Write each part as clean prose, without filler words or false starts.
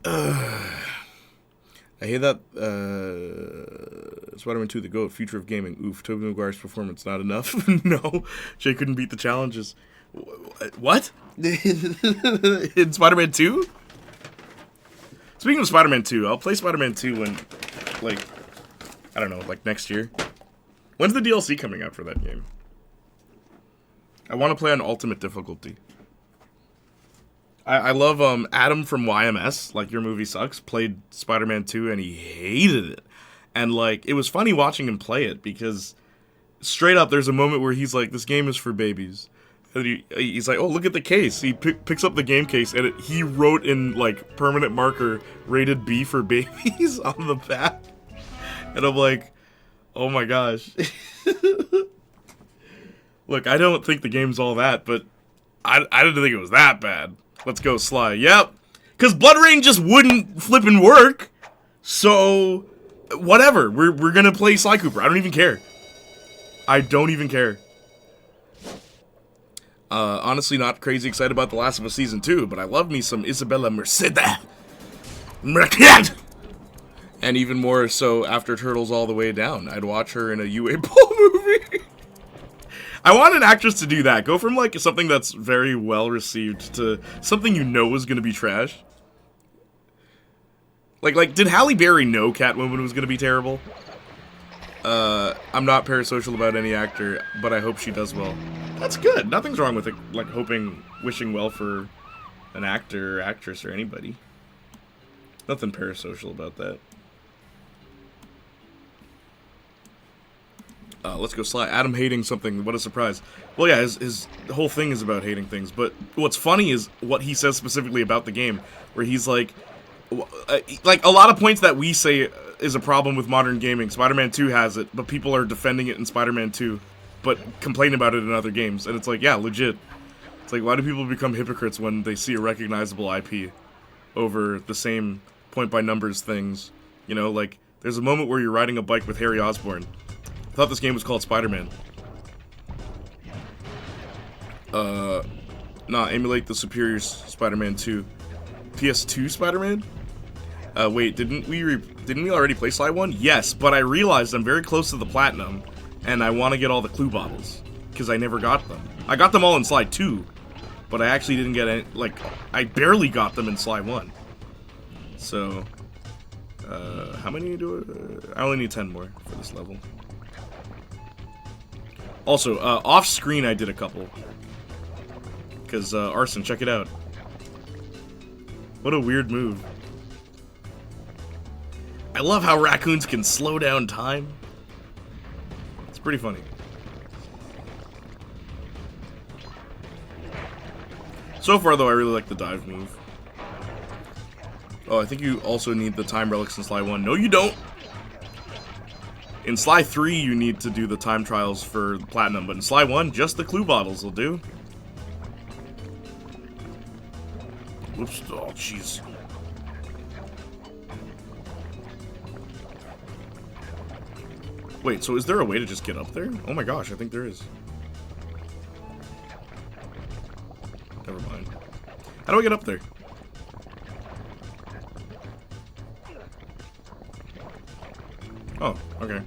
I hate that Spider-Man 2 the GOAT, future of gaming. Oof, Tobey Maguire's performance not enough. No, Jay couldn't beat the challenges. What? In Spider-Man 2? Speaking of Spider-Man 2, I'll play Spider-Man 2 when, like, I don't know, like next year. When's the DLC coming out for that game? I want to play on ultimate difficulty. I love Adam from YMS, like Your Movie Sucks, played Spider-Man 2 and he hated it. And like it was funny watching him play it because straight up there's a moment where he's like, this game is for babies. And he's like, oh, look at the case. He picks up the game case and he wrote in like permanent marker rated B for babies on the back. And I'm like, oh my gosh. Look, I don't think the game's all that, but I didn't think it was that bad. Let's go, Sly. Yep. Because Blood Rain just wouldn't flippin' work. So, whatever. We're gonna play Sly Cooper. I don't even care. I don't even care. Honestly, not crazy excited about The Last of Us Season 2, but I love me some Isabella Merced. And even more so after Turtles All the Way Down. I'd watch her in a UA Ball movie. I want an actress to do that. Go from, like, something that's very well received to something you know is gonna be trash. Like, did Halle Berry know Catwoman was gonna be terrible? I'm not parasocial about any actor, but I hope she does well. That's good. Nothing's wrong with it, like, wishing well for an actor or actress or anybody. Nothing parasocial about that. Let's go Sly. Adam hating something. What a surprise. Well, yeah, his whole thing is about hating things. But what's funny is what he says specifically about the game, where he's like a lot of points that we say is a problem with modern gaming. Spider-Man 2 has it, but people are defending it in Spider-Man 2, but complain about it in other games. And it's like, yeah, legit. It's like, why do people become hypocrites when they see a recognizable IP over the same point-by-numbers things? You know, like, there's a moment where you're riding a bike with Harry Osborn. I thought this game was called Spider-Man. Nah, emulate the superior Spider-Man 2. PS2 Spider-Man? Wait, didn't we already play Sly 1? Yes, but I realized I'm very close to the Platinum, and I want to get all the clue bottles, because I never got them. I got them all in Sly 2, but I actually didn't get any, like, I barely got them in Sly 1. So, how many do I only need 10 more for this level. Also, off-screen I did a couple. Because, Arson, check it out. What a weird move. I love how raccoons can slow down time. It's pretty funny. So far, though, I really like the dive move. Oh, I think you also need the time relics in Sly 1. No, you don't! In Sly 3, you need to do the time trials for Platinum, but in Sly 1, just the clue bottles will do. Whoops, oh jeez. Wait, so is there a way to just get up there? Oh my gosh, I think there is. Never mind. How do I get up there? Oh, okay.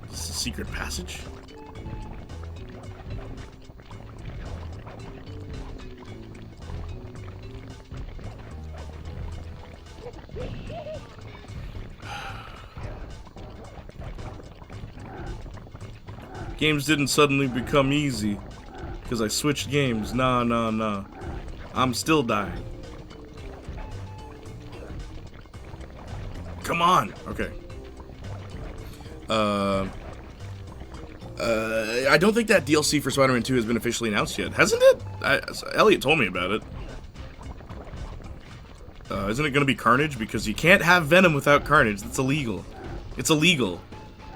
Is this a secret passage? Games didn't suddenly become easy because I switched games. Nah, nah, nah. I'm still dying. Come on! Okay. I don't think that DLC for Spider-Man 2 has been officially announced yet. Hasn't it? Elliot told me about it. Isn't it going to be Carnage? Because you can't have Venom without Carnage. That's illegal. It's illegal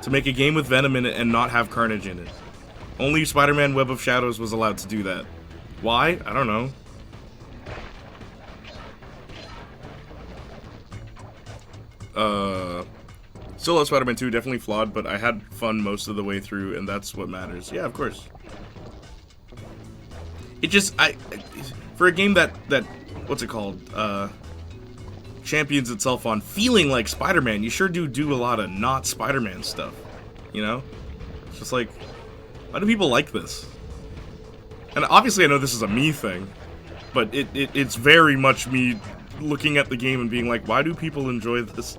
to make a game with Venom in it and not have Carnage in it. Only Spider-Man Web of Shadows was allowed to do that. Why? I don't know. Still love Spider-Man 2, definitely flawed, but I had fun most of the way through, and that's what matters. Yeah, of course. it just for a game that what's it called? Champions itself on feeling like Spider-Man, you sure do a lot of not Spider-Man stuff, you know? It's just like, why do people like this? And obviously I know this is a me thing, but it's very much me looking at the game and being like, why do people enjoy this?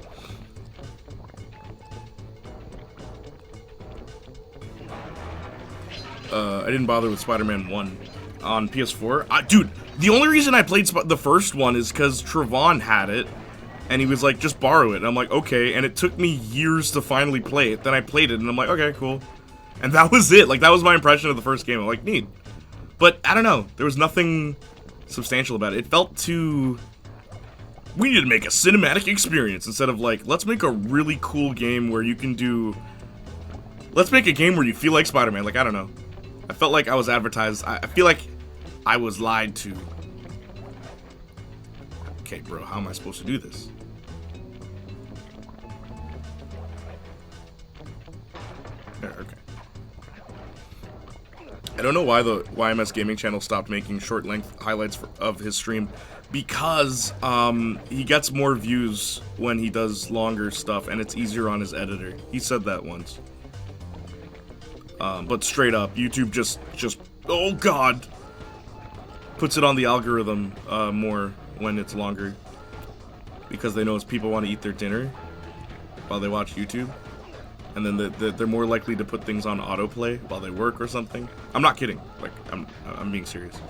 I didn't bother with Spider-Man 1 on PS4. Dude, the only reason I played the first one is because Trevon had it, and he was like, just borrow it. And I'm like, okay, and it took me years to finally play it. Then I played it, and I'm like, okay, cool. And that was it. Like, that was my impression of the first game. I'm like, neat. But, I don't know. There was nothing substantial about it. It felt too... We need to make a cinematic experience instead of like, let's make a really cool game where you can do... Let's make a game where you feel like Spider-Man. Like, I don't know. I felt like I was advertised. I feel like I was lied to. Okay, bro, how am I supposed to do this? There, okay. I don't know why the YMS Gaming channel stopped making short-length highlights of his stream. Because he gets more views when he does longer stuff, and it's easier on his editor. He said that once. But straight up, YouTube just oh god, puts it on the algorithm more when it's longer, because they know people want to eat their dinner while they watch YouTube, and then they're more likely to put things on autoplay while they work or something. I'm not kidding. Like I'm being serious.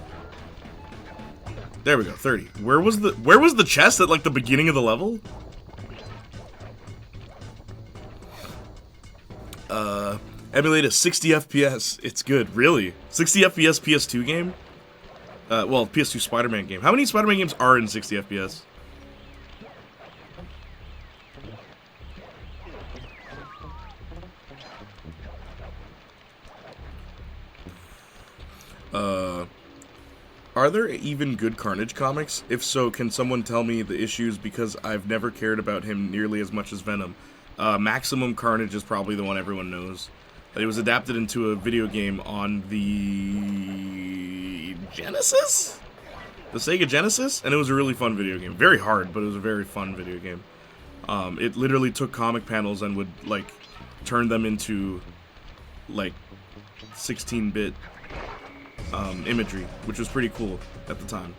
There we go, 30. Where was the chest at like the beginning of the level? Emulate a 60 FPS. It's good, really. 60 FPS PS2 game? Well, PS2 Spider-Man game. How many Spider-Man games are in 60 FPS? Are there even good Carnage comics? If so, can someone tell me the issues, because I've never cared about him nearly as much as Venom. Maximum Carnage is probably the one everyone knows. It was adapted into a video game on the Genesis? The Sega Genesis? And it was a really fun video game. Very hard, but it was a very fun video game. It literally took comic panels and would, like, turn them into, like, 16-bit imagery, which was pretty cool at the time.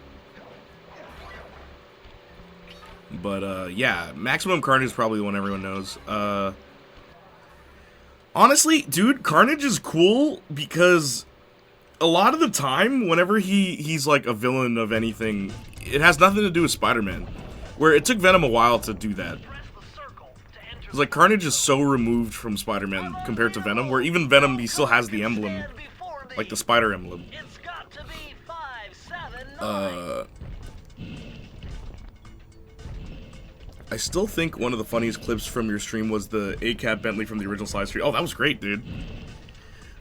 But, yeah, Maximum Carnage is probably the one everyone knows. Honestly, dude, Carnage is cool because a lot of the time, whenever he's like a villain of anything, it has nothing to do with Spider-Man. Where it took Venom a while to do that. Because like Carnage is so removed from Spider-Man compared to Venom, where even Venom, he still has the emblem, like the spider emblem. I still think one of the funniest clips from your stream was the ACAB Bentley from the original Sly stream. Oh, that was great, dude.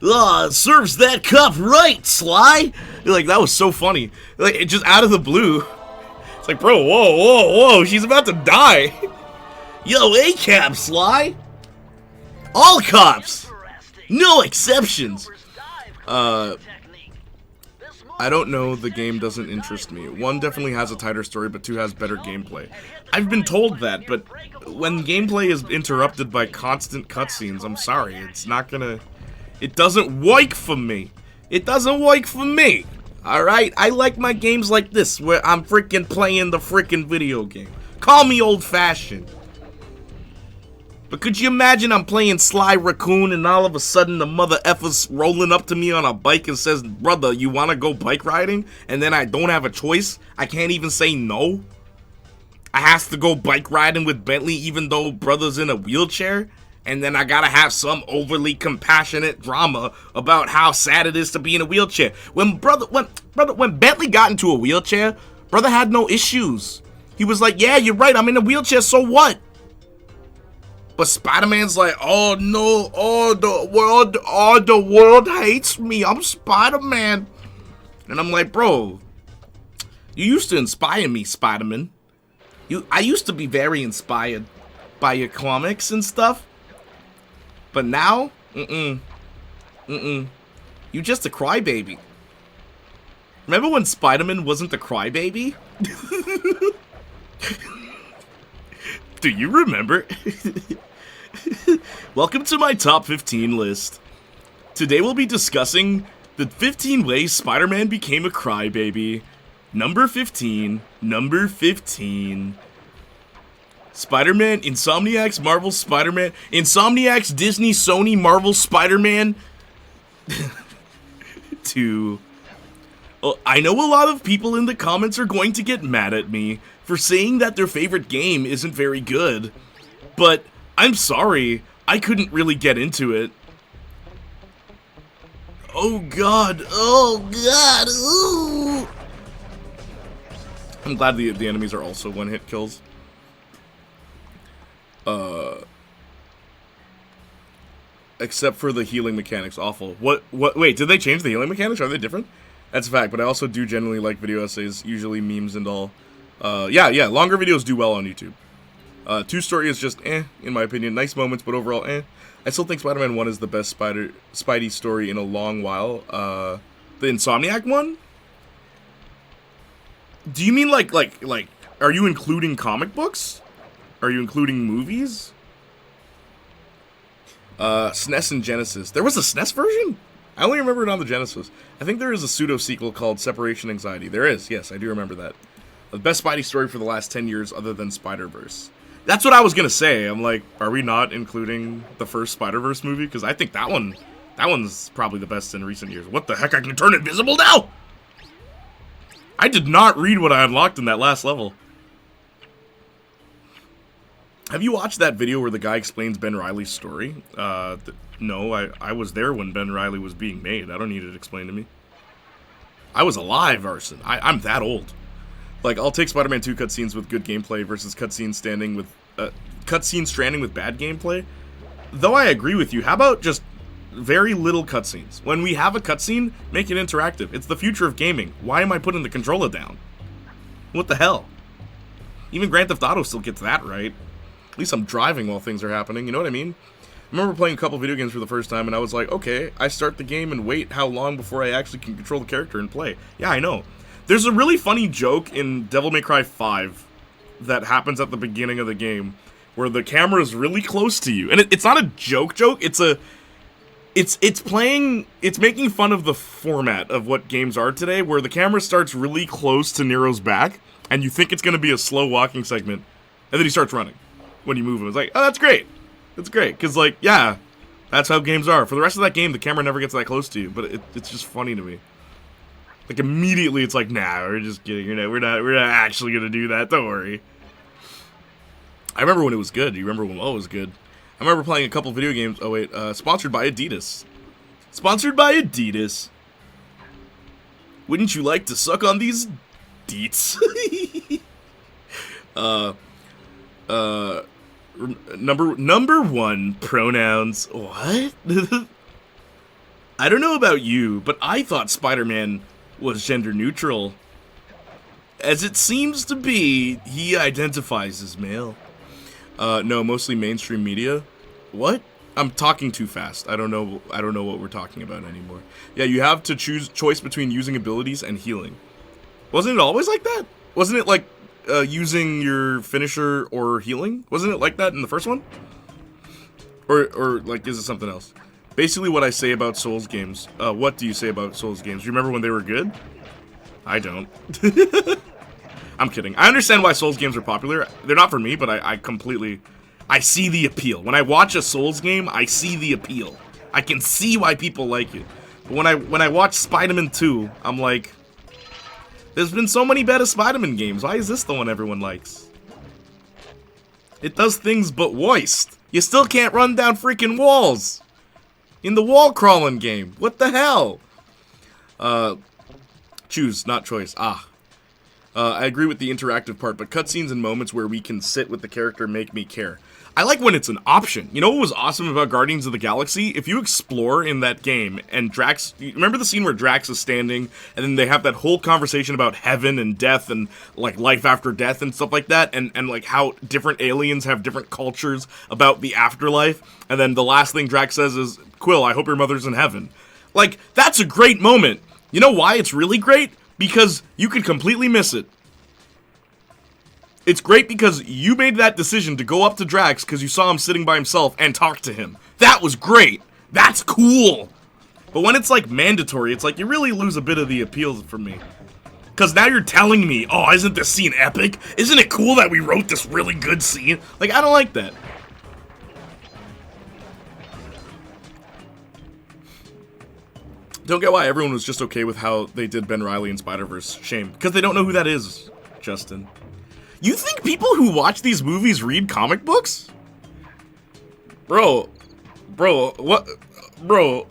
Serves that cup right, Sly! Like, that was so funny. Like, it just out of the blue. It's like, bro, whoa, she's about to die. Yo, ACAB, Sly! All cops! No exceptions! I don't know, the game doesn't interest me. 1 definitely has a tighter story, but 2 has better gameplay. I've been told that, but when gameplay is interrupted by constant cutscenes, I'm sorry, it's not gonna... It doesn't work for me. It doesn't work for me. Alright? I like my games like this, where I'm freaking playing the freaking video game. Call me old-fashioned. But could you imagine I'm playing Sly Raccoon and all of a sudden the mother effer's rolling up to me on a bike and says, brother, you want to go bike riding? And then I don't have a choice? I can't even say no? I have to go bike riding with Bentley even though brother's in a wheelchair? And then I gotta have some overly compassionate drama about how sad it is to be in a wheelchair. When Bentley got into a wheelchair, brother had no issues. He was like, yeah, you're right, I'm in a wheelchair, so what? But Spider-Man's like, oh no, the world hates me. I'm Spider-Man. And I'm like, bro, you used to inspire me, Spider-Man. I used to be very inspired by your comics and stuff. But now, you just a crybaby. Remember when Spider-Man wasn't the crybaby? Do you remember? Welcome to my top 15 list. Today we'll be discussing the 15 ways Spider-Man became a crybaby. Number 15. Number 15. Spider-Man, Insomniac's Marvel Spider-Man, Insomniac's Disney, Sony, Marvel Spider-Man 2. I know a lot of people in the comments are going to get mad at me for saying that their favorite game isn't very good, but I'm sorry, I couldn't really get into it. Oh god, ooh. I'm glad the enemies are also one-hit kills. Except for the healing mechanics, awful. Wait, did they change the healing mechanics? Are they different? That's a fact, but I also do generally like video essays, usually memes and all. Yeah, longer videos do well on YouTube. Two Story is just in my opinion. Nice moments, but overall I still think Spider-Man 1 is the best Spidey story in a long while. The Insomniac one? Do you mean like, are you including comic books? Are you including movies? SNES and Genesis. There was a SNES version? I only remember it on the Genesis. I think there is a pseudo-sequel called Separation Anxiety. There is, yes, I do remember that. The best Spidey story for the last 10 years other than Spider-Verse. That's what I was gonna say. I'm like, are we not including the first Spider-Verse movie? Because I think that one's probably the best in recent years. What the heck, I can turn invisible now? I did not read what I unlocked in that last level. Have you watched that video where the guy explains Ben Reilly's story? No, I was there when Ben Reilly was being made. I don't need it explained to me. I was alive, Arson. I'm that old. Like, I'll take Spider-Man 2 cutscenes with good gameplay versus cutscenes stranding with bad gameplay. Though I agree with you, how about just very little cutscenes? When we have a cutscene, make it interactive. It's the future of gaming. Why am I putting the controller down? What the hell? Even Grand Theft Auto still gets that right. At least I'm driving while things are happening, you know what I mean? I remember playing a couple video games for the first time and I was like, okay, I start the game and wait how long before I actually can control the character and play. Yeah, I know. There's a really funny joke in Devil May Cry 5 that happens at the beginning of the game where the camera is really close to you. And it's not a joke, it's making fun of the format of what games are today, where the camera starts really close to Nero's back and you think it's going to be a slow walking segment and then he starts running when you move him. It's like, oh, that's great. That's great. Because, like, yeah, that's how games are. For the rest of that game, the camera never gets that close to you, but it's just funny to me. Like, immediately it's like, nah, we're just kidding. We're not actually gonna do that. Don't worry. I remember when it was good. You remember when it was good? I remember playing a couple video games. Oh wait, sponsored by Adidas. Sponsored by Adidas. Wouldn't you like to suck on these deets? Number one, pronouns. What? I don't know about you, but I thought Spider-Man was gender neutral. As it seems to be, he identifies as male. No, mostly mainstream media. What? I'm talking too fast. I don't know what we're talking about anymore. Yeah, you have to choice between using abilities and healing. Wasn't it always like that? Wasn't it like using your finisher or healing? Wasn't it like that in the first one? Or like, is it something else? Basically what I say about Souls games. What do you say about Souls games? You remember when they were good? I don't. I'm kidding. I understand why Souls games are popular. They're not for me, but I see the appeal. When I watch a Souls game, I see the appeal. I can see why people like it. But when I watch Spider-Man 2, I'm like, there's been so many better Spider-Man games. Why is this the one everyone likes? It does things but voiced. You still can't run down freaking walls in the wall crawling game. What the hell? Choose, not choice. I agree with the interactive part, but cutscenes and moments where we can sit with the character make me care. I like when it's an option. You know what was awesome about Guardians of the Galaxy? If you explore in that game, and Drax... Remember the scene where Drax is standing, and then they have that whole conversation about heaven and death, and, like, life after death and stuff like that, and like, how different aliens have different cultures about the afterlife, and then the last thing Drax says is, Quill, I hope your mother's in heaven. Like, that's a great moment. You know why it's really great? because you could completely miss it. It's great because you made that decision to go up to Drax because you saw him sitting by himself and talk to him. That was great. That's cool. But when it's like mandatory, it's like you really lose a bit of the appeal for me. Because now you're telling me, oh, isn't this scene epic? Isn't it cool that we wrote this really good scene? Like, I don't like that. Don't get why everyone was just okay with how they did Ben Reilly in Spider-Verse. Shame. Because they don't know who that is, Justin. You think people who watch these movies read comic books? Bro. What? Bro.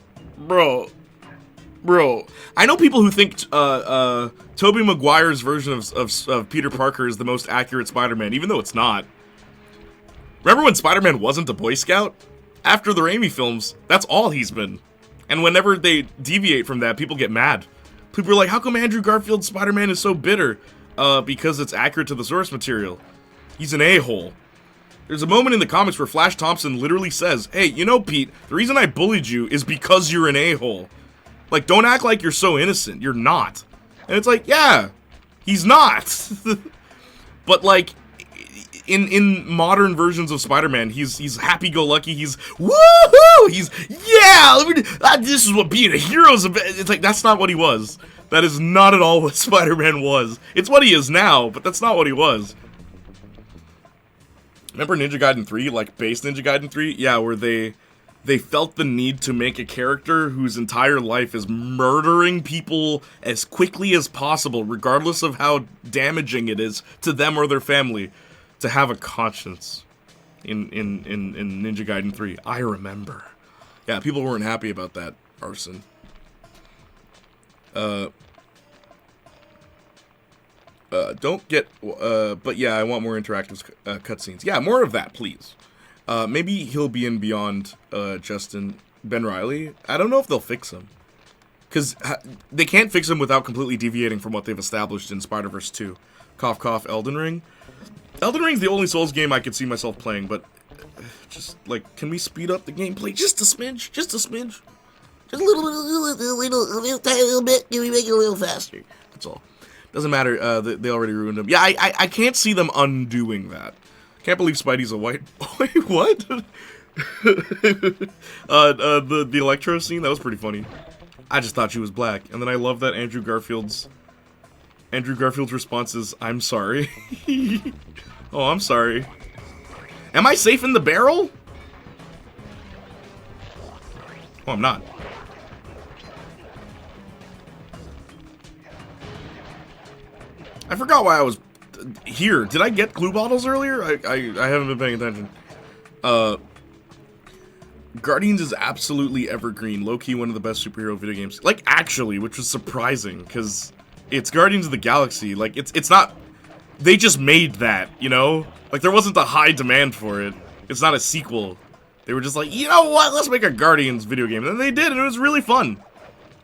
I know people who think Tobey Maguire's version of Peter Parker is the most accurate Spider-Man, even though it's not. Remember when Spider-Man wasn't a Boy Scout? After the Raimi films, that's all he's been. And whenever they deviate from that, people get mad. People are like, how come Andrew Garfield's Spider-Man is so bitter? Because it's accurate to the source material. He's an a-hole. There's a moment in the comics where Flash Thompson literally says, hey, you know, Pete, the reason I bullied you is because you're an a-hole. Like, don't act like you're so innocent. You're not. And it's like, yeah, he's not. But, like, in modern versions of Spider-Man, he's happy-go-lucky, he's woohoo! He's, yeah, this is what being a hero's about. It's like, that's not what he was. That is not at all what Spider-Man was. It's what he is now, but that's not what he was. Remember Ninja Gaiden 3, like base Ninja Gaiden 3? Yeah, where they felt the need to make a character whose entire life is murdering people as quickly as possible, regardless of how damaging it is to them or their family, to have a conscience in Ninja Gaiden 3. I remember. Yeah, people weren't happy about that, Arson. Don't get, but yeah, I want more interactive cutscenes. Yeah, more of that, please. Maybe he'll be in Beyond, Justin, Ben Reilly. I don't know if they'll fix him. Because they can't fix him without completely deviating from what they've established in Spider-Verse 2. Cough, cough, Elden Ring. Elden Ring's the only Souls game I could see myself playing, but just, like, can we speed up the gameplay just a smidge? Just a smidge? Just a little bit. Can we make it a little faster? That's all. Doesn't matter. They already ruined him. Yeah, I can't see them undoing that. Can't believe Spidey's a white boy. What? The Electro scene, that was pretty funny. I just thought she was black, and then I love that Andrew Garfield's response is, "I'm sorry." Oh, I'm sorry. Am I safe in the barrel? Oh, I'm not. I forgot why I was here. Did I get glue bottles earlier? I haven't been paying attention. Guardians is absolutely evergreen. Low-key one of the best superhero video games. Like, actually, which was surprising, because it's Guardians of the Galaxy. Like, it's not... They just made that, you know? Like, there wasn't a high demand for it. It's not a sequel. They were just like, you know what? Let's make a Guardians video game. And then they did, and it was really fun.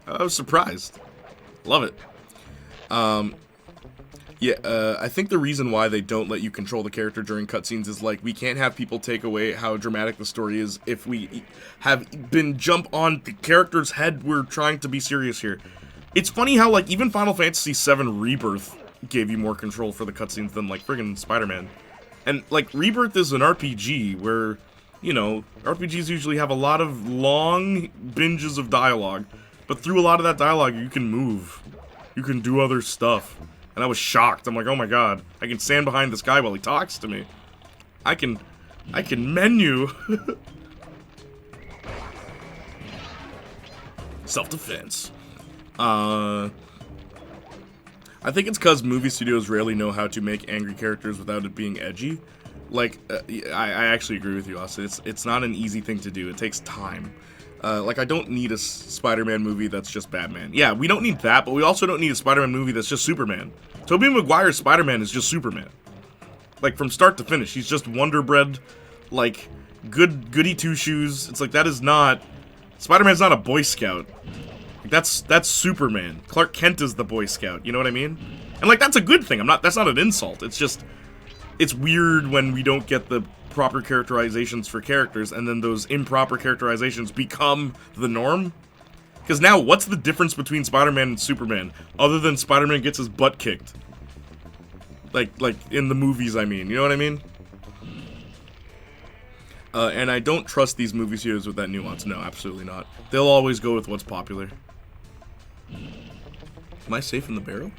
I was surprised. Love it. Yeah, I think the reason why they don't let you control the character during cutscenes is, like, we can't have people take away how dramatic the story is if we have been jump on the character's head. We're trying to be serious here. It's funny how, like, even Final Fantasy VII Rebirth gave you more control for the cutscenes than, like, friggin' Spider-Man. And, like, Rebirth is an RPG where, you know, RPGs usually have a lot of long binges of dialogue, but through a lot of that dialogue, you can move. You can do other stuff. And I was shocked. I'm like, oh my god, I can stand behind this guy while he talks to me. I can menu. Self-defense. I think it's because movie studios rarely know how to make angry characters without it being edgy. Like, I actually agree with you, Austin. It's not an easy thing to do. It takes time. Like, I don't need a Spider-Man movie that's just Batman. Yeah, we don't need that, but we also don't need a Spider-Man movie that's just Superman. Tobey Maguire's Spider-Man is just Superman. Like, from start to finish. He's just Wonder Bread, like, goody two-shoes. It's like, that is not... Spider-Man's not a Boy Scout. Like, that's Superman. Clark Kent is the Boy Scout, you know what I mean? And, like, that's a good thing. That's not an insult. It's just... It's weird when we don't get the proper characterizations for characters, and then those improper characterizations become the norm. Because now, what's the difference between Spider-Man and Superman, other than Spider-Man gets his butt kicked? Like in the movies, I mean. You know what I mean? And I don't trust these movie studios with that nuance. No, absolutely not. They'll always go with what's popular. Am I safe in the barrel?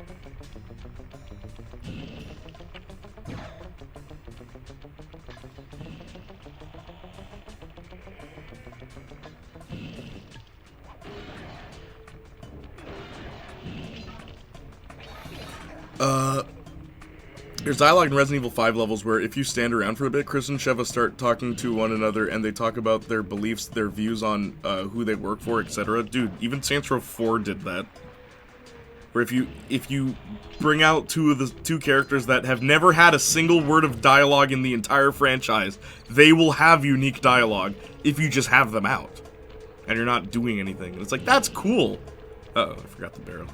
There's dialogue in Resident Evil 5 levels where if you stand around for a bit, Chris and Sheva start talking to one another and they talk about their beliefs, their views on who they work for, etc. Dude, even Saints Row 4 did that. Where if you bring out two characters that have never had a single word of dialogue in the entire franchise, they will have unique dialogue if you just have them out. And you're not doing anything. And it's like, that's cool. Uh-oh, I forgot the barrel.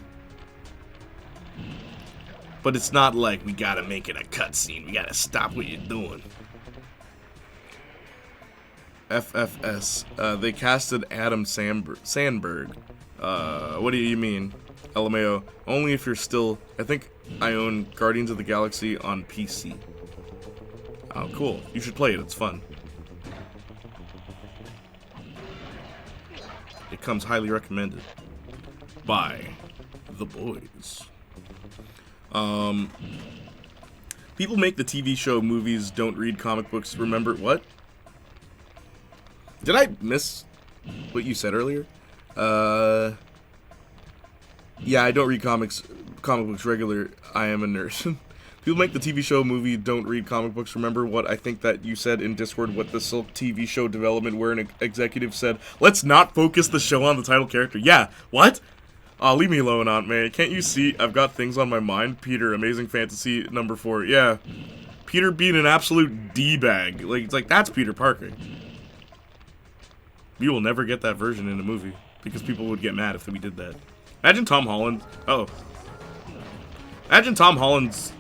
But it's not like we gotta make it a cutscene. We gotta stop what you're doing. FFS. They casted Adam Sandberg. What do you mean? LMAO. Only if you're still... I think I own Guardians of the Galaxy on PC. Oh, cool. You should play it. It's fun. It comes highly recommended by the boys. People make the TV show movies, don't read comic books. Remember what? Did I miss what you said earlier? Yeah, I don't read comic books regular. I am a nerd. People make the TV show movie, don't read comic books. Remember what I think that you said in Discord, what the Silk TV show development, where an executive said, let's not focus the show on the title character. Yeah, what? Aw, leave me alone, Aunt May. Can't you see I've got things on my mind? Peter, Amazing Fantasy #4. Yeah. Peter being an absolute D-bag. It's like, that's Peter Parker. You will never get that version in a movie, because people would get mad if we did that. Imagine Tom Holland. Imagine Tom Holland's,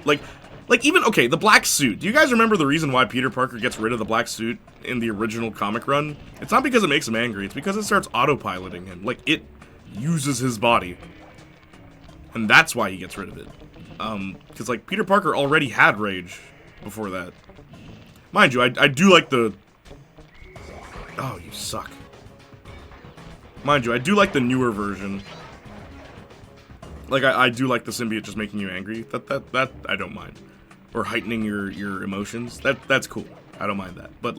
even, okay, the black suit. Do you guys remember the reason why Peter Parker gets rid of the black suit in the original comic run? It's not because it makes him angry. It's because it starts autopiloting him. It uses his body. And that's why he gets rid of it. Because, Peter Parker already had rage before that. Mind you, I do like the... Oh, you suck. Mind you, I do like the newer version. I do like the symbiote just making you angry. That I don't mind. Or heightening your emotions. That's cool. I don't mind that. But,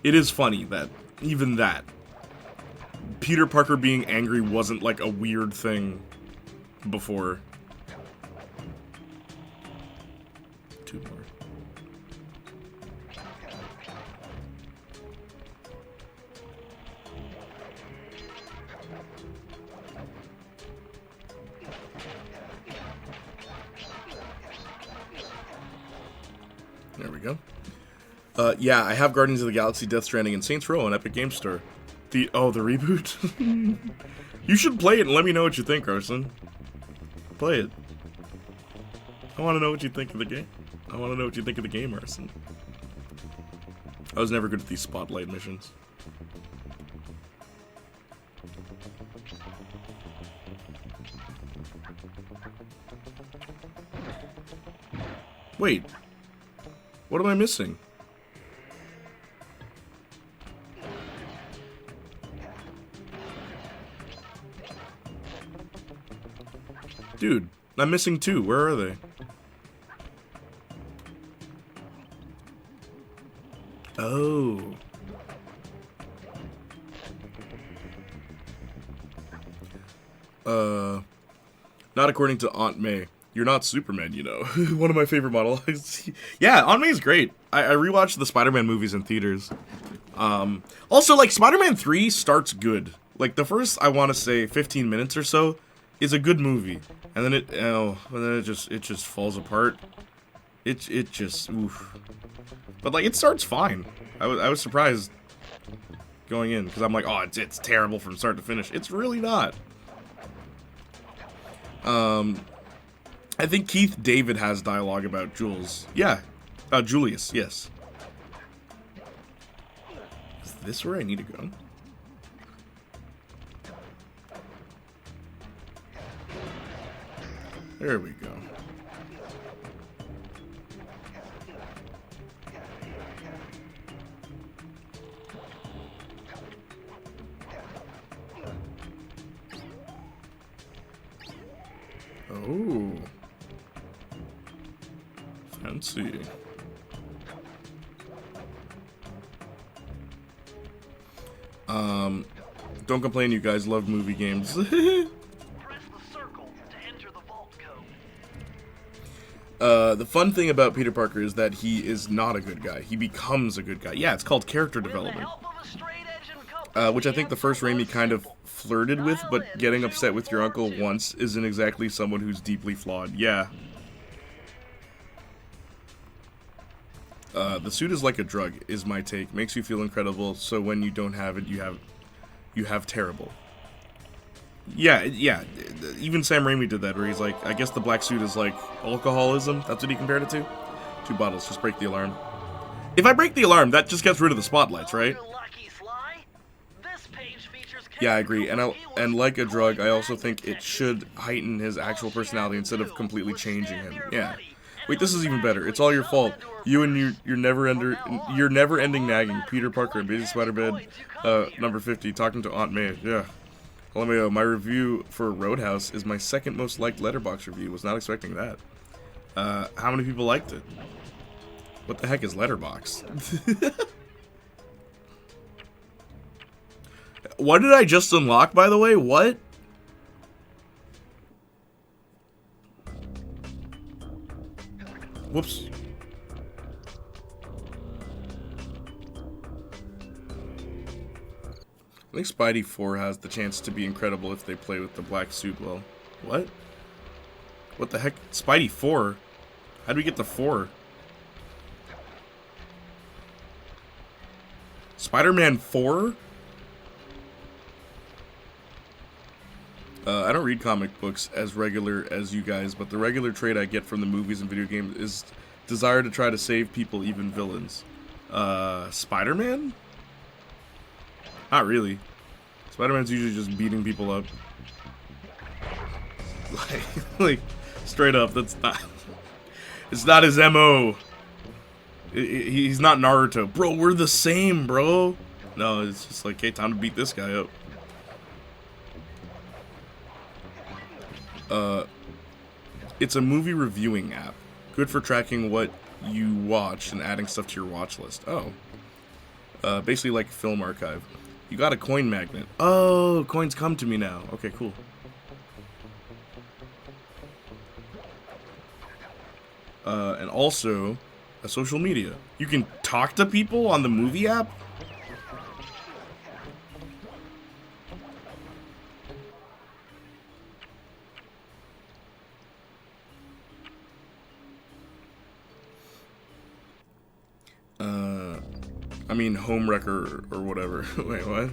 it is funny that, even that, Peter Parker being angry wasn't, a weird thing before. Two more. There we go. Yeah, I have Guardians of the Galaxy, Death Stranding, and Saints Row on Epic Games Store. The reboot? You should play it and let me know what you think, Arson. Play it. I want to know what you think of the game. I want to know what you think of the game, Arson. I was never good at these spotlight missions. Wait. What am I missing? Dude, I'm missing two. Where are they? Oh. Not according to Aunt May. You're not Superman, you know. One of my favorite monologues. Yeah, Aunt May's great. I rewatched the Spider-Man movies in theaters. Also, Spider-Man 3 starts good. The first, I want to say, 15 minutes or so is a good movie. And then it just falls apart. It just, oof. But, it starts fine. I was surprised going in, because I'm like, oh, it's terrible from start to finish. It's really not. I think Keith David has dialogue about Jules. Yeah. Julius, yes. Is this where I need to go? There we go. Oh. Fancy. Don't complain, you guys love movie games. Press the circle to enter the vault code. The fun thing about Peter Parker is that he is not a good guy. He becomes a good guy. Yeah, it's called character development. Which I think the first Raimi kind of flirted with, but getting upset with your uncle once isn't exactly someone who's deeply flawed. Yeah. The suit is like a drug, is my take. Makes you feel incredible, so when you don't have it, you have terrible. Yeah, yeah. Even Sam Raimi did that, where he's like, I guess the black suit is like alcoholism. That's what he compared it to. 2 bottles, just break the alarm. If I break the alarm, that just gets rid of the spotlights, right? Yeah, I agree. And like a drug, I also think it should heighten his actual personality instead of completely changing him. Yeah. Wait, this is even better. It's all your fault. You and your never-ending nagging. Peter Parker, Amazing Spider-Man, number 50, talking to Aunt May. Yeah. LMAO, my review for Roadhouse is my second most liked Letterboxd review. Was not expecting that. How many people liked it? What the heck is Letterboxd? What did I just unlock, by the way? What? Whoops. I think Spidey 4 has the chance to be incredible if they play with the black suit well. What? What the heck? Spidey 4? How do we get the 4? Spider-Man 4? I don't read comic books as regular as you guys, but the regular trait I get from the movies and video games is desire to try to save people, even villains. Spider-Man? Not really. Spider-Man's usually just beating people up. Like, straight up, that's not... It's not his MO. He's not Naruto. Bro, we're the same, bro. No, it's just like, hey, time to beat this guy up. It's a movie reviewing app. Good for tracking what you watch and adding stuff to your watch list. Oh. Basically like a film archive. You got a coin magnet. Oh, coins come to me now. Okay, cool. And also, a social media. You can talk to people on the movie app? I mean, Homewrecker or whatever. Wait, what?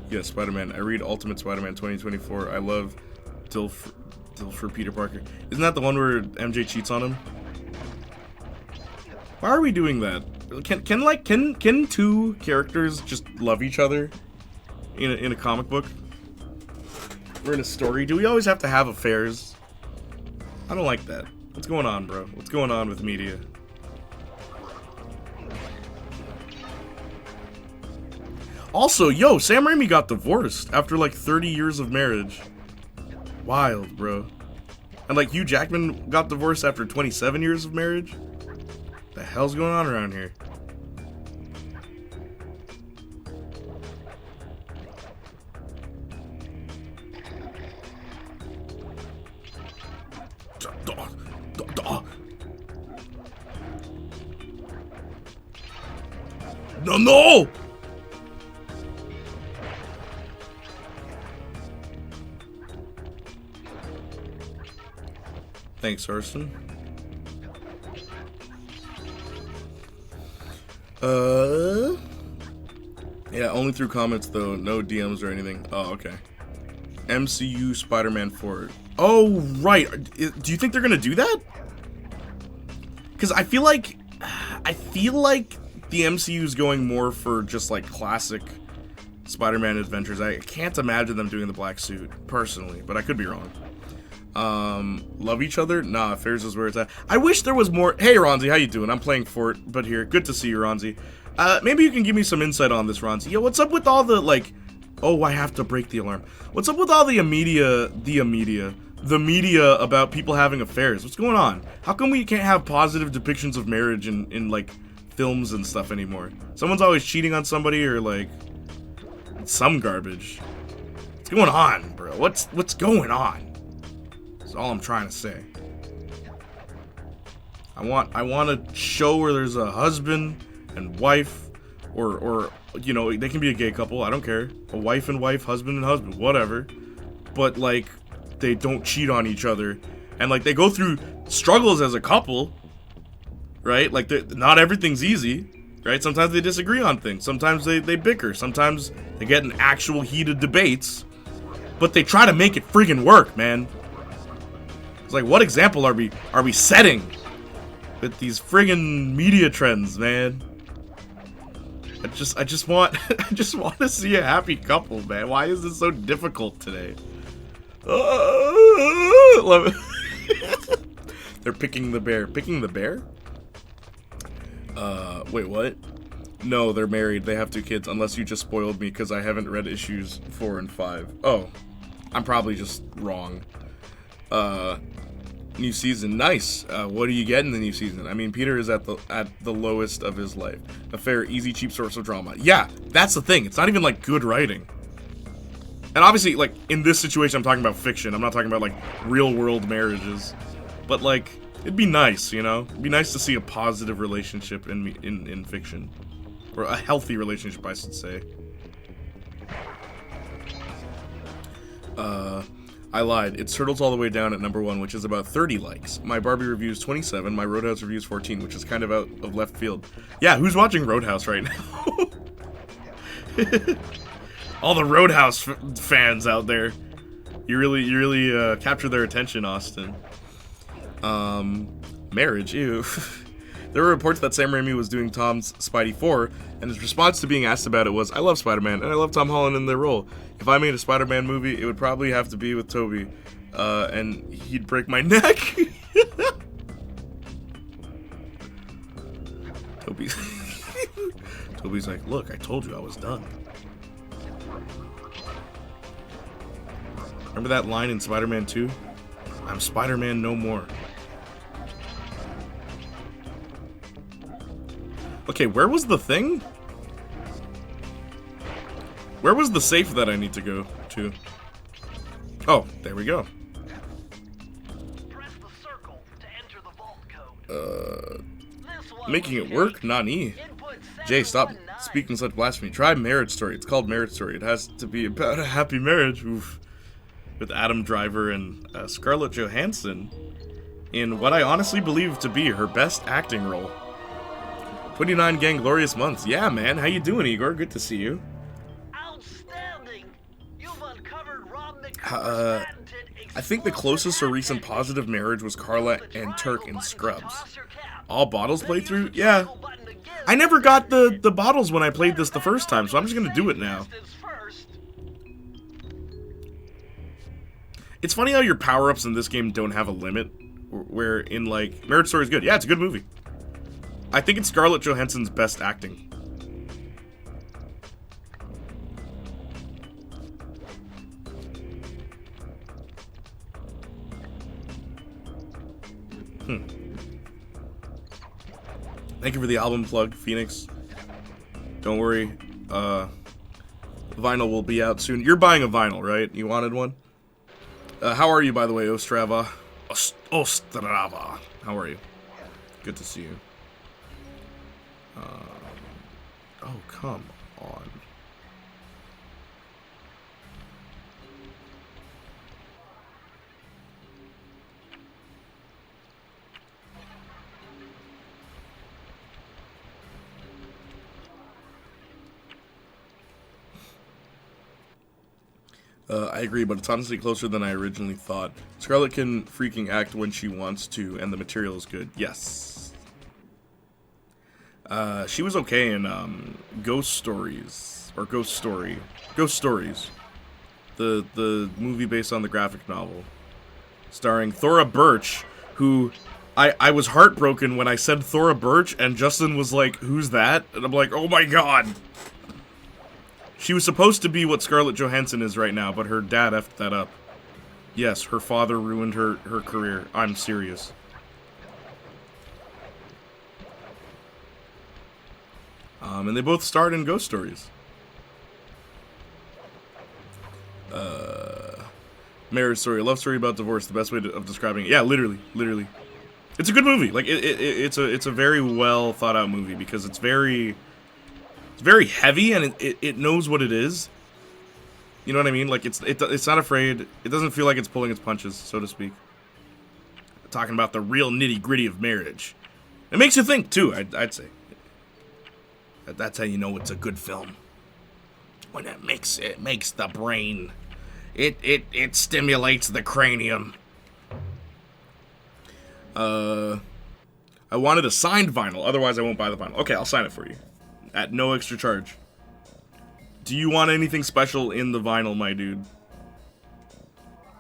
Yeah, Spider-Man. I read Ultimate Spider-Man 2024. I love Dilfer Peter Parker. Isn't that the one where MJ cheats on him? Why are we doing that? Can 2 characters just love each other in a comic book? Or in a story? Do we always have to have affairs? I don't like that. What's going on, bro? What's going on with media? Also, yo, Sam Raimi got divorced after like 30 years of marriage. Wild, bro. And like Hugh Jackman got divorced after 27 years of marriage? The hell's going on around here? No, no! Thanks, Arson. Yeah, only through comments though, no DMs or anything. Oh, okay. MCU Spider-Man 4. Oh, right. Do you think they're gonna do that? Because I feel like the MCU is going more for just like classic Spider-Man adventures. I can't imagine them doing the black suit personally, but I could be wrong. Love each other? Nah, affairs is where it's at. I wish there was more. Hey, Ronzi, how you doing? I'm playing Fort, but here. Good to see you, Ronzi. Maybe you can give me some insight on this, Ronzi. Yo, what's up with all the, like... Oh, I have to break the alarm. What's up with all the media about people having affairs? What's going on? How come we can't have positive depictions of marriage in like, films and stuff anymore? Someone's always cheating on somebody or, like, some garbage. What's going on, bro? What's going on? That's all I'm trying to say. I want a show where there's a husband and wife, or you know, they can be a gay couple, I don't care. A wife and wife, husband and husband, whatever. But, like, they don't cheat on each other. And, like, they go through struggles as a couple, right? Like, not everything's easy, right? Sometimes they disagree on things. Sometimes they bicker. Sometimes they get in actual heated debates. But they try to make it friggin' work, man. It's like, what example are we setting with these friggin' media trends, man? I just want to see a happy couple, man. Why is this so difficult today? Love it. They're picking the bear. Picking the bear? Wait, what? No, they're married. They have 2 kids, unless you just spoiled me because I haven't read issues 4 and 5. Oh, I'm probably just wrong. New season, nice. What do you get in the new season? I mean, Peter is at the lowest of his life. A fair, easy, cheap source of drama. Yeah, that's the thing. It's not even like good writing. And obviously, like in this situation, I'm talking about fiction. I'm not talking about like real world marriages. But like, it'd be nice, you know. It'd be nice to see a positive relationship in fiction, or a healthy relationship, I should say. I lied. It's Turtles All the Way Down at #1, which is about 30 likes. My Barbie review is 27. My Roadhouse review is 14, which is kind of out of left field. Yeah, who's watching Roadhouse right now? All the Roadhouse fans out there. You really captured their attention, Austin. Marriage, ew. There were reports that Sam Raimi was doing Tom's Spidey 4, and his response to being asked about it was, I love Spider-Man, and I love Tom Holland in their role. If I made a Spider-Man movie, it would probably have to be with Tobey, and he'd break my neck. Toby's like, look, I told you I was done. Remember that line in Spider-Man 2? I'm Spider-Man no more. Okay, where was the thing? Where was the safe that I need to go to? Oh, there we go. Press the circle to enter the vault code. Making it work? Nani? Jay, stop speaking such blasphemy. Try Marriage Story. It's called Marriage Story. It has to be about a happy marriage. Oof. With Adam Driver and Scarlett Johansson in what I honestly believe to be her best acting role. 29 gang glorious months. Yeah, man. How you doing, Igor? Good to see you. Outstanding. You've uncovered Rob I think the closest to recent positive marriage was Carla and Turk in Scrubs. All bottles playthrough? Yeah. I never got the bottles when I played this the first time, so I'm just gonna do it now. It's funny how your power-ups in this game don't have a limit, where in, like, Marriage Story is good. Yeah, it's a good movie. I think it's Scarlett Johansson's best acting. Thank you for the album plug, Phoenix. Don't worry, vinyl will be out soon. You're buying a vinyl, right? You wanted one? How are you, by the way, Ostrava? Ostrava. How are you? Good to see you. Oh, come on. I agree, but it's honestly closer than I originally thought. Scarlett can freaking act when she wants to, and the material is good. Yes. She was okay in Ghost Stories, or Ghost Story. Ghost Stories. The movie based on the graphic novel. starring Thora Birch, who I was heartbroken when I said Thora Birch, and Justin was like, "Who's that?" And I'm like, "Oh my god." She was supposed to be what Scarlett Johansson is right now, but her dad effed that up. Yes, her father ruined her career. I'm serious. And they both starred in Ghost Stories. Marriage story, a love story about divorce. The best way of describing it. Yeah, literally. It's a good movie. Like it's a very well thought out movie because it's very heavy and it knows what it is. You know what I mean? Like it's not afraid. It doesn't feel like it's pulling its punches, so to speak. Talking about the real nitty gritty of marriage. It makes you think too. I'd say. That's how you know it's a good film. When it makes the brain. It stimulates the cranium. I wanted a signed vinyl, otherwise I won't buy the vinyl. Okay, I'll sign it for you. At no extra charge. Do you want anything special in the vinyl, my dude?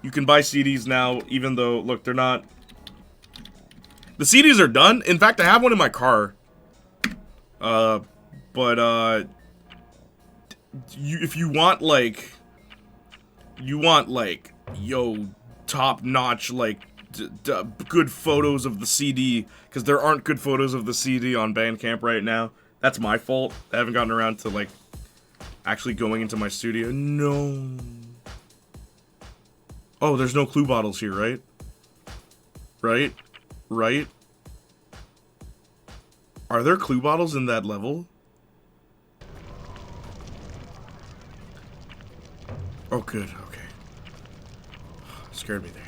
You can buy CDs now, even though, look, they're not... The CDs are done. In fact, I have one in my car. If you want, like... yo, top-notch, like, good photos of the CD, because there aren't good photos of the CD on Bandcamp right now. That's my fault. I haven't gotten around to, like, actually going into my studio. No. Oh, there's no Clue bottles here, right? Right? Are there Clue bottles in that level? Oh, good. Okay. Scared me there.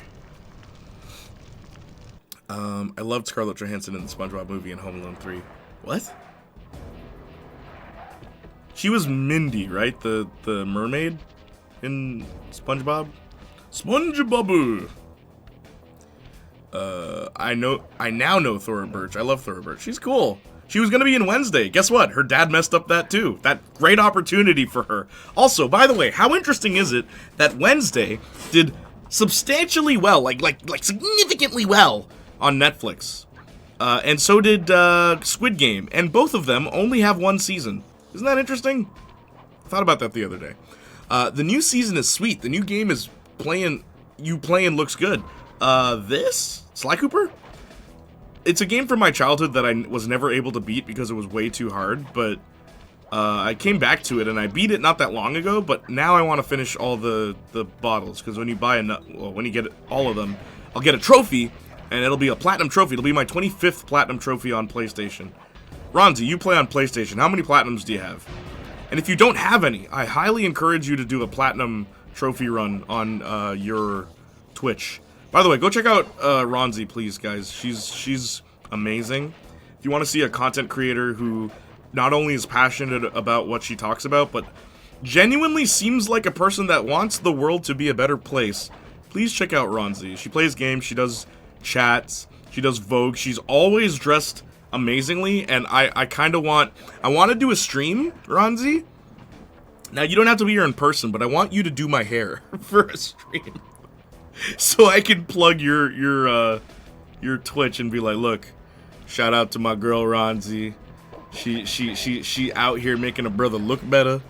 I loved Scarlett Johansson in the SpongeBob movie and Home Alone 3. What? She was Mindy, right? The mermaid in SpongeBob? SpongeBob! I now know Thora Birch. I love Thora Birch. She's cool. She was gonna be in Wednesday. Guess what? Her dad messed up that too. That great opportunity for her. Also, by the way, how interesting is it that Wednesday did substantially well, like significantly well on Netflix? And so did Squid Game, and both of them only have one season. Isn't that interesting? I thought about that the other day. The new season is sweet. The new game is playing looks good. This? Sly Cooper? It's a game from my childhood that I was never able to beat because it was way too hard, but I came back to it and I beat it not that long ago, but now I want to finish all the bottles, because when you buy when you get all of them, I'll get a trophy, and it'll be a platinum trophy. It'll be my 25th platinum trophy on PlayStation. Ronzi, you play on PlayStation. How many platinums do you have? And if you don't have any, I highly encourage you to do a platinum trophy run on your Twitch. By the way, go check out Ronzi, please, guys. She's amazing. If you want to see a content creator who not only is passionate about what she talks about, but genuinely seems like a person that wants the world to be a better place, please check out Ronzi. She plays games, she does chats, she does Vogue. She's always dressed amazingly, and I kind of want to do a stream, Ronzi. Now, you don't have to be here in person, but I want you to do my hair for a stream. So I can plug your Twitch and be like, look, shout out to my girl Ronzi. She out here making a brother look better.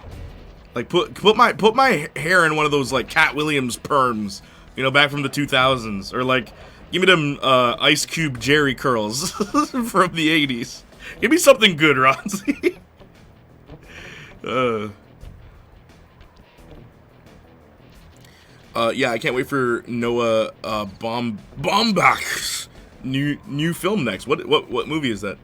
Like put my hair in one of those like Cat Williams perms, you know, back from the 2000s, or like give me them Ice Cube Jerry curls from the 80s. Give me something good, Ronzi. Yeah, I can't wait for Noah Baumbach's new film next. What movie is that?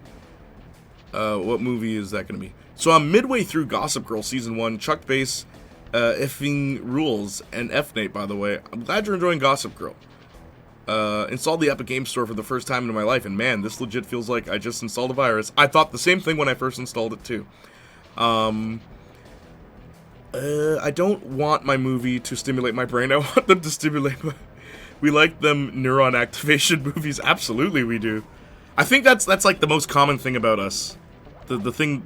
What movie is that gonna be? So I'm midway through Gossip Girl season 1. Chuck Bass, effing rules, and F-Nate, by the way. I'm glad you're enjoying Gossip Girl. Installed the Epic Games Store for the first time in my life, and man, this legit feels like I just installed a virus. I thought the same thing when I first installed it too. I don't want my movie to stimulate my brain. I want them to stimulate my... We like them neuron activation movies. Absolutely we do. I think that's like the most common thing about us. The thing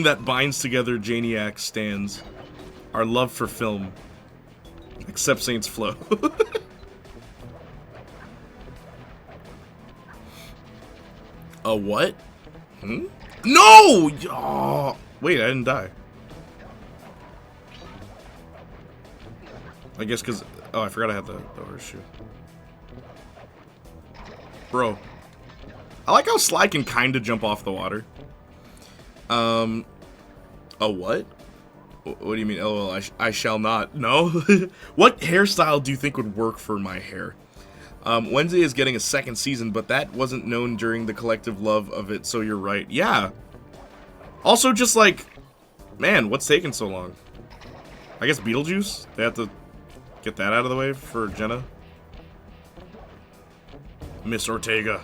that binds together Janiac stands. Our love for film. Except Saints Flow. A what? Hmm? No! Oh, wait, I didn't die. I guess because... Oh, I forgot I had the horseshoe. Bro. I like how Sly can kind of jump off the water. A what? What do you mean, LOL, I shall not? No? What hairstyle do you think would work for my hair? Wednesday is getting a second season, but that wasn't known during the collective love of it, so you're right. Yeah. Also, just like, man, what's taking so long? I guess Beetlejuice? They have to get that out of the way for Jenna. Miss Ortega.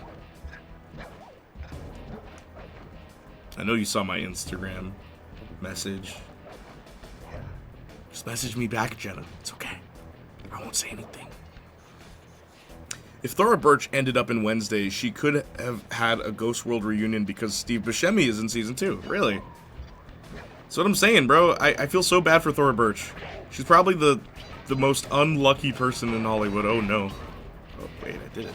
I know you saw my Instagram message. Just message me back, Jenna. It's okay. I won't say anything. If Thora Birch ended up in Wednesday, she could have had a Ghost World reunion because Steve Buscemi is in season 2. Really? That's what I'm saying, bro. I feel so bad for Thora Birch. She's probably the most unlucky person in Hollywood. Oh, no. Oh, wait, I did it.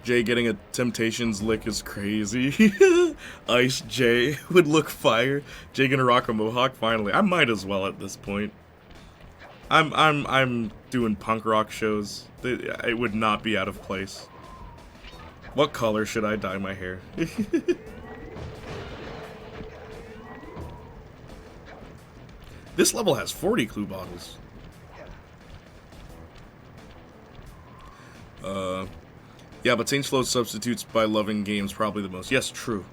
Jay getting a Temptations lick is crazy. Ice Jay would look fire. Jay gonna rock a mohawk finally. I might as well at this point. I'm doing punk rock shows. It would not be out of place. What color should I dye my hair? This level has 40 clue bottles. Yeah, but Saints Flow substitutes by loving games probably the most. Yes, true.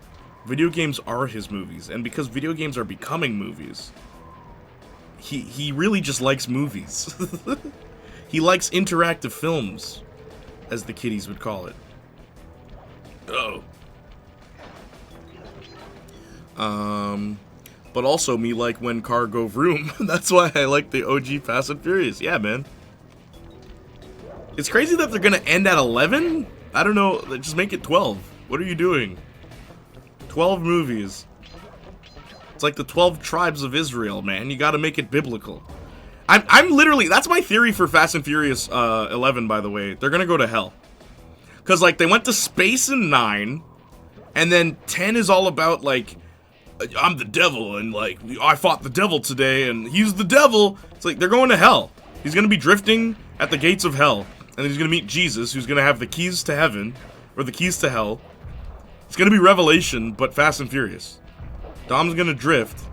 Video games are his movies, and because video games are becoming movies, he really just likes movies. He likes interactive films, as the kiddies would call it. Oh. But also me like when car go vroom. That's why I like the OG Fast and Furious. Yeah, man. It's crazy that they're gonna end at 11? I don't know, just make it 12. What are you doing? 12 movies. It's like the 12 tribes of Israel, man. You gotta make it biblical. I'm literally, that's my theory for Fast and Furious 11, by the way. They're gonna go to hell. Because, like, they went to space in 9, and then 10 is all about, like, I'm the devil, and, like, I fought the devil today, and he's the devil. It's like, they're going to hell. He's gonna be drifting at the gates of hell. And he's gonna meet Jesus, who's gonna have the keys to heaven, or the keys to hell. It's gonna be Revelation, but Fast and Furious. Dom's gonna drift.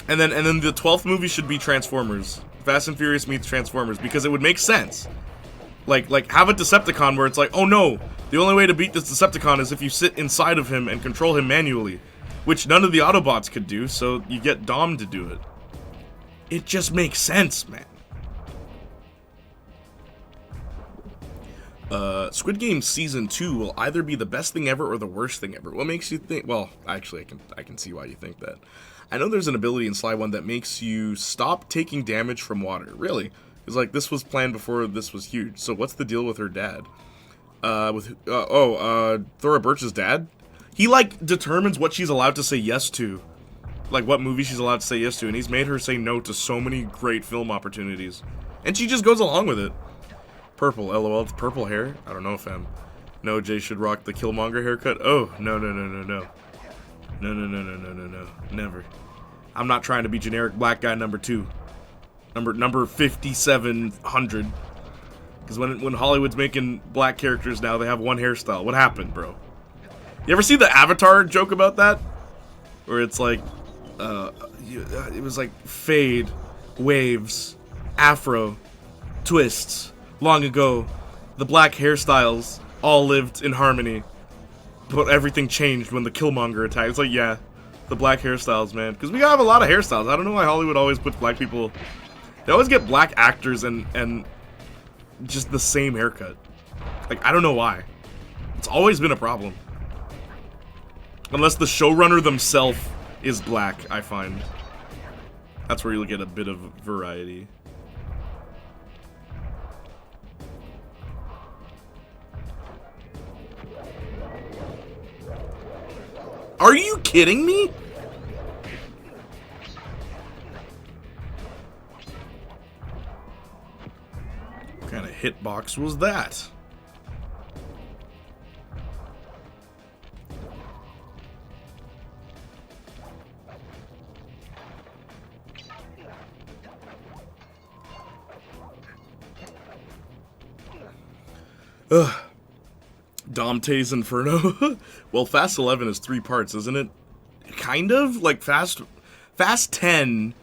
And then the 12th movie should be Transformers. Fast and Furious meets Transformers, because it would make sense. Like have a Decepticon where it's like, oh no, the only way to beat this Decepticon is if you sit inside of him and control him manually. Which none of the Autobots could do, so you get Dom to do it. It just makes sense, man. Squid Game Season 2 will either be the best thing ever or the worst thing ever. What makes you think... Well, actually, I can see why you think that. I know there's an ability in Sly 1 that makes you stop taking damage from water. Really? It's like, this was planned before this was huge. So what's the deal with her dad? Thora Birch's dad? He, like, determines what she's allowed to say yes to. Like, what movie she's allowed to say yes to. And he's made her say no to so many great film opportunities. And she just goes along with it. Purple, LOL, it's purple hair? I don't know, fam. No, Jay should rock the Killmonger haircut. Oh, no. No. Never. I'm not trying to be generic black guy number 2. Number 5700. Because when Hollywood's making black characters now, they have one hairstyle. What happened, bro? You ever see the Avatar joke about that? Where it's like, it was like fade, waves, afro, twists. Long ago, the black hairstyles all lived in harmony, but everything changed when the Killmonger attacked. It's like, yeah, the black hairstyles, man. Because we have a lot of hairstyles. I don't know why Hollywood always puts black people... They always get black actors and just the same haircut. Like, I don't know why. It's always been a problem. Unless the showrunner themselves is black, I find. That's where you'll get a bit of variety. Are you kidding me? hitbox was that? Ugh. Dante's Inferno. Well, Fast 11 is 3 parts, isn't it? Kind of like Fast 10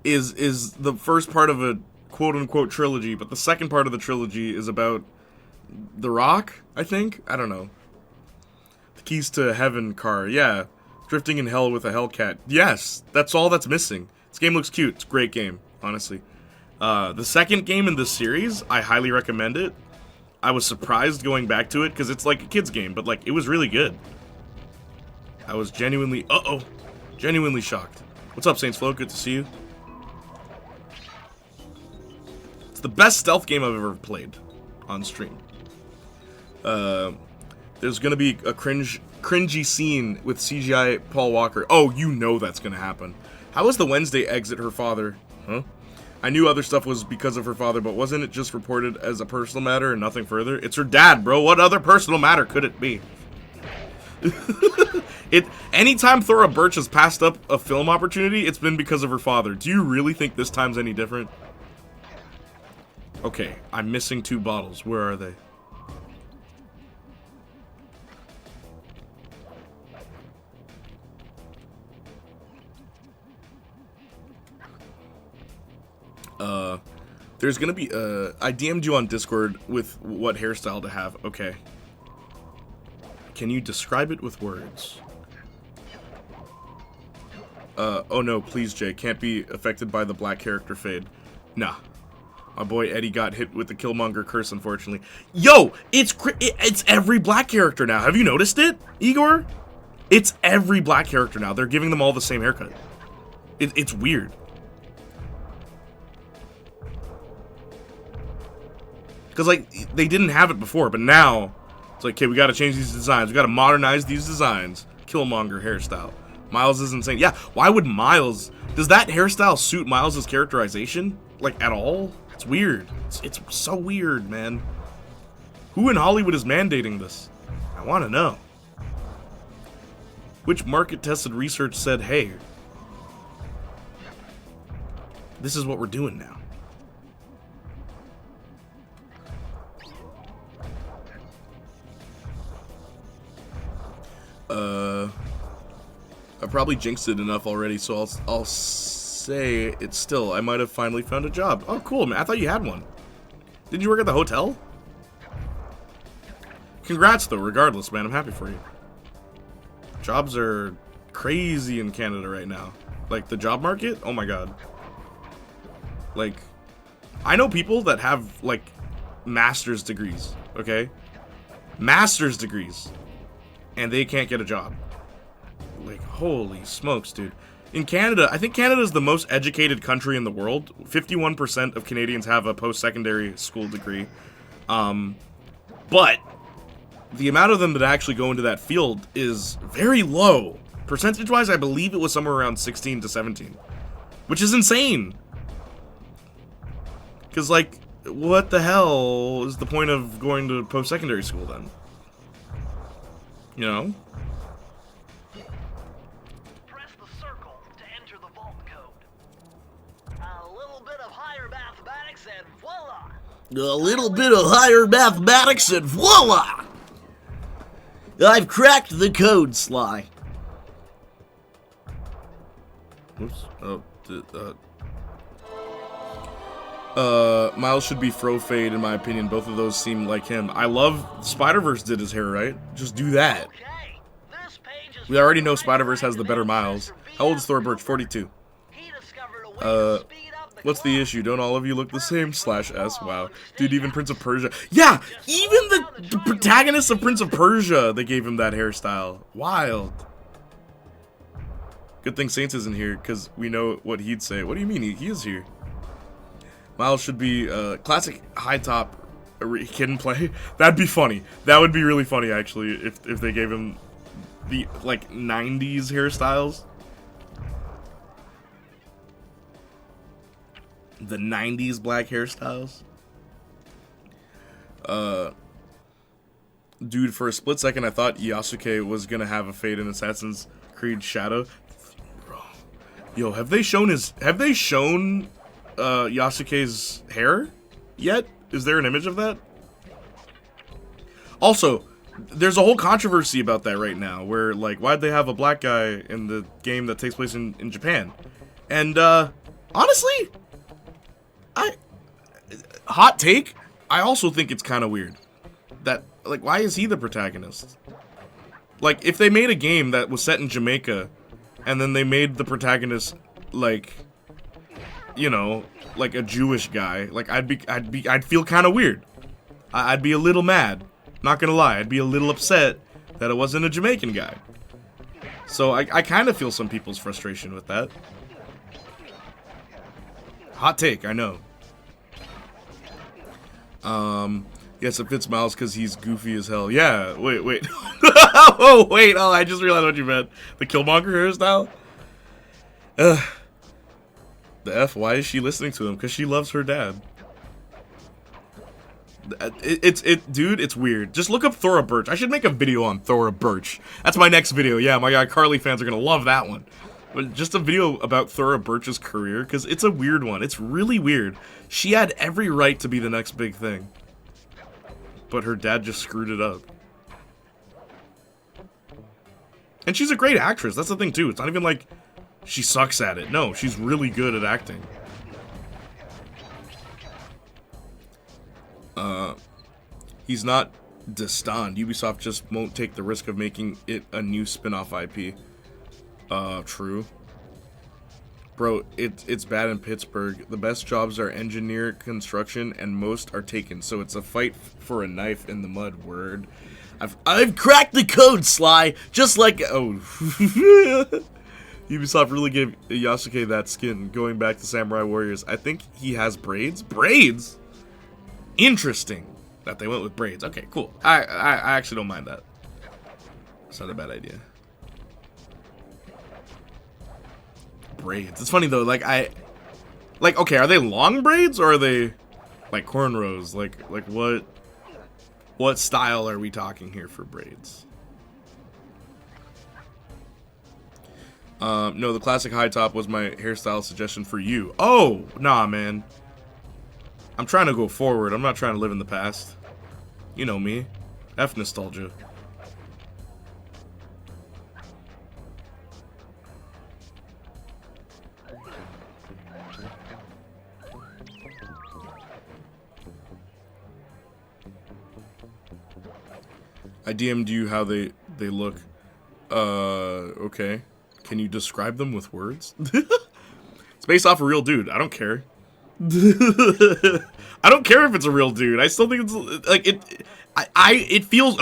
is the first part of a quote-unquote trilogy, but the second part of the trilogy is about The Rock, I think? I don't know. The Keys to Heaven car, yeah. Drifting in Hell with a Hellcat. Yes, that's all that's missing. This game looks cute. It's a great game, honestly. The second game in this series, I highly recommend it. I was surprised going back to it, because it's like a kid's game, but like, it was really good. I was genuinely, genuinely shocked. What's up, Saints Flow? Good to see you. It's the best stealth game I've ever played on stream. There's gonna be a cringy scene with CGI Paul Walker. Oh, you know that's gonna happen. How was the Wednesday exit her father? Huh? I knew other stuff was because of her father, but wasn't it just reported as a personal matter and nothing further? It's her dad, bro. What other personal matter could it be? Anytime Thora Birch has passed up a film opportunity, it's been because of her father. Do you really think this time's any different? Okay, I'm missing 2 bottles. Where are they? There's gonna be, I DM'd you on Discord with what hairstyle to have. Okay. Can you describe it with words? Oh no, please, Jay. Can't be affected by the black character fade. Nah. My boy Eddie got hit with the Killmonger curse, unfortunately. Yo! It's every black character now. Have you noticed it, Igor? It's every black character now. They're giving them all the same haircut. It's weird. Because, like, they didn't have it before, but now, it's like, okay, we gotta change these designs. We gotta modernize these designs. Killmonger hairstyle. Miles is insane. Yeah, why would Miles... Does that hairstyle suit Miles' characterization? Like, at all? It's weird. It's so weird, man. Who in Hollywood is mandating this? I want to know. Which market-tested research said, hey, this is what we're doing now? I probably jinxed it enough already, so I'll say it's still. I might have finally found a job. Oh, cool, man. I thought you had one. Did you work at the hotel? Congrats, though, regardless, man. I'm happy for you. Jobs are crazy in Canada right now. Like, the job market? Oh, my God. Like, I know people that have, like, master's degrees, okay? Master's degrees. And they can't get a job. Like, holy smokes, dude. In Canada, I think Canada is the most educated country in the world. 51% of Canadians have a post-secondary school degree. But the amount of them that actually go into that field is very low. Percentage-wise, I believe it was somewhere around 16 to 17. Which is insane. Because, like, what the hell is the point of going to post-secondary school then? You know? Press the circle to enter the vault code. A little bit of higher mathematics and voila! A little bit of higher mathematics and voila! I've cracked the code, Sly. Oops. Oh, Miles should be fro fade in my opinion. Both of those seem like him. I love Spider-Verse did his hair right. Just do that. Okay, this page is We already know Spider-Verse has the better Miles. How old is Thor Birch? 42. He discovered a way to speed up the What's the clock. issue? Don't all of you look the same? /S. Wow. Dude, even Prince of Persia. Yeah! Even the protagonist of Prince of Persia, they gave him that hairstyle. Wild. Good thing Saints isn't here, because we know what he'd say. What do you mean? He is here. Miles should be classic high top kid and play. That'd be funny. That would be really funny, actually, if they gave him the, like, 90s hairstyles. The 90s black hairstyles. Dude, for a split second, I thought Yasuke was gonna have a fate in Assassin's Creed Shadow. Bro. Yo, have they shown Yasuke's hair yet? Is there an image of that? Also, there's a whole controversy about that right now, where, like, why'd they have a black guy in the game that takes place in Japan? And, honestly, hot take, I also think it's kind of weird. That, like, why is he the protagonist? Like, if they made a game that was set in Jamaica, and then they made the protagonist, like, you know, like a Jewish guy, like, I'd feel kind of weird. I'd be a little mad. Not gonna lie, I'd be a little upset that it wasn't a Jamaican guy. So I kind of feel some people's frustration with that. Hot take, I know. Yes, it fits Miles because he's goofy as hell. Yeah, wait. Oh, wait, I just realized what you meant. The Killmonger hairstyle? The F, why is she listening to him? Because she loves her dad. Dude, it's weird. Just look up Thora Birch. I should make a video on Thora Birch. That's my next video. Yeah, my God, Carly fans are gonna love that one. But just a video about Thora Birch's career, because it's a weird one. It's really weird. She had every right to be the next big thing. But her dad just screwed it up. And she's a great actress. That's the thing, too. It's not even like she sucks at it. No, she's really good at acting. He's not Destan. Ubisoft just won't take the risk of making it a new spin-off IP. True. Bro, it's bad in Pittsburgh. The best jobs are engineer, construction, and most are taken. So it's a fight for a knife in the mud. Word. I've cracked the code, Sly. Just like Ubisoft really gave Yasuke that skin. Going back to Samurai Warriors, I think he has braids. Braids. Interesting that they went with braids. Okay, cool. I actually don't mind that. It's not a bad idea. Braids. It's funny though. Okay, are they long braids or are they like cornrows? Like what style are we talking here for braids? No, the classic high top was my hairstyle suggestion for you. Oh, nah, man. I'm trying to go forward. I'm not trying to live in the past. You know me. F nostalgia. I DM'd you how they look. Okay. Can you describe them with words? It's based off a real dude. I don't care. I don't care if it's a real dude. I still think it's like it feels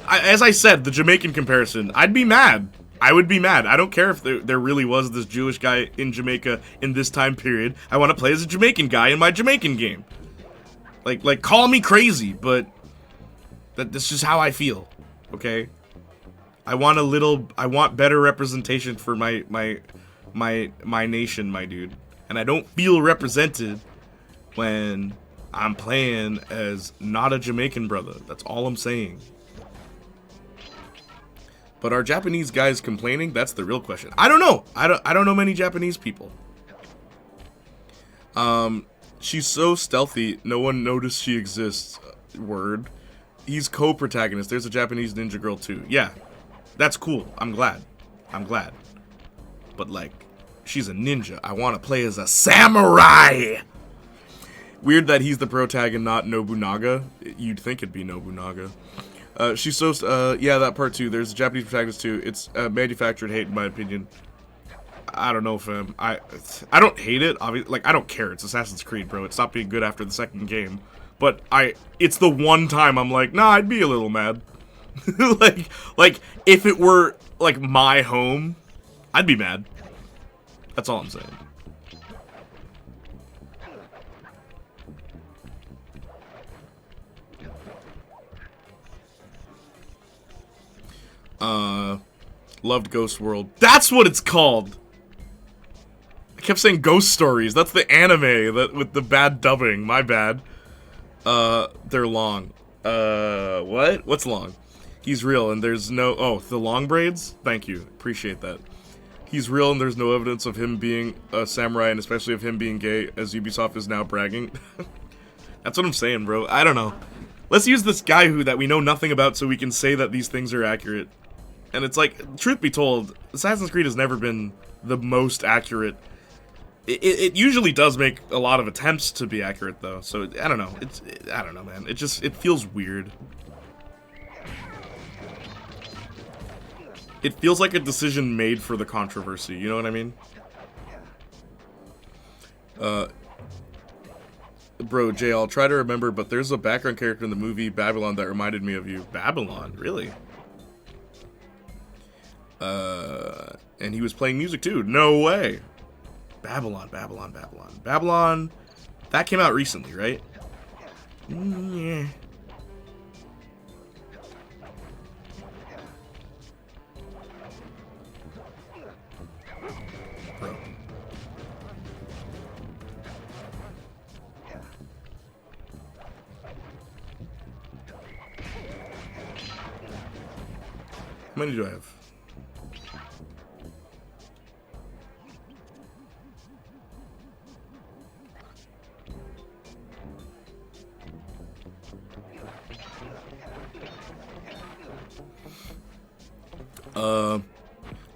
as I said, the Jamaican comparison, I'd be mad. I would be mad. I don't care if there really was this Jewish guy in Jamaica in this time period. I want to play as a Jamaican guy in my Jamaican game. Like call me crazy, but that's just how I feel. Okay? I want better representation for my nation, my dude. And I don't feel represented when I'm playing as not a Jamaican brother. That's all I'm saying. But are Japanese guys complaining? That's the real question. I don't know. I don't know many Japanese people. She's so stealthy, no one noticed she exists. Word. He's co-protagonist. There's a Japanese ninja girl too. Yeah. That's cool. I'm glad. But like, she's a ninja. I want to play as a samurai. Weird that he's the protagonist, not Nobunaga. You'd think it'd be Nobunaga. She's so, yeah, that part too. There's a Japanese protagonist too. It's manufactured hate, in my opinion. I don't know, fam. I don't hate it. Obviously, like, I don't care. It's Assassin's Creed, bro. It stopped being good after the second game. But it's the one time I'm like, nah, I'd be a little mad. like, if it were, like, my home, I'd be mad. That's all I'm saying. Loved Ghost World. That's what it's called! I kept saying Ghost Stories. That's the anime that with the bad dubbing. My bad. They're long. What? What's long? He's real and there's no... Oh, the long braids? Thank you. Appreciate that. He's real and there's no evidence of him being a samurai and especially of him being gay, as Ubisoft is now bragging. That's what I'm saying, bro. I don't know. Let's use this guy that we know nothing about so we can say that these things are accurate. And it's like, truth be told, Assassin's Creed has never been the most accurate. It usually does make a lot of attempts to be accurate, though. So, I don't know. I don't know, man. It feels weird. It feels like a decision made for the controversy, you know what I mean? Bro, Jay, I'll try to remember, but there's a background character in the movie Babylon that reminded me of you. Babylon? Really? And he was playing music too. No way. Babylon. Babylon, that came out recently, right? Yeah. Bro. How many do I have?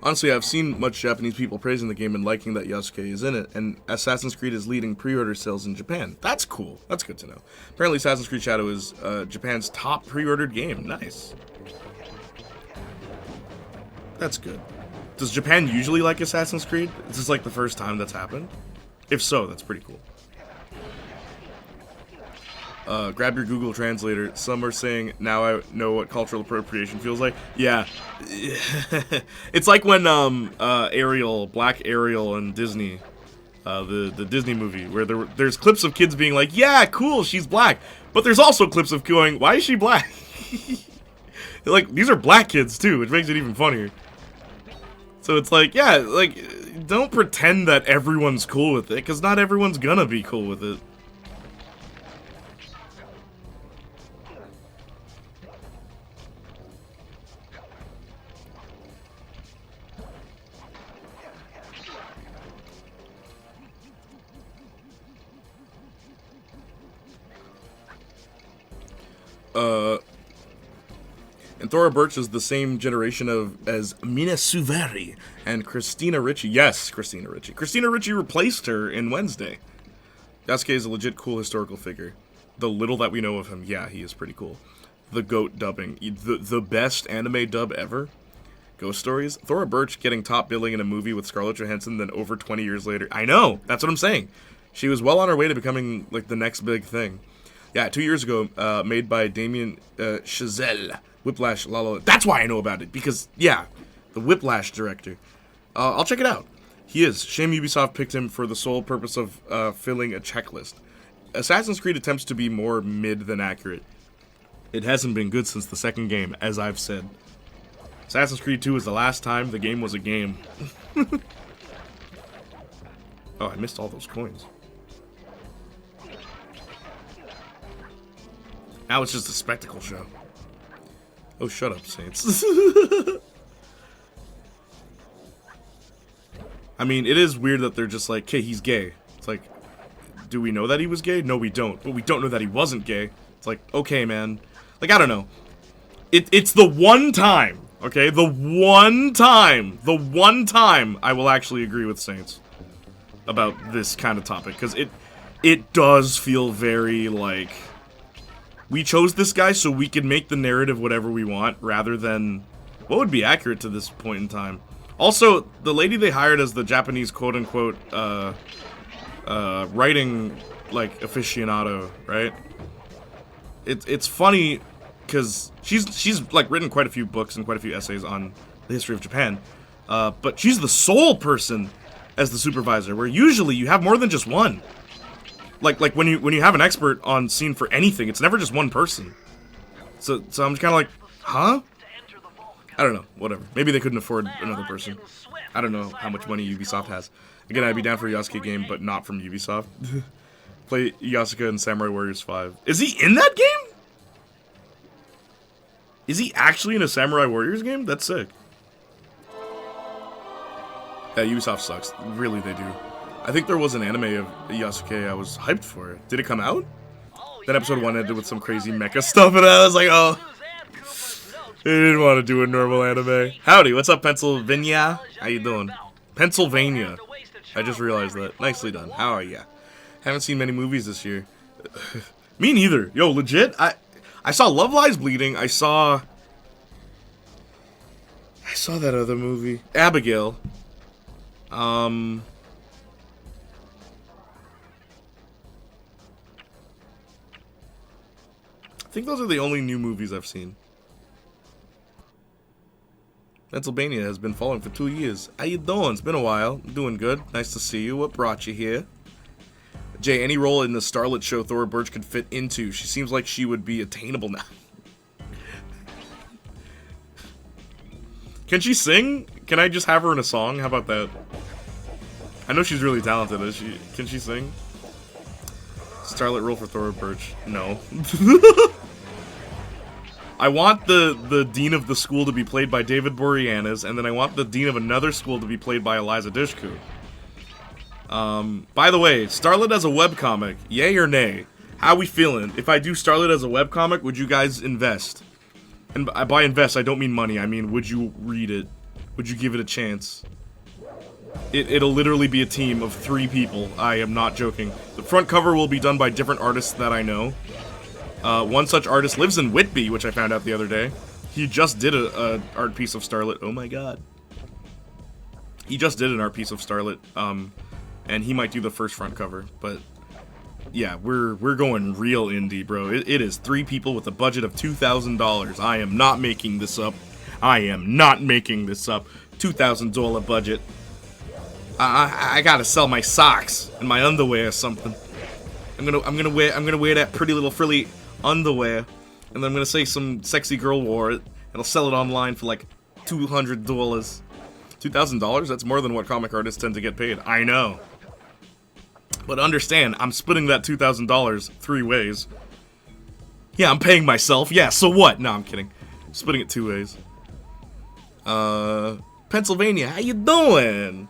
Honestly, I've seen much Japanese people praising the game and liking that Yasuke is in it, and Assassin's Creed is leading pre-order sales in Japan. That's cool. That's good to know. Apparently, Assassin's Creed Shadow is Japan's top pre-ordered game. Nice. That's good. Does Japan usually like Assassin's Creed? Is this like the first time that's happened? If so, that's pretty cool. Grab your Google Translator. Some are saying, now I know what cultural appropriation feels like. Yeah. It's like when Ariel, Black Ariel and Disney, the Disney movie, where there's clips of kids being like, yeah, cool, she's black. But there's also clips of going, why is she black? Like, these are black kids too, which makes it even funnier. So it's like, yeah, like, don't pretend that everyone's cool with it, because not everyone's gonna be cool with it. And Thora Birch is the same generation as Mina Suvari and Christina Ricci. Yes, Christina Ricci. Christina Ricci replaced her in Wednesday. Yasuke is a legit cool historical figure. The little that we know of him, yeah, he is pretty cool. The GOAT dubbing. The best anime dub ever. Ghost Stories. Thora Birch getting top billing in a movie with Scarlett Johansson, then over 20 years later. I know! That's what I'm saying. She was well on her way to becoming, like, the next big thing. Yeah, 2 years ago, made by Damien Chazelle. Whiplash, La La. That's why I know about it, because, yeah, the Whiplash director. I'll check it out. He is. Shame Ubisoft picked him for the sole purpose of filling a checklist. Assassin's Creed attempts to be more mid than accurate. It hasn't been good since the second game, as I've said. Assassin's Creed 2 was the last time the game was a game. Oh, I missed all those coins. Now it's just a spectacle show. Oh, shut up, Saints. I mean, it is weird that they're just like, okay, he's gay. It's like, do we know that he was gay? No, we don't. But we don't know that he wasn't gay. It's like, okay, man. Like, I don't know. It's the one time, okay? The one time I will actually agree with Saints about this kind of topic. Because it does feel very, like... We chose this guy so we can make the narrative whatever we want, rather than what would be accurate to this point in time. Also, the lady they hired as the Japanese quote-unquote writing, like, aficionado, right? It's funny because she's like written quite a few books and quite a few essays on the history of Japan, but she's the sole person as the supervisor, where usually you have more than just one. Like when you have an expert on scene for anything, it's never just one person. So I'm just kind of like, huh? I don't know, whatever. Maybe they couldn't afford Man, another I'm person. getting swift I don't know in how much deciphering money these Ubisoft codes. has. Again, I'd be down for a Yasuke game, but not from Ubisoft. Play Yasuke in Samurai Warriors 5. Is he in that game? Is he actually in a Samurai Warriors game? That's sick. Yeah, Ubisoft sucks. Really, they do. I think there was an anime of Yasuke I was hyped for it. Did it come out? Oh, That episode yeah, 1 ended this with some will crazy come in mecha handy. stuff, and I was like, oh, Suzanne Cooper's notes I didn't want to do a normal anime. Howdy, what's up, Pennsylvania? How you doing? Pennsylvania. I just realized that. Nicely done. How are ya? Haven't seen many movies this year. Me neither. Yo, legit, I saw Love Lies Bleeding. I saw that other movie, Abigail. I think those are the only new movies I've seen. Pennsylvania has been following for 2 years. How you doing? It's been a while. Doing good. Nice to see you. What brought you here? Jay, any role in the Starlet show Thora Birch could fit into? She seems like she would be attainable now. Can she sing? Can I just have her in a song? How about that? I know she's really talented. Can she sing? Starlet role for Thora Birch. No. I want the dean of the school to be played by David Boreanaz, and then I want the dean of another school to be played by Eliza Dushku. By the way, Starlet as a webcomic, yay or nay? How we feeling? If I do Starlet as a webcomic, would you guys invest? And by invest, I don't mean money. I mean, would you read it? Would you give it a chance? It'll literally be a team of 3 people. I am not joking. The front cover will be done by different artists that I know. One such artist lives in Whitby, which I found out the other day. He just did a art piece of Starlet. Oh my god. He just did an art piece of Starlet, and he might do the first front cover. But yeah, we're going real indie, bro. It is 3 people with a budget of $2,000. I am not making this up. I am not making this up. $2,000 budget. I gotta sell my socks and my underwear or something. I'm gonna wear that pretty little frilly underwear, and then I'm gonna say some sexy girl wore it, and I'll sell it online for like $200. $2,000? That's more than what comic artists tend to get paid. I know. But understand, I'm splitting that $2,000 3 ways. Yeah, I'm paying myself. Yeah, so what? No, I'm kidding. Splitting it 2 ways. Pennsylvania, how you doing?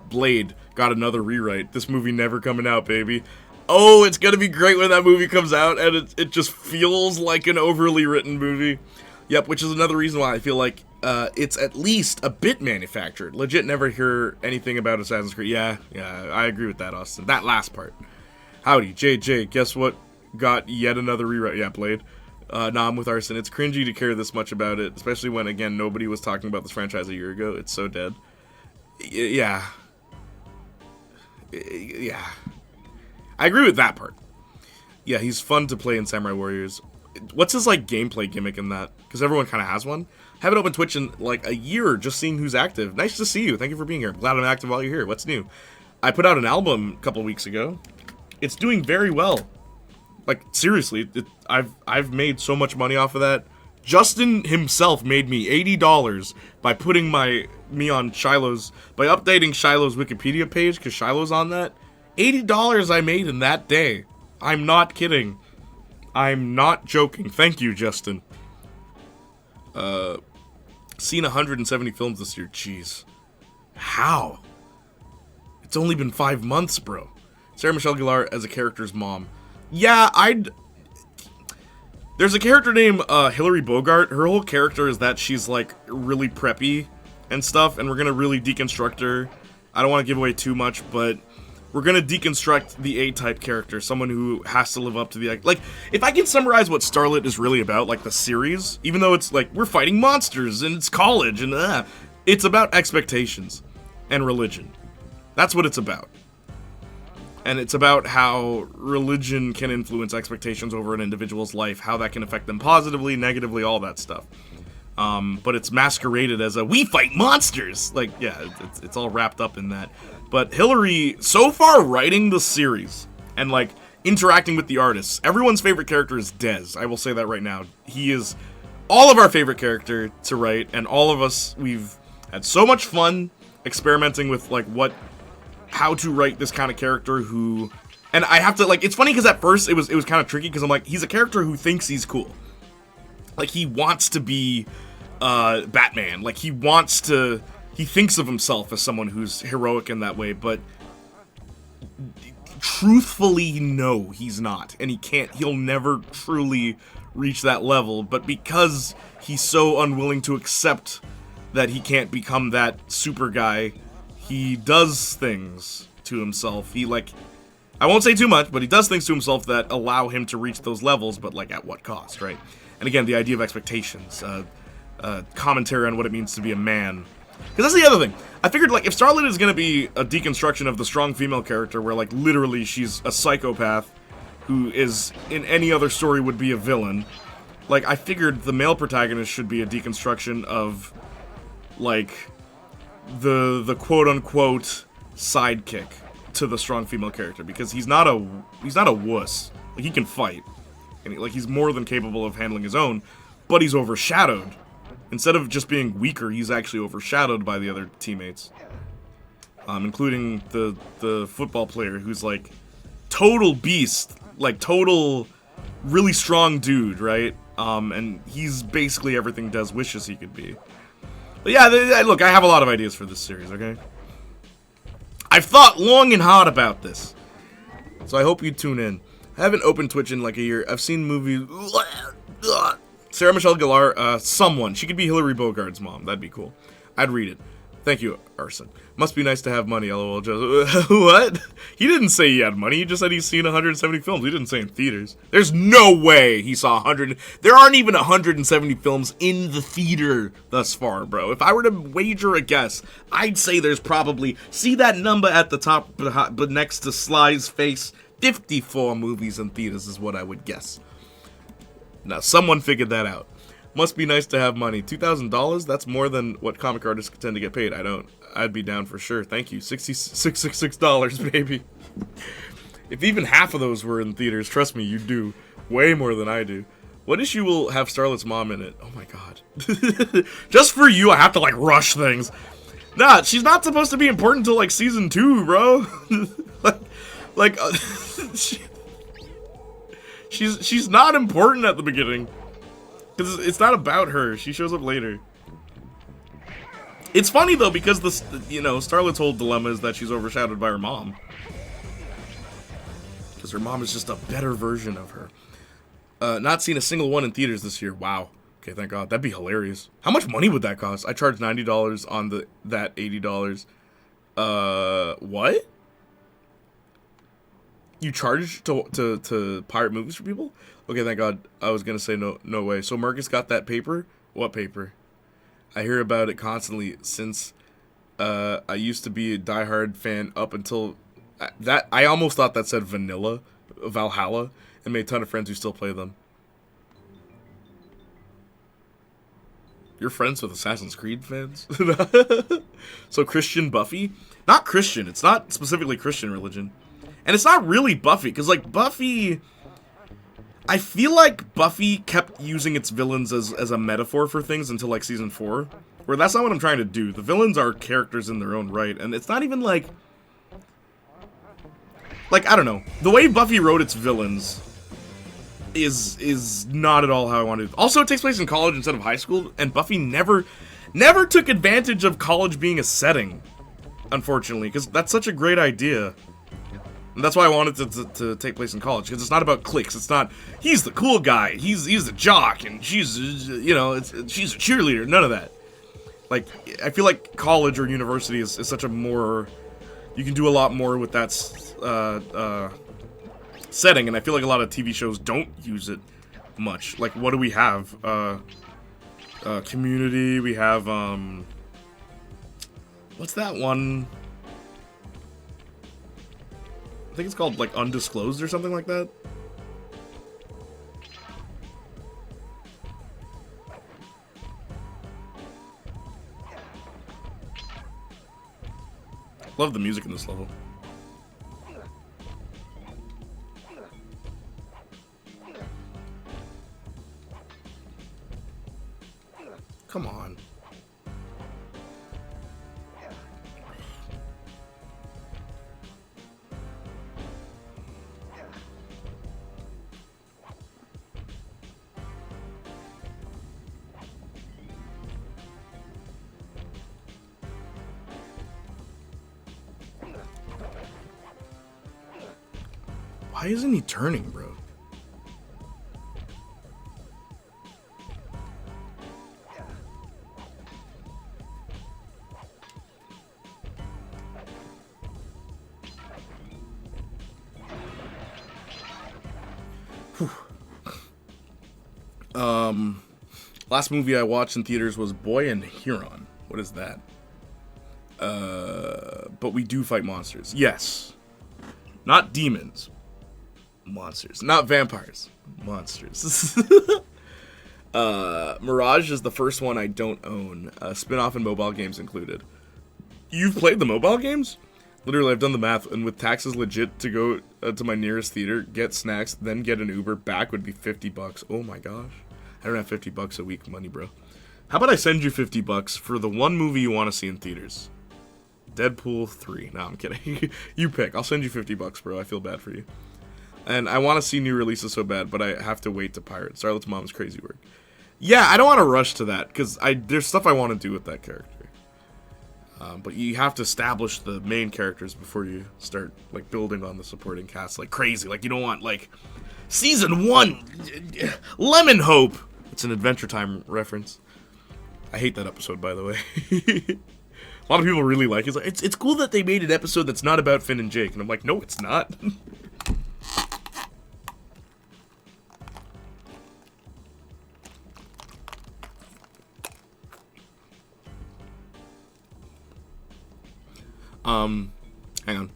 Blade got another rewrite. This movie never coming out, baby. Oh, it's gonna be great when that movie comes out, and it just feels like an overly written movie. Yep, which is another reason why I feel like it's at least a bit manufactured. Legit never hear anything about Assassin's Creed. Yeah, I agree with that, Austin. That last part. Howdy, JJ, guess what got yet another rewrite? Yeah, Blade. Nah, I'm with Arson. It's cringy to care this much about it, especially when, again, nobody was talking about this franchise a year ago. It's so dead. Yeah. I agree with that part. Yeah, he's fun to play in Samurai Warriors. What's his, like, gameplay gimmick in that? Because everyone kind of has one. Haven't opened Twitch in, like, a year just seeing who's active. Nice to see you. Thank you for being here. Glad I'm active while you're here. What's new? I put out an album a couple weeks ago. It's doing very well. Like, seriously, I've made so much money off of that. Justin himself made me $80 by putting me on Shiloh's, by updating Shiloh's Wikipedia page, because Shiloh's on that. $80 I made in that day. I'm not kidding. I'm not joking. Thank you, Justin. Seen 170 films this year. Jeez. How? It's only been 5 months, bro. Sarah Michelle Gellar as a character's mom. Yeah, there's a character named Hilary Bogart. Her whole character is that she's, like, really preppy and stuff, and we're gonna really deconstruct her. I don't want to give away too much, but we're gonna deconstruct the A-type character, someone who has to live up to the... Like, if I can summarize what Starlet is really about, like, the series, even though it's, like, we're fighting monsters, and it's college, and it's about expectations and religion. That's what it's about. And it's about how religion can influence expectations over an individual's life, how that can affect them positively, negatively, all that stuff. But it's masqueraded as a, we fight monsters! Like, yeah, it's all wrapped up in that. But Hilary, so far writing the series, and, like, interacting with the artists, everyone's favorite character is Dez. I will say that right now. He is all of our favorite character to write, and all of us, we've had so much fun experimenting with, like, how to write this kind of character who, and I have to, like, it's funny because at first it was kind of tricky because I'm like, he's a character who thinks he's cool. Like, he wants to be Batman. Like, he thinks of himself as someone who's heroic in that way, but truthfully, no, he's not. And he'll never truly reach that level, but because he's so unwilling to accept that he can't become that super guy, he does things to himself. I won't say too much, but he does things to himself that allow him to reach those levels, but, like, at what cost, right? And again, the idea of expectations, commentary on what it means to be a man. Because that's the other thing. I figured, like, if Starlet is going to be a deconstruction of the strong female character, where, like, literally she's a psychopath who is, in any other story, would be a villain, like, I figured the male protagonist should be a deconstruction of, like, the quote-unquote sidekick to the strong female character, because he's not a wuss. Like, he can fight. And, like, he's more than capable of handling his own, but he's overshadowed. Instead of just being weaker, he's actually overshadowed by the other teammates. Including the football player who's, like, total beast. Like, total, really strong dude, right? And he's basically everything Des wishes he could be. But yeah, look, I have a lot of ideas for this series, okay? I've thought long and hard about this. So I hope you tune in. I haven't opened Twitch in like a year. I've seen movies. Sarah Michelle Gellar, someone. She could be Hillary Bogart's mom. That'd be cool. I'd read it. Thank you, Arson. Must be nice to have money, lol. What? He didn't say he had money. He just said he's seen 170 films. He didn't say in theaters. There's no way he saw 100. There aren't even 170 films in the theater thus far, bro. If I were to wager a guess, I'd say there's probably, see that number at the top, but next to Sly's face, 54 movies in theaters is what I would guess. Now, someone figured that out. Must be nice to have money. $2,000? That's more than what comic artists tend to get paid. I'd be down for sure. Thank you. $666, baby. If even half of those were in theaters, trust me, you do. Way more than I do. What issue will have Starlet's mom in it? Oh my god. Just for you, I have to, like, rush things. Nah, she's not supposed to be important until, like, season 2, bro. She's not important at the beginning. Because it's not about her. She shows up later. It's funny, though, because, Starlet's whole dilemma is that she's overshadowed by her mom. Because her mom is just a better version of her. Not seen a single one in theaters this year. Wow. Okay, thank God. That'd be hilarious. How much money would that cost? I charged $90 on that $80. What? You charge to pirate movies for people? Okay, thank God. I was gonna say no way. So Marcus got that paper? What paper? I hear about it constantly since I used to be a diehard fan up until that. I almost thought that said Vanilla, Valhalla, and made a ton of friends who still play them. You're friends with Assassin's Creed fans? So Christian Buffy? Not Christian. It's not specifically Christian religion. And it's not really Buffy, because, like, Buffy... I feel like Buffy kept using its villains as a metaphor for things until, like, season 4. Where that's not what I'm trying to do. The villains are characters in their own right, and it's not even, like... Like, I don't know. The way Buffy wrote its villains is not at all how I wanted it. Also, it takes place in college instead of high school, and Buffy never took advantage of college being a setting, unfortunately, because that's such a great idea. And that's why I wanted to take place in college, because it's not about cliques. It's not, he's the cool guy, he's the jock, and she's, she's a cheerleader. None of that. Like, I feel like college or university is such a more, you can do a lot more with that setting, and I feel like a lot of TV shows don't use it much. Like, what do we have? Community, we have, what's that one? I think it's called, like, Undisclosed or something like that. Love the music in this level. come on. Why isn't he turning, bro? Last movie I watched in theaters was Boy and Huron. What is that? But we do fight monsters. Yes. Not demons. Monsters. Not vampires. Monsters. Mirage is the first one I don't own. Spin-off and mobile games included. You've played the mobile games? Literally, I've done the math, and with taxes legit to go to my nearest theater, get snacks, then get an Uber back would be $50. Oh my gosh. I don't have $50 a week money, bro. How about I send you $50 for the one movie you want to see in theaters? Deadpool 3. No, I'm kidding. You pick. I'll send you $50, bro. I feel bad for you. And I want to see new releases so bad, but I have to wait to pirate. Starlet's Mom's Crazy Work. Yeah, I don't want to rush to that, because there's stuff I want to do with that character. But you have to establish the main characters before you start, like, building on the supporting cast like crazy. Like, you don't want, like, Season 1, Lemon Hope. It's an Adventure Time reference. I hate that episode, by the way. A lot of people really like it. It's, like, it's cool that they made an episode that's not about Finn and Jake. And I'm like, no, it's not. Hang on.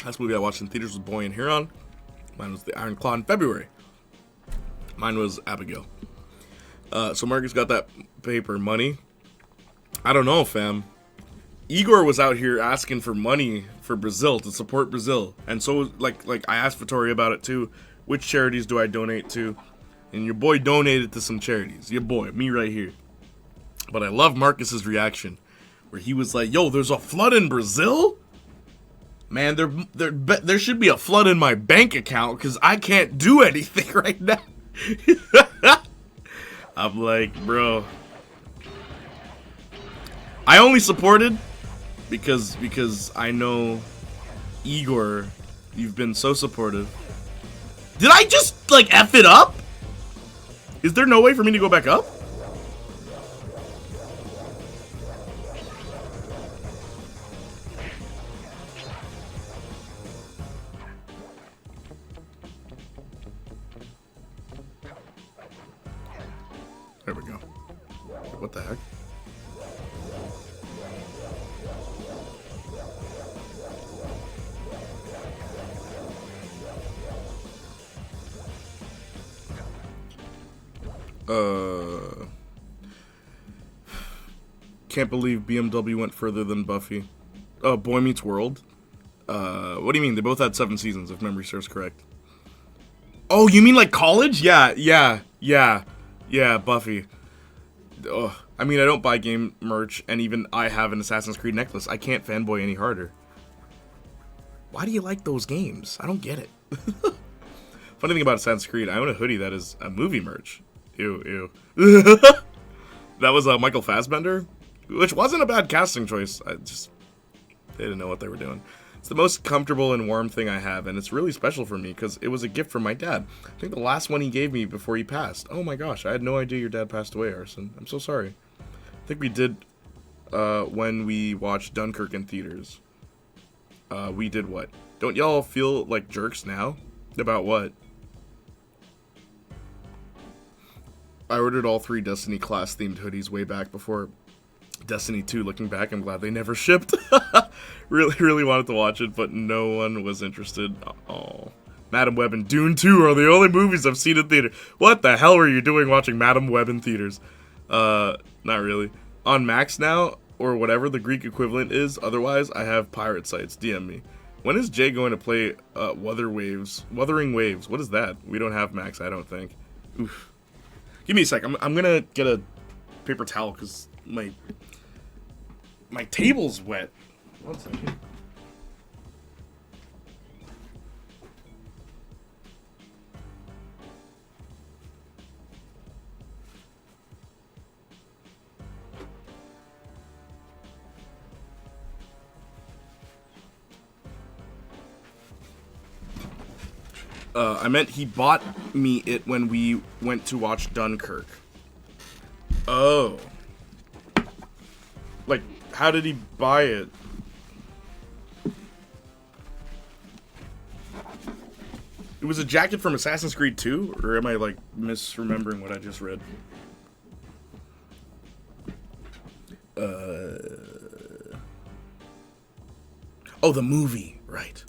Last movie I watched in theaters was Boy and Huron. Mine was The Iron Claw in February. Mine was Abigail. So Marcus got that paper money. I don't know, fam. Igor was out here asking for money for Brazil, to support Brazil. And so, like I asked Vittoria about it too. Which charities do I donate to? And your boy donated to some charities. Your boy, me right here. But I love Marcus's reaction, where he was like, yo, there's a flood in Brazil? Man, there should be a flood in my bank account, because I can't do anything right now. I'm like, bro. I only supported because I know, Igor, you've been so supportive. Did I just, like, F it up? Is there no way for me to go back up? There we go. What the heck? Can't believe BMW went further than Buffy. Oh, Boy Meets World? What do you mean? They both had 7 seasons, if memory serves correct. Oh, you mean like college? Yeah, Buffy. Ugh. I mean, I don't buy game merch, and even I have an Assassin's Creed necklace. I can't fanboy any harder. Why do you like those games? I don't get it. Funny thing about Assassin's Creed, I own a hoodie that is a movie merch. Ew. That was Michael Fassbender, which wasn't a bad casting choice. They didn't know what they were doing. It's the most comfortable and warm thing I have, and it's really special for me because it was a gift from my dad. I think the last one he gave me before he passed. Oh my gosh, I had no idea your dad passed away, Arson. I'm so sorry. I think we did when we watched Dunkirk in theaters. We did what? Don't y'all feel like jerks now? About what? I ordered all 3 Destiny class-themed hoodies way back before Destiny 2. Looking back, I'm glad they never shipped. Really wanted to watch it, but no one was interested. Oh, Madam Web and Dune 2 are the only movies I've seen in theater. What the hell were you doing watching Madam Web in theaters? Not really. On Max now, or whatever the Greek equivalent is. Otherwise, I have pirate sites. DM me. When is Jay going to play Wuthering Waves? What is that? We don't have Max, I don't think. Oof. Give me a sec. I'm gonna get a paper towel because my table's wet. 1 second. I meant he bought me it when we went to watch Dunkirk. Oh. Like, how did he buy it? It was a jacket from Assassin's Creed 2? Or am I, like, misremembering what I just read? Oh, the movie. Right.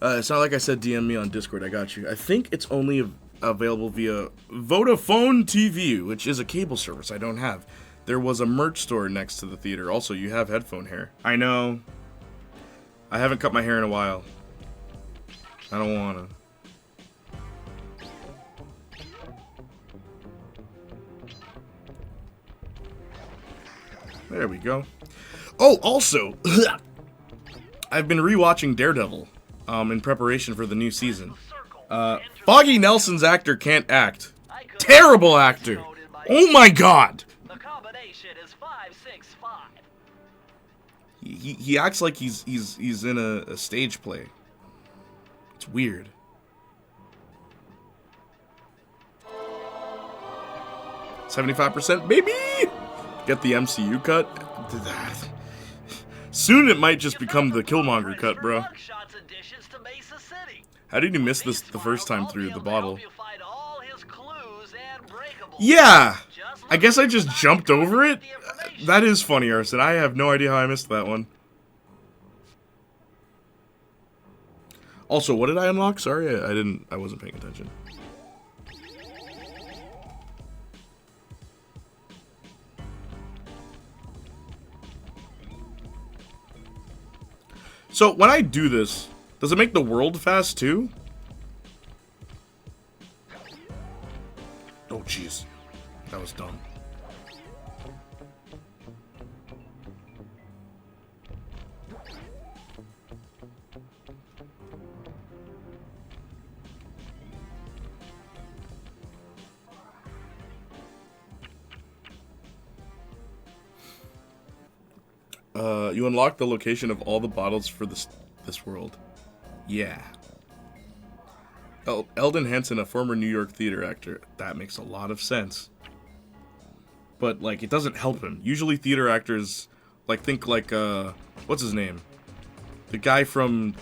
It's not like I said DM me on Discord. I got you. I think it's only available via Vodafone TV, which is a cable service I don't have. There was a merch store next to the theater. Also, you have headphone hair. I know. I haven't cut my hair in a while. I don't wanna. There we go. Oh, also, I've been rewatching Daredevil. In preparation for the new season. Foggy Nelson's actor can't act. Terrible actor. Oh my god. The combination is 565. He acts like he's in a stage play. It's weird. $75%, baby. Get the MCU cut. Soon it might just become the Killmonger cut, bro. How did you miss this the first time through the bottle? Yeah! I guess I just jumped over it? That is funny, Arson. I have no idea how I missed that one. Also, what did I unlock? Sorry, I wasn't paying attention. So, when I do this, does it make the world fast, too? Oh, jeez. That was dumb. You unlock the location of all the bottles for this world. Yeah. Eldon Henson, a former New York theater actor. That makes a lot of sense. But, like, it doesn't help him. Usually theater actors, like, think like, what's his name? The guy from,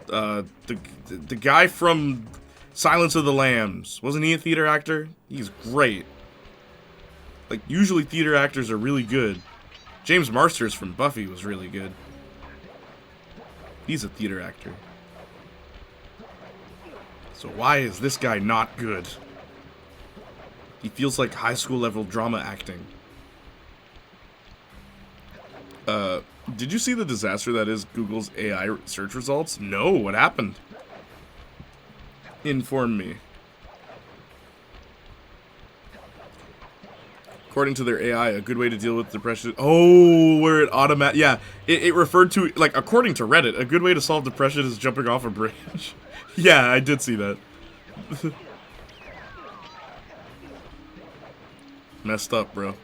the guy from Silence of the Lambs. Wasn't he a theater actor? He's great. Like, usually theater actors are really good. James Marsters from Buffy was really good. He's a theater actor. So why is this guy not good? He feels like high school level drama acting. Did you see the disaster that is Google's AI search results? No, what happened? Inform me. According to their AI, a good way to deal with depression... Oh, where it yeah, it referred to... Like, according to Reddit, a good way to solve depression is jumping off a bridge. Yeah, I did see that. Messed up, bro.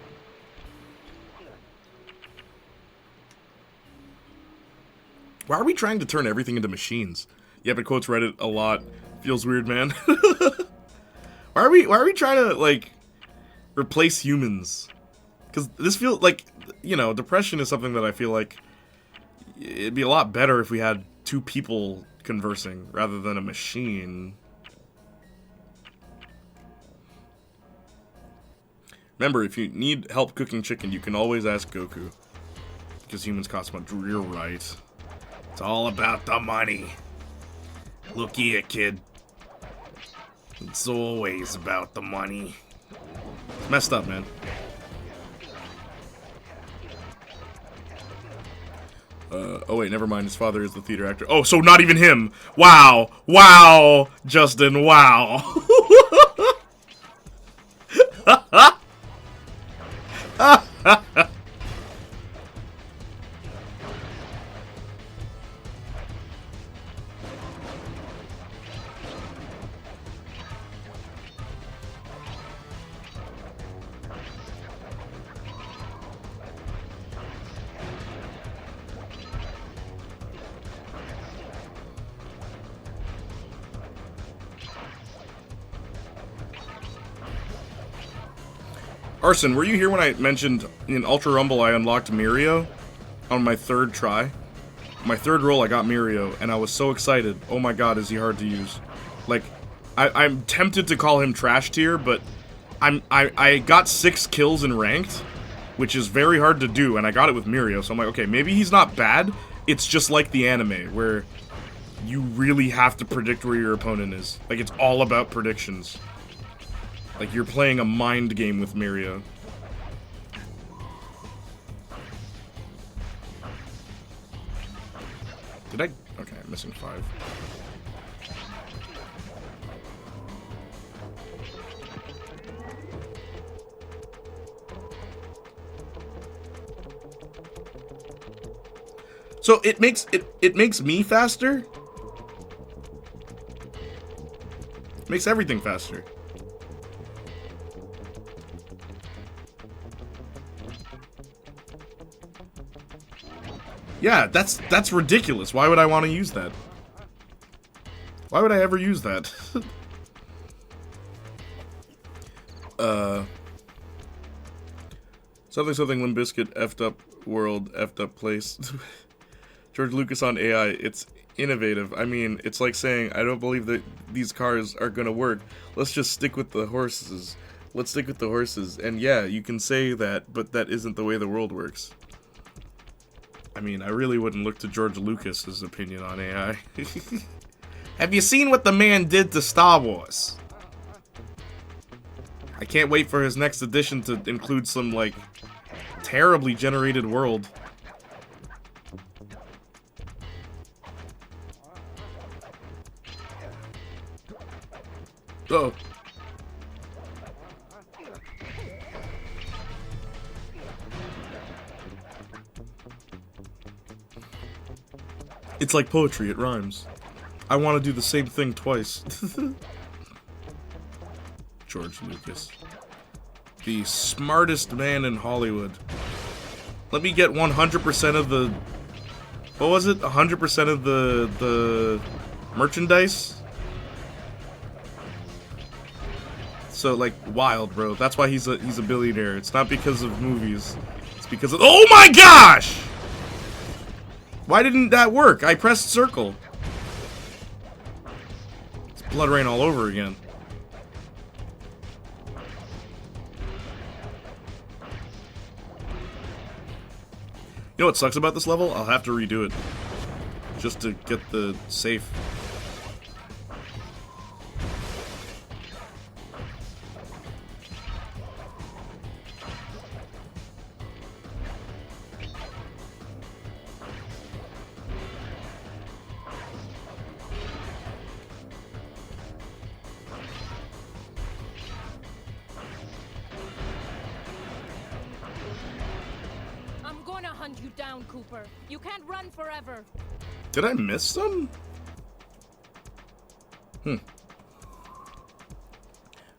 Why are we trying to turn everything into machines? Yep, it quotes Reddit a lot. Feels weird, man. Why are we trying to, like... replace humans? Because this feels like, you know, depression is something that I feel like it'd be a lot better if we had two people conversing rather than a machine. Remember, if you need help cooking chicken, you can always ask Goku. Because humans cost much. You're right. It's all about the money. Look here, kid. It's always about the money. Messed up, man. Oh wait, never mind. His father is the theater actor. Oh, so not even him. Wow. Wow, Justin. Wow. Arson, were you here when I mentioned in Ultra Rumble I unlocked Mirio on my 3rd try? My 3rd roll I got Mirio, and I was so excited. Oh my god, is he hard to use. Like, I'm tempted to call him trash tier, but I got 6 kills in ranked, which is very hard to do, and I got it with Mirio, so I'm like, okay, maybe he's not bad. It's just like the anime, where you really have to predict where your opponent is. Like, it's all about predictions. Like, you're playing a mind game with Mirio. Did I? Okay, I'm missing 5. So it makes me faster. It makes everything faster. Yeah, that's ridiculous. Why would I want to use that? Why would I ever use that? Something Limp Bizkit effed up world, effed up place. George Lucas on AI, it's innovative. I mean, it's like saying, I don't believe that these cars are gonna work. Let's just stick with the horses. Let's stick with the horses. And yeah, you can say that, but that isn't the way the world works. I mean, I really wouldn't look to George Lucas's opinion on AI. Have you seen what the man did to Star Wars? I can't wait for his next edition to include some, like, terribly generated world. Uh-oh. It's like poetry, it rhymes. I want to do the same thing twice. George Lucas. The smartest man in Hollywood. Let me get 100% of the... What was it? 100% of the merchandise? So, like, wild, bro. That's why he's a billionaire. It's not because of movies. It's because of... Oh my gosh! Why didn't that work? I pressed circle. It's blood rain all over again. You know what sucks about this level? I'll have to redo it. Just to get the safe. You down, Cooper. You can't run forever. Did I miss some?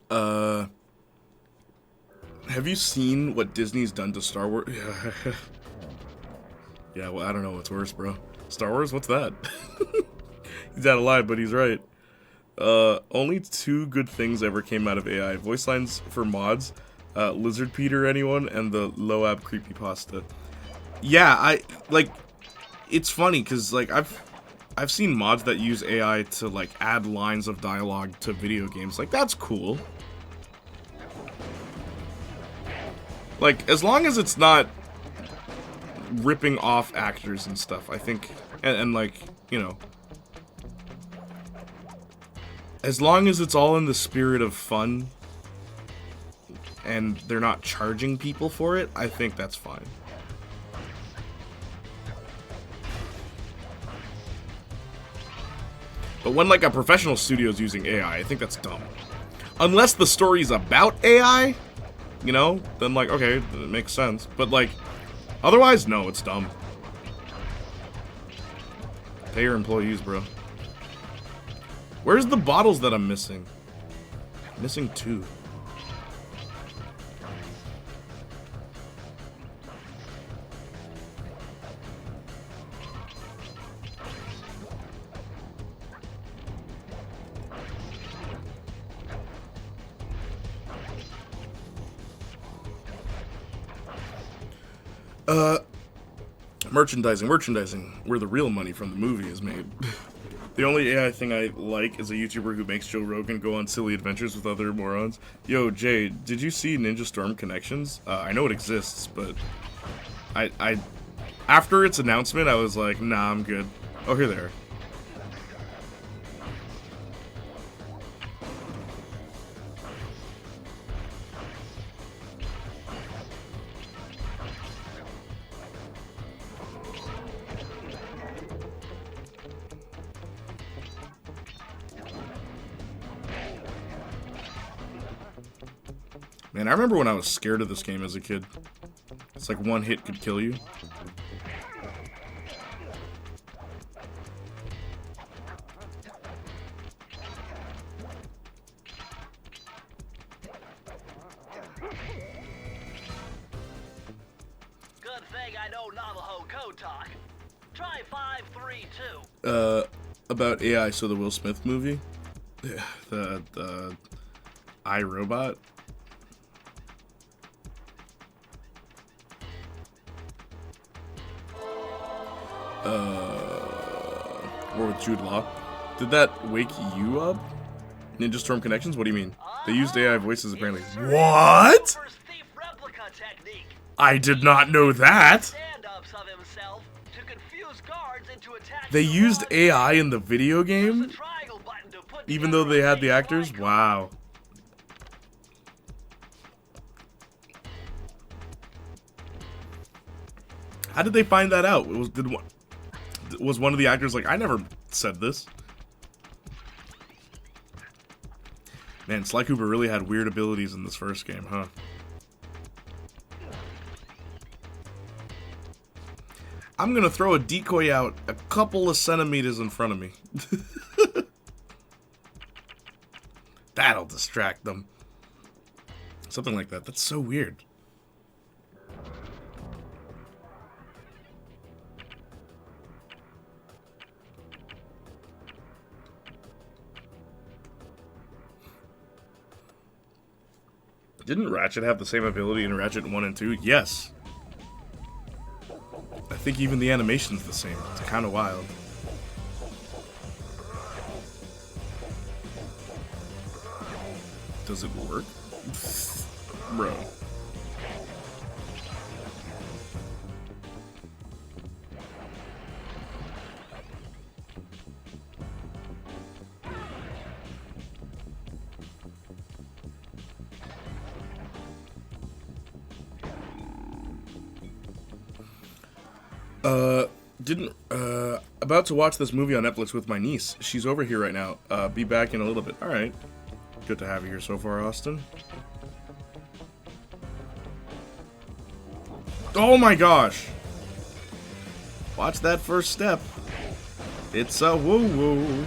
Have you seen what Disney's done to Star Wars? Yeah, well, I don't know what's worse, bro. Star Wars? What's that? He's out of line, but he's right. Only 2 good things ever came out of AI. Voice lines for mods, Lizard Peter anyone, and the Loab creepypasta. Yeah, it's funny because like I've seen mods that use AI to like add lines of dialogue to video games. Like that's cool. Like as long as it's not ripping off actors and stuff, I think, and like, you know, as long as it's all in the spirit of fun and they're not charging people for it, I think that's fine. But when like a professional studio is using AI, I think that's dumb. Unless the story's about AI, you know, then like, okay, it makes sense. But like, otherwise, no, it's dumb. Pay your employees, bro. Where's the bottles that I'm missing? Missing 2. Merchandising, where the real money from the movie is made. The only AI thing I like is a YouTuber who makes Joe Rogan go on silly adventures with other morons. Yo, Jay, did you see Ninja Storm Connections? I know it exists, but I after its announcement, I was like, nah, I'm good. Oh, here they are. Man, I remember when I was scared of this game as a kid. It's like one hit could kill you. Good thing I know Navajo code talk. Try 532. About AI, so the Will Smith movie? The iRobot? Or with Jude Law. Did that wake you up? Ninja Storm Connections? What do you mean? They used AI voices apparently. What? Thief replica technique. I did not know that. Stand-ups of himself to confuse guards into attacking. They used AI in the video game? Triangle button to put Even though they had the actors? Wow. How did they find that out? Was one of the actors like, I never said this? Man, Sly Cooper really had weird abilities in this first game, huh? I'm gonna throw a decoy out a couple of centimeters in front of me. That'll distract them. Something like that. That's so weird. Didn't Ratchet have the same ability in Ratchet 1 and 2? Yes. I think even the animation's the same. It's kind of wild. Does it work? Bro. About to watch this movie on Netflix with my niece. She's over here right now. Be back in a little bit. Alright. Good to have you here so far, Austin. Oh my gosh! Watch that first step. It's a woo-woo.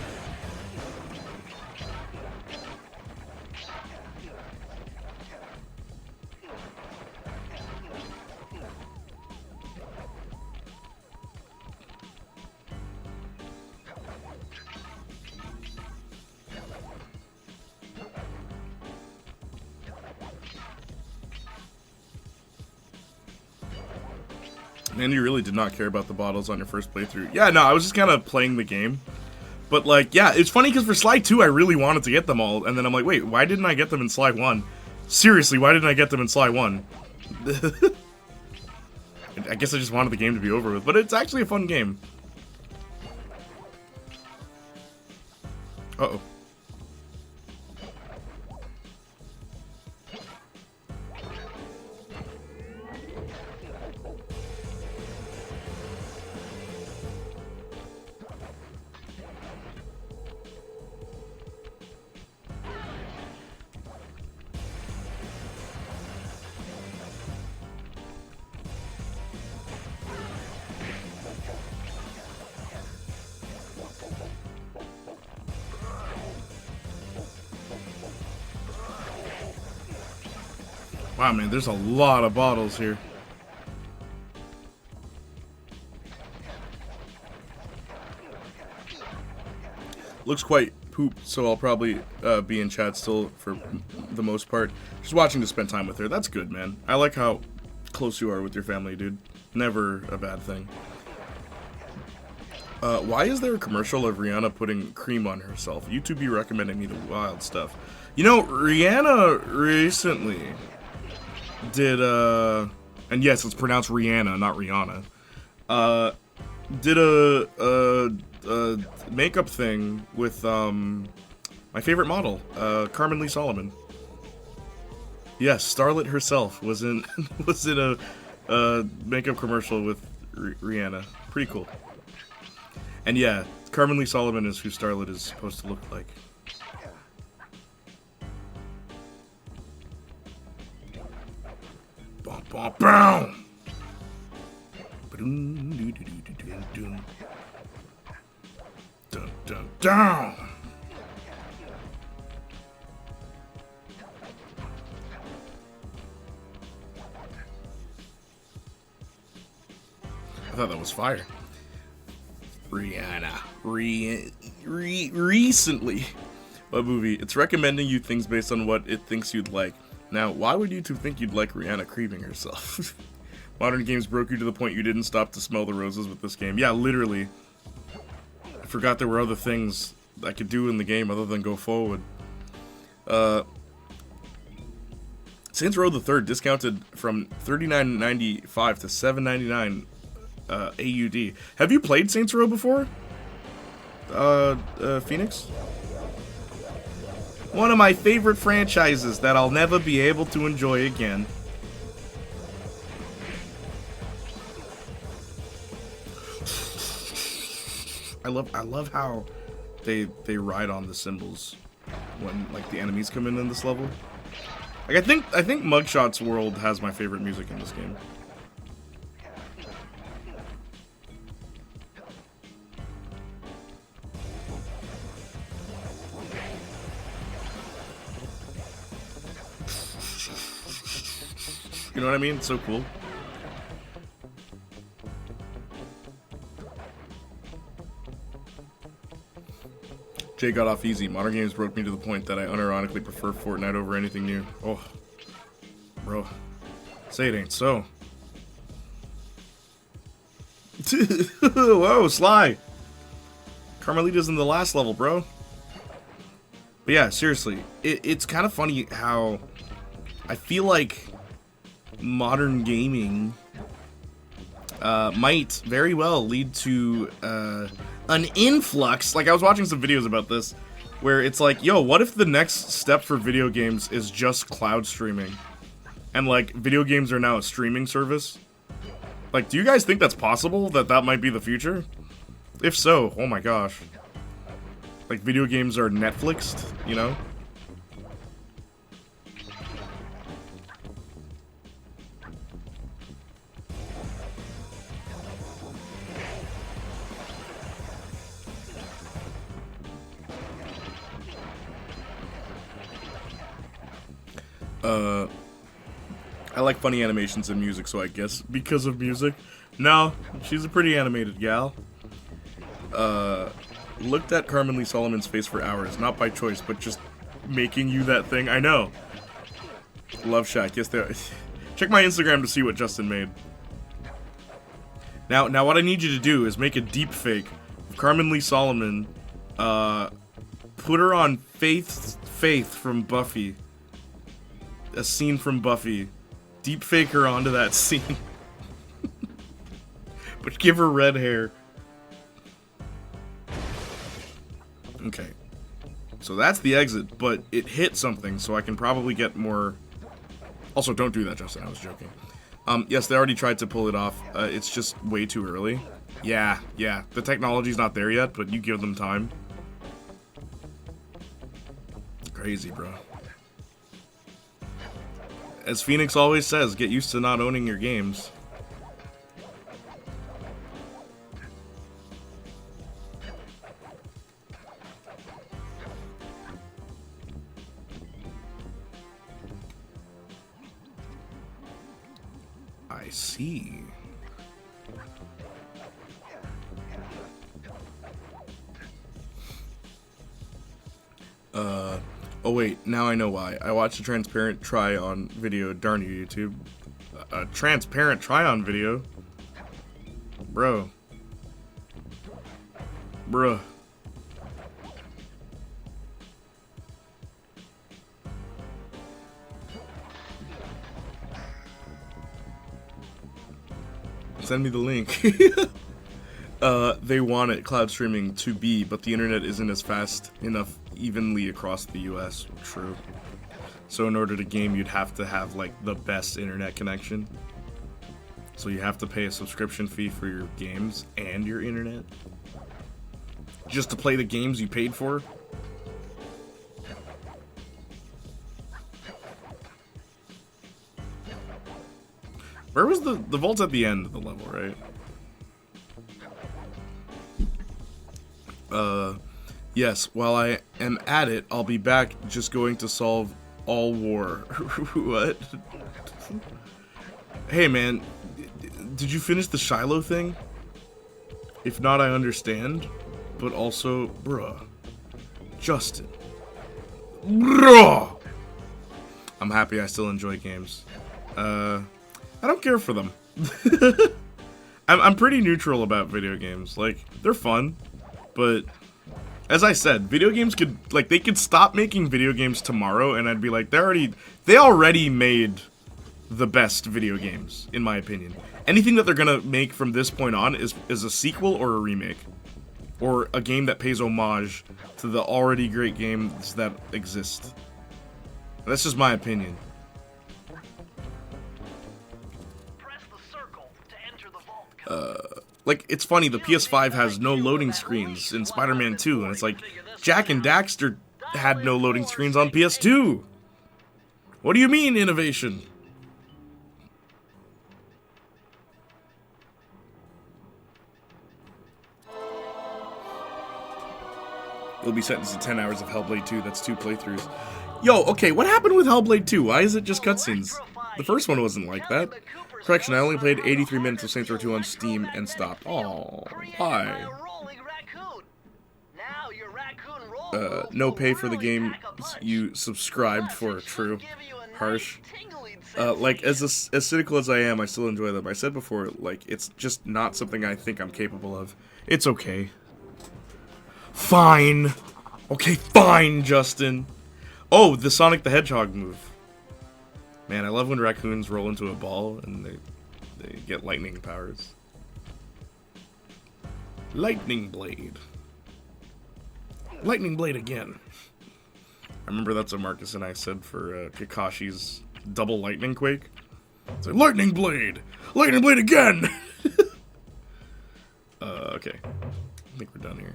Man, you really did not care about the bottles on your first playthrough. Yeah, no, I was just kind of playing the game. But, like, yeah, it's funny because for Sly 2, I really wanted to get them all. And then I'm like, wait, why didn't I get them in Sly 1? Seriously, why didn't I get them in Sly 1? I guess I just wanted the game to be over with. But it's actually a fun game. Uh-oh. Wow, man, there's a lot of bottles here. Looks quite poop, so I'll probably be in chat still for the most part. Just watching to spend time with her. That's good, man. I like how close you are with your family, dude. Never a bad thing. Why is there a commercial of Rihanna putting cream on herself? YouTube be recommending me the wild stuff. You know, Rihanna recently did, and yes, it's pronounced Rihanna, not Rihanna, did a makeup thing with, my favorite model, Carmen Lee Solomon. Yes, Starlet herself was in, was in a makeup commercial with Rihanna. Pretty cool. And yeah, Carmen Lee Solomon is who Starlet is supposed to look like. Bum, bum, bum. Dun, dun, dun. I thought that was fire. Rihanna. Recently. What movie? It's recommending you things based on what it thinks you'd like. Now, why would YouTube think you'd like Rihanna creaming herself? Modern games broke you to the point you didn't stop to smell the roses with this game. Yeah, literally. I forgot there were other things I could do in the game other than go forward. Saints Row the Third discounted from $39.95 to $7.99 AUD. Have you played Saints Row before? Phoenix? One of my favorite franchises that I'll never be able to enjoy again. I love how they ride on the cymbals when like the enemies come in this level. Like I think Mugshot's World has my favorite music in this game. You know what I mean? It's so cool. Jay got off easy. Modern games broke me to the point that I unironically prefer Fortnite over anything new. Oh. Bro. Say it ain't so. Whoa, Sly. Carmelita's in the last level, bro. But yeah, seriously. It's kind of funny how I feel like modern gaming might very well lead to an influx. Like, I was watching some videos about this where it's like, yo, what if the next step for video games is just cloud streaming? And, like, video games are now a streaming service? Like, do you guys think that's possible? That might be the future? If so, oh my gosh. Like, video games are Netflixed, you know? I like funny animations and music, so I guess because of music. No, she's a pretty animated gal. Looked at Carmen Lee Solomon's face for hours, not by choice, but just making you that thing. I know. Love Shack, yes, there. Check my Instagram to see what Justin made. Now, what I need you to do is make a deep fake of Carmen Lee Solomon. Put her on Faith from Buffy. A scene from Buffy. Deep fake her onto that scene. But give her red hair. Okay. So that's the exit, but it hit something, so I can probably get more... Also, don't do that, Justin. I was joking. Yes, they already tried to pull it off. It's just way too early. Yeah. The technology's not there yet, but you give them time. Crazy, bro. As Phoenix always says, get used to not owning your games. see. Oh wait, now I know why. I watched a transparent try-on video. Darn you, YouTube. A transparent try-on video? Bro. Bruh. Send me the link. They want it, cloud streaming, to be, but the internet isn't as fast enough evenly across the US. True. So in order to game, you'd have to have, like, the best internet connection. So you have to pay a subscription fee for your games and your internet. Just to play the games you paid for? Where was the vault's at the end of the level, right? Yes, while I am at it, I'll be back just going to solve all war. What? Hey man, did you finish the Shiloh thing? If not, I understand. But also, bruh. Justin. Bruh! I'm happy I still enjoy games. I don't care for them. I'm pretty neutral about video games. Like, they're fun, but as I said, video games could, like, they could stop making video games tomorrow, and I'd be like, they already made the best video games, in my opinion. Anything that they're gonna make from this point on is a sequel or a remake, or a game that pays homage to the already great games that exist. That's just my opinion. Like, it's funny, the PS5 has no loading screens in Spider-Man 2, and it's like, Jak and Daxter had no loading screens on PS2! What do you mean, innovation? You'll be sentenced to 10 hours of Hellblade 2, that's 2 playthroughs. Yo, okay, what happened with Hellblade 2? Why is it just cutscenes? The first one wasn't like that. Correction, I only played 83 minutes of Saints Row 2 on Steam and stopped. Oh, why? No pay for the game you subscribed for. True. Harsh. Like, as cynical as I am, I still enjoy them. I said before, like, it's just not something I think I'm capable of. It's okay. Fine. Okay, fine, Justin. Oh, the Sonic the Hedgehog move. Man, I love when raccoons roll into a ball and they get lightning powers. Lightning Blade. Lightning Blade again. I remember that's what Marcus and I said for Kakashi's double lightning quake. It's like, Lightning Blade! Lightning Blade again! Okay. I think we're done here.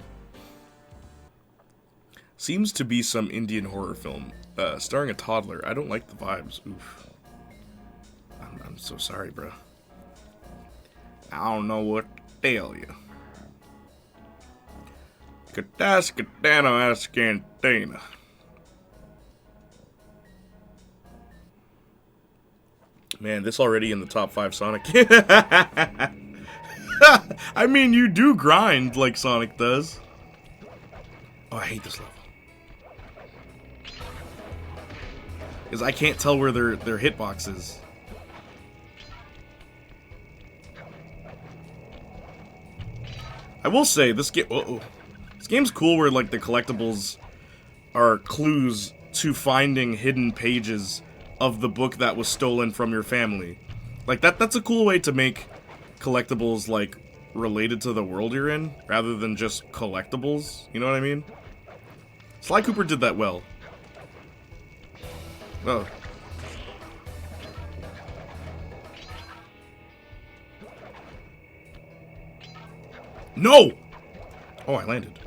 Seems to be some Indian horror film, starring a toddler. I don't like the vibes. Oof. I'm so sorry, bro. I don't know what to tell you. Kataskatana Askantana. Man, this already in the top 5 Sonic. I mean, you do grind like Sonic does. Oh, I hate this level. Because I can't tell where their hitbox is. I will say, this game... This game's cool where, like, the collectibles are clues to finding hidden pages of the book that was stolen from your family. Like, that's a cool way to make collectibles, like, related to the world you're in, rather than just collectibles. You know what I mean? Sly Cooper did that well. Oh. No! Oh, I landed.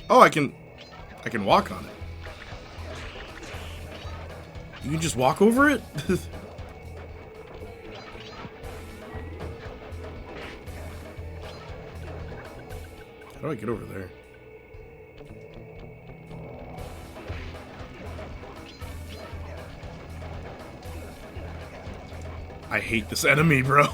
Oh, I can walk on it. You can just walk over it? How do I get over there? I hate this enemy, bro.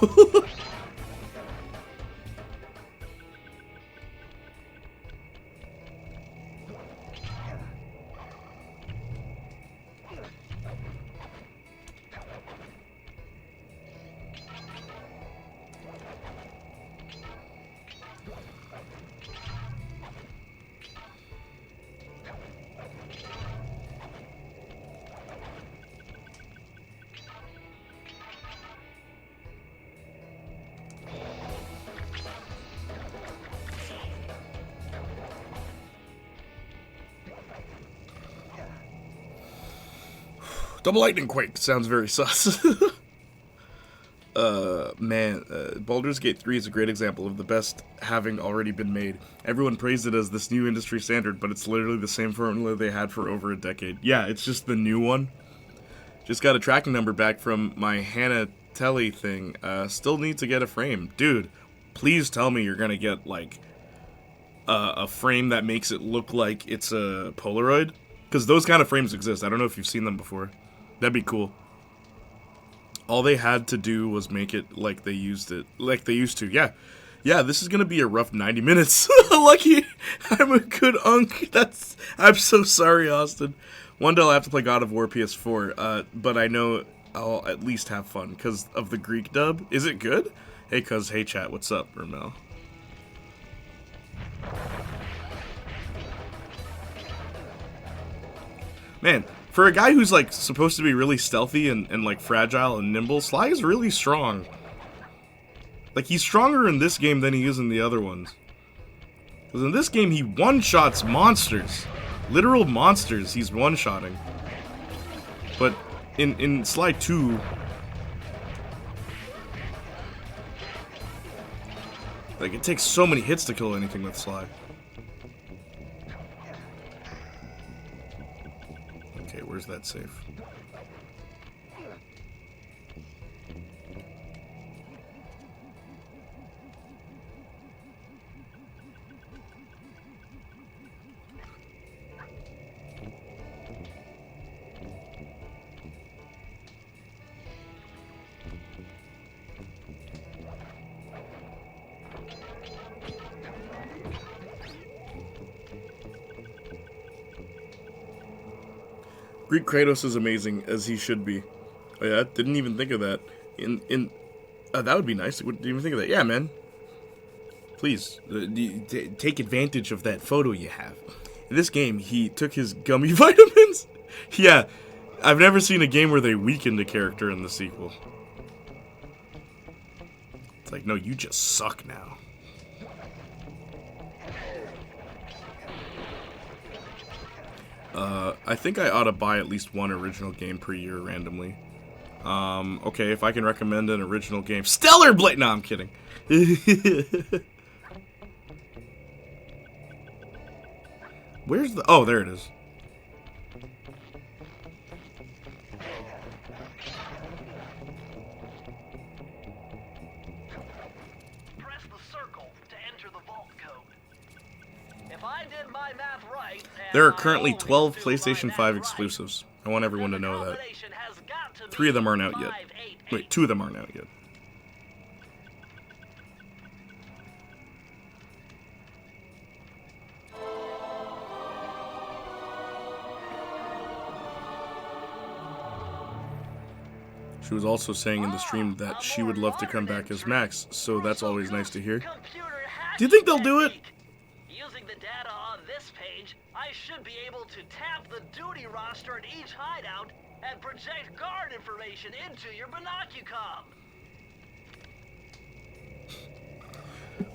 Double lightning quake sounds very sus. Baldur's Gate 3 is a great example of the best having already been made. Everyone praised it as this new industry standard, but it's literally the same formula they had for over a decade. Yeah, it's just the new one. Just got a tracking number back from my Hannah Telly thing. Still need to get a frame. Dude, please tell me you're gonna get, like, a frame that makes it look like it's a Polaroid. Because those kind of frames exist. I don't know if you've seen them before. That'd be cool. All they had to do was make it like they used to. Yeah. Yeah, this is gonna be a rough 90 minutes. Lucky I'm a good unk. I'm so sorry, Austin. One day I'll have to play God of War PS4, but I know I'll at least have fun because of the Greek dub. Is it good? Hey chat, what's up, Ramel? Man, for a guy who's, like, supposed to be really stealthy and like, fragile and nimble, Sly is really strong. Like, he's stronger in this game than he is in the other ones. Because in this game, he one-shots monsters. Literal monsters he's one-shotting. But in Sly 2... like, it takes so many hits to kill anything with Sly. Okay, where's that safe? Greek Kratos is amazing, as he should be. Oh yeah, didn't even think of that. That would be nice. Didn't even think of that. Yeah, man. Please, take advantage of that photo you have. In this game, he took his gummy vitamins. Yeah, I've never seen a game where they weakened a character in the sequel. It's like, no, you just suck now. I think I ought to buy at least one original game per year randomly. Okay, if I can recommend an original game. Stellar Blade! No, I'm kidding. Where's the... oh, there it is. Press the circle to enter the vault code. If I did my math right, there are currently 12 PlayStation 5 exclusives. I want everyone to know that. 3 of them aren't out yet. Wait, 2 of them aren't out yet. She was also saying in the stream that she would love to come back as Max, so that's always nice to hear. Do you think they'll do it? Using the data on this page, I should be able to tap the duty roster at each hideout and project guard information into your binocucom.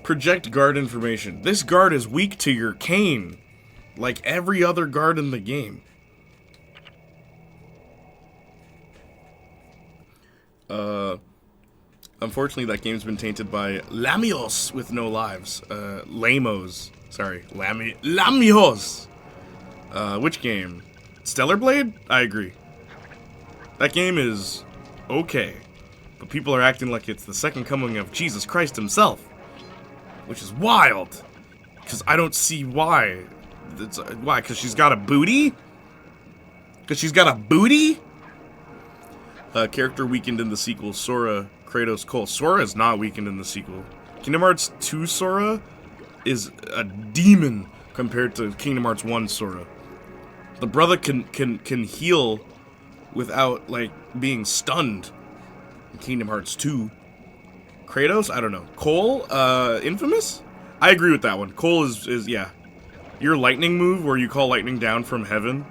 Project guard information. This guard is weak to your cane, like every other guard in the game. Unfortunately, that game's been tainted by Lamios with no lives. Lamos. Sorry, Lamios. Which game? Stellar Blade? I agree. That game is okay, but people are acting like it's the second coming of Jesus Christ himself, which is wild, because I don't see why. Why? Because she's got a booty? Because she's got a booty? Character weakened in the sequel, Sora, Kratos, Cole. Sora is not weakened in the sequel. Kingdom Hearts 2 Sora is a demon compared to Kingdom Hearts 1 Sora. The brother can heal without, like, being stunned in Kingdom Hearts 2. Kratos? I don't know. Cole? Infamous? I agree with that one. Cole is yeah. Your lightning move, where you call lightning down from heaven,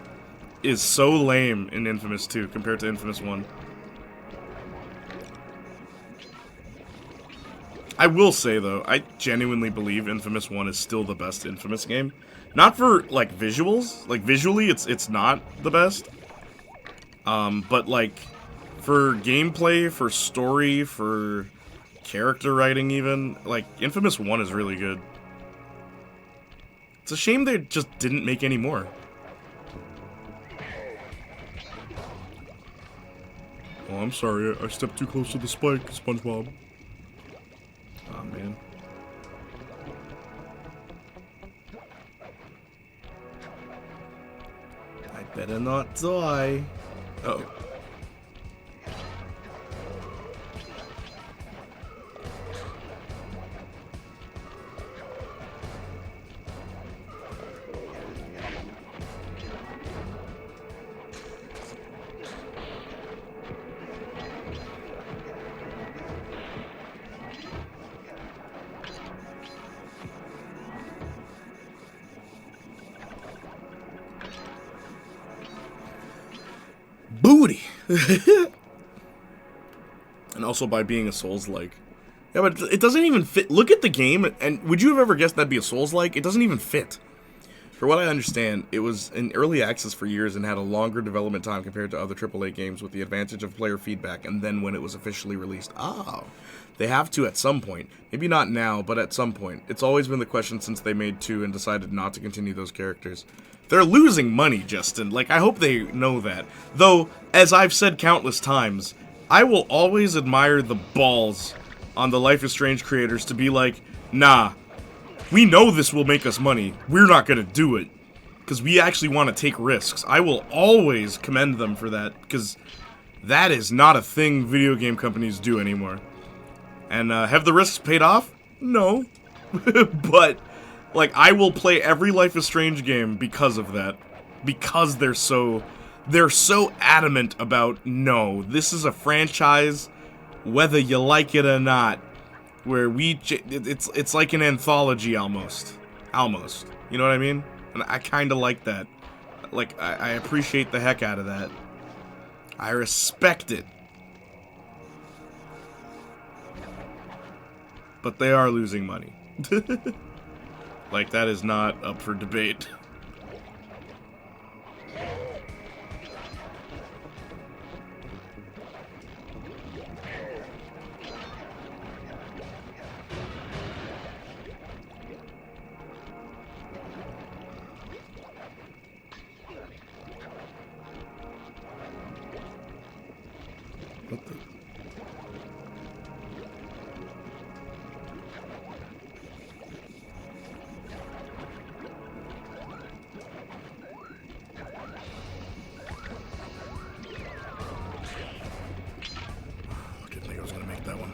is so lame in Infamous 2 compared to Infamous 1. I will say, though, I genuinely believe Infamous 1 is still the best Infamous game. Not for, like, visuals. Like, visually, it's not the best. But, like, for gameplay, for story, for character writing even, like, Infamous 1 is really good. It's a shame they just didn't make any more. Oh, I'm sorry, I stepped too close to the spike, SpongeBob. Oh, man. I better not die. Uh-oh. Booty! And also by being a Souls-like. Yeah, but it doesn't even fit. Look at the game, and would you have ever guessed that'd be a Souls-like? It doesn't even fit. For what I understand, it was in early access for years and had a longer development time compared to other AAA games with the advantage of player feedback, and then when it was officially released. Oh, they have to at some point. Maybe not now, but at some point. It's always been the question since they made 2 and decided not to continue those characters. They're losing money, Justin. Like, I hope they know that. Though, as I've said countless times, I will always admire the balls on the Life is Strange creators to be like, nah, we know this will make us money. We're not gonna do it. Because we actually want to take risks. I will always commend them for that, because that is not a thing video game companies do anymore. And have the risks paid off? No. But, like, I will play every Life is Strange game because of that. Because they're so adamant about, no, this is a franchise, whether you like it or not. Where it's like an anthology almost. Almost. You know what I mean? And I kind of like that. Like, I appreciate the heck out of that. I respect it. But they are losing money. Like, that is not up for debate. What the? Didn't think I was gonna make that one.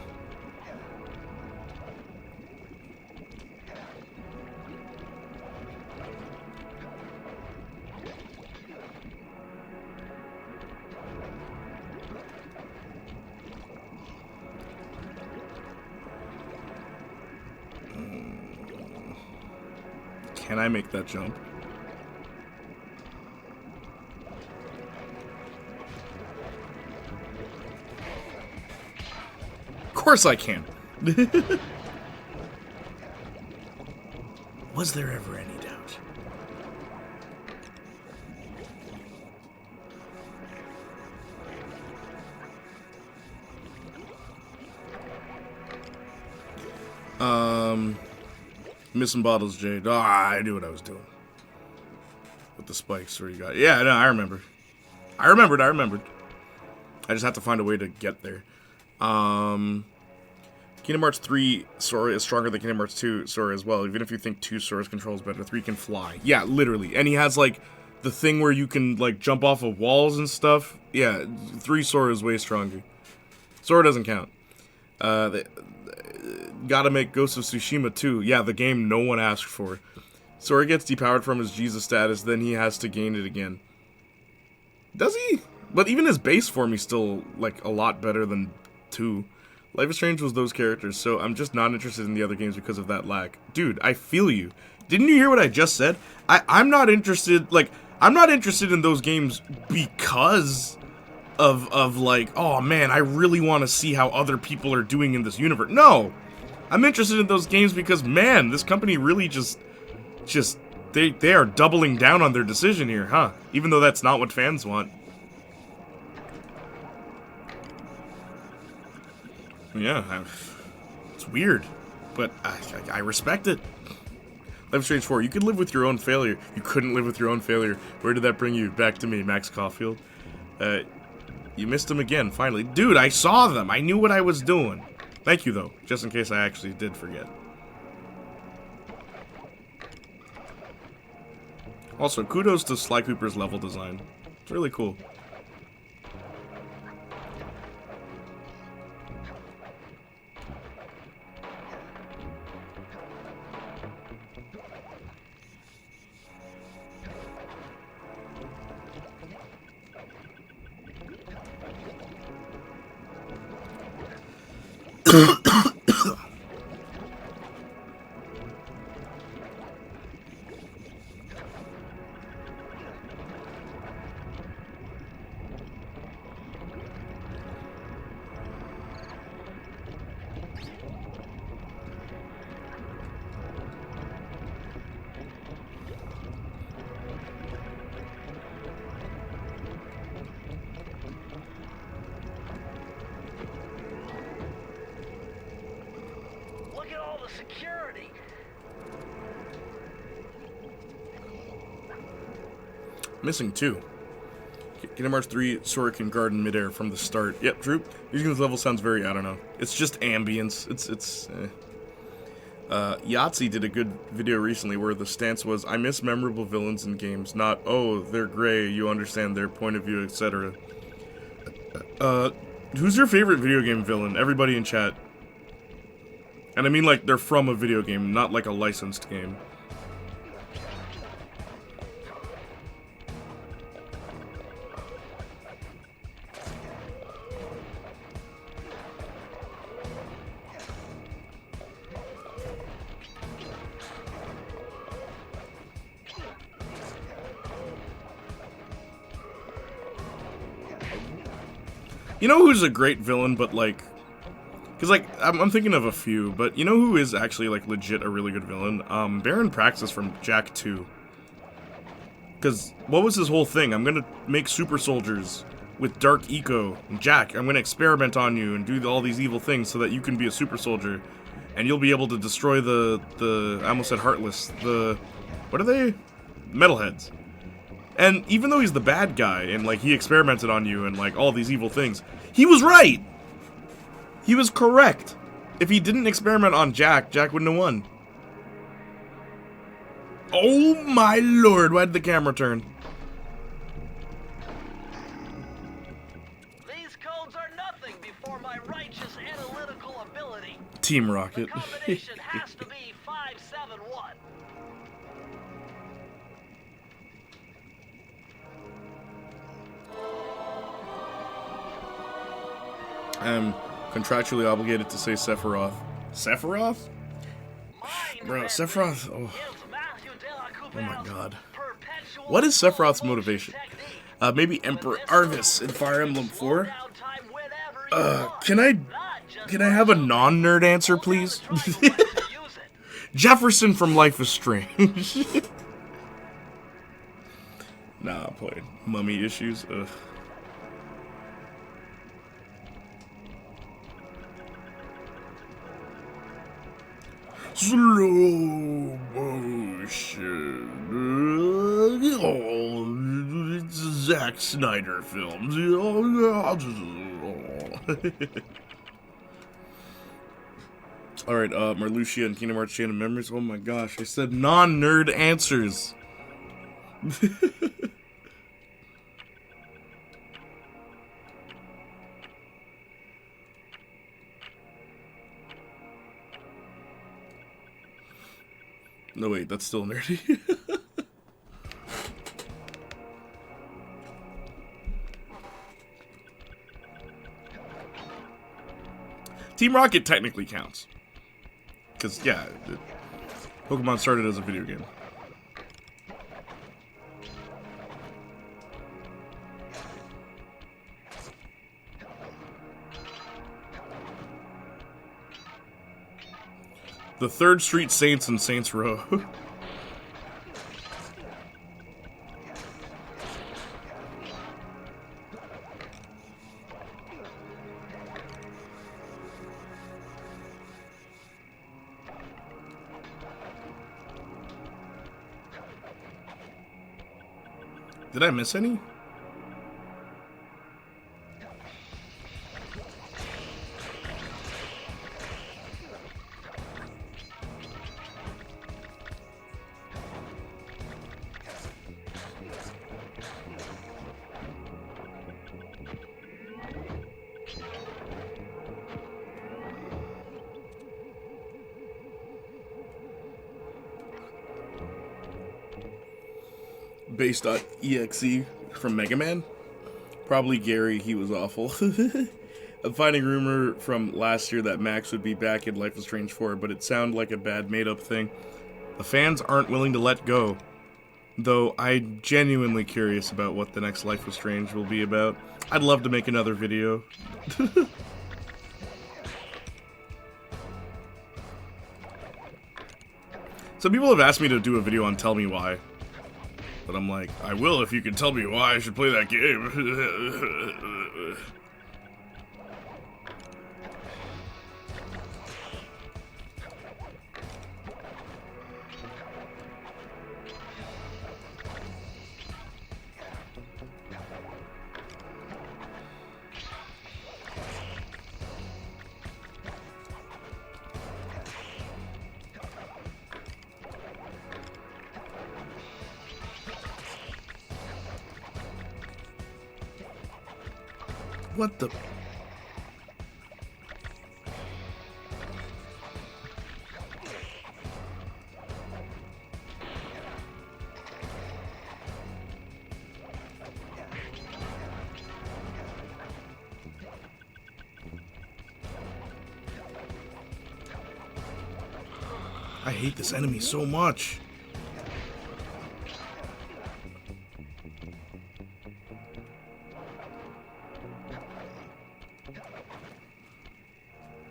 Can I make that jump? Of course I can. Was there ever any doubt? Missing bottles, Jade. Ah, I knew what I was doing. With the spikes where you got... Yeah, no, I remember. I remembered. I just have to find a way to get there. Kingdom Hearts 3 Sora is stronger than Kingdom Hearts 2 Sora as well. Even if you think 2 Sora's controls better, 3 can fly. Yeah, literally. And he has, like, the thing where you can, like, jump off of walls and stuff. Yeah, 3 Sora is way stronger. Sora doesn't count. Gotta make Ghost of Tsushima 2. Yeah, the game no one asked for. Sora gets depowered from his Jesus status, then he has to gain it again. Does he? But even his base form, he's still, like, a lot better than 2. Life is Strange was those characters, so I'm just not interested in the other games because of that lack. Dude, I feel you. Didn't you hear what I just said? I'm not interested, like, I'm not interested in those games because of like, oh man, I really want to see how other people are doing in this universe. No! I'm interested in those games because, man, this company really just, they are doubling down on their decision here, huh? Even though that's not what fans want. Yeah, it's weird, but I respect it. Life is Strange 4, you could live with your own failure. You couldn't live with your own failure. Where did that bring you? Back to me, Max Caulfield. You missed them again, finally. Dude, I saw them. I knew what I was doing. Thank you, though, just in case I actually did forget. Also, kudos to Sly Cooper's level design. It's really cool. Security. Missing 2. Kingdom Hearts 3, Sora can guard in midair from the start. Yep, true. Using this level sounds very, I don't know. It's just ambience. Yahtzee did a good video recently where the stance was, I miss memorable villains in games, not, oh, they're gray, you understand their point of view, etc. Who's your favorite video game villain? Everybody in chat. And I mean, like, they're from a video game, not like a licensed game. You know who's a great villain, but like... Because, like, I'm thinking of a few, but you know who is actually, like, legit a really good villain? Baron Praxis from Jak 2. Because, what was his whole thing? I'm gonna make super soldiers with Dark Eco and Jak. I'm gonna experiment on you and do all these evil things so that you can be a super soldier. And you'll be able to destroy I almost said Heartless, what are they? Metalheads. And even though he's the bad guy, and, like, he experimented on you and, like, all these evil things, he was right! He was correct. If he didn't experiment on Jak, Jak wouldn't have won. Oh my lord, why did the camera turn? These codes are nothing before my righteous analytical ability. Team Rocket. The combination has to be 571. I'm contractually obligated to say Sephiroth. Sephiroth? Bro, Sephiroth... Oh my god. What is Sephiroth's motivation? Maybe Emperor Arvis in Fire Emblem 4? Can I have a non-nerd answer, please? Jefferson from Life is Strange. Nah, I'm playing. Mummy issues? Ugh. Slow motion. Oh, it's a Zack Snyder film. Alright, Marluxia and Kingdom Hearts Chain of Memories. Oh my gosh, I said non-nerd answers. No, wait, that's still nerdy. Team Rocket technically counts. Because, yeah, Pokemon started as a video game. The 3rd Street Saints and Saints Row. Did I miss any? Base.exe from Mega Man? Probably Gary, he was awful. I'm finding rumor from last year that Max would be back in Life is Strange 4, but it sounded like a bad made-up thing. The fans aren't willing to let go. Though I'm genuinely curious about what the next Life is Strange will be about. I'd love to make another video. Some people have asked me to do a video on Tell Me Why. But I'm like, I will if you can tell me why I should play that game. What the? I hate this enemy so much.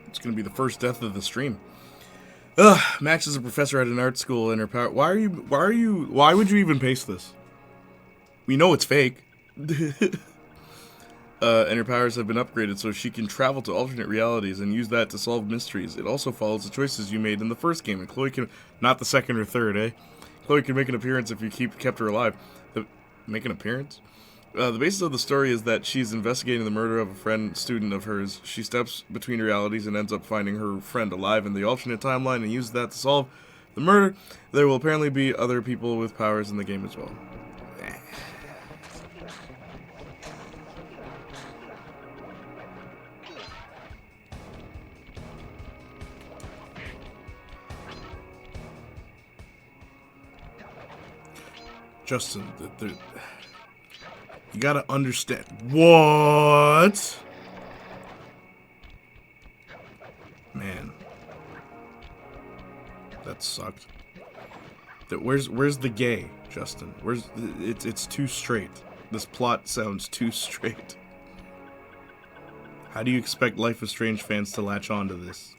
It's gonna be the first death of the stream. Ugh, Max is a professor at an art school and her power. Why would you even paste this? We know it's fake. And her powers have been upgraded so she can travel to alternate realities and use that to solve mysteries. It also follows the choices you made in the first game, and Chloe can, not the second or third, eh? Chloe can make an appearance if you kept her alive. Make an appearance? The basis of the story is that she's investigating the murder of a student of hers. She steps between realities and ends up finding her friend alive in the alternate timeline and uses that to solve the murder. There will apparently be other people with powers in the game as well. Justin, you gotta understand. What? Man. That sucked. Where's the gay, Justin? It's too straight. This plot sounds too straight. How do you expect Life is Strange fans to latch on to this?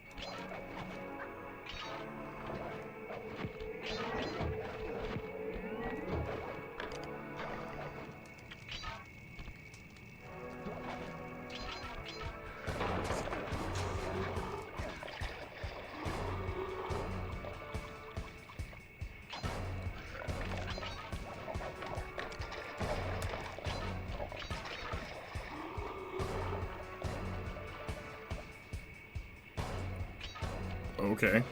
Okay.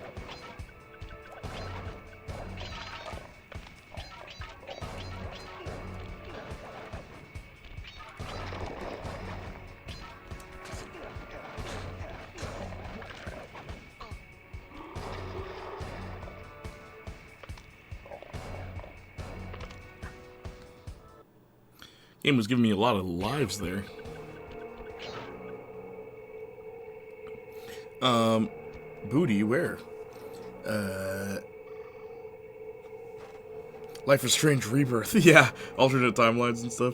Game was giving me a lot of lives there. Booty, where? Life is Strange Rebirth. Yeah, alternate timelines and stuff.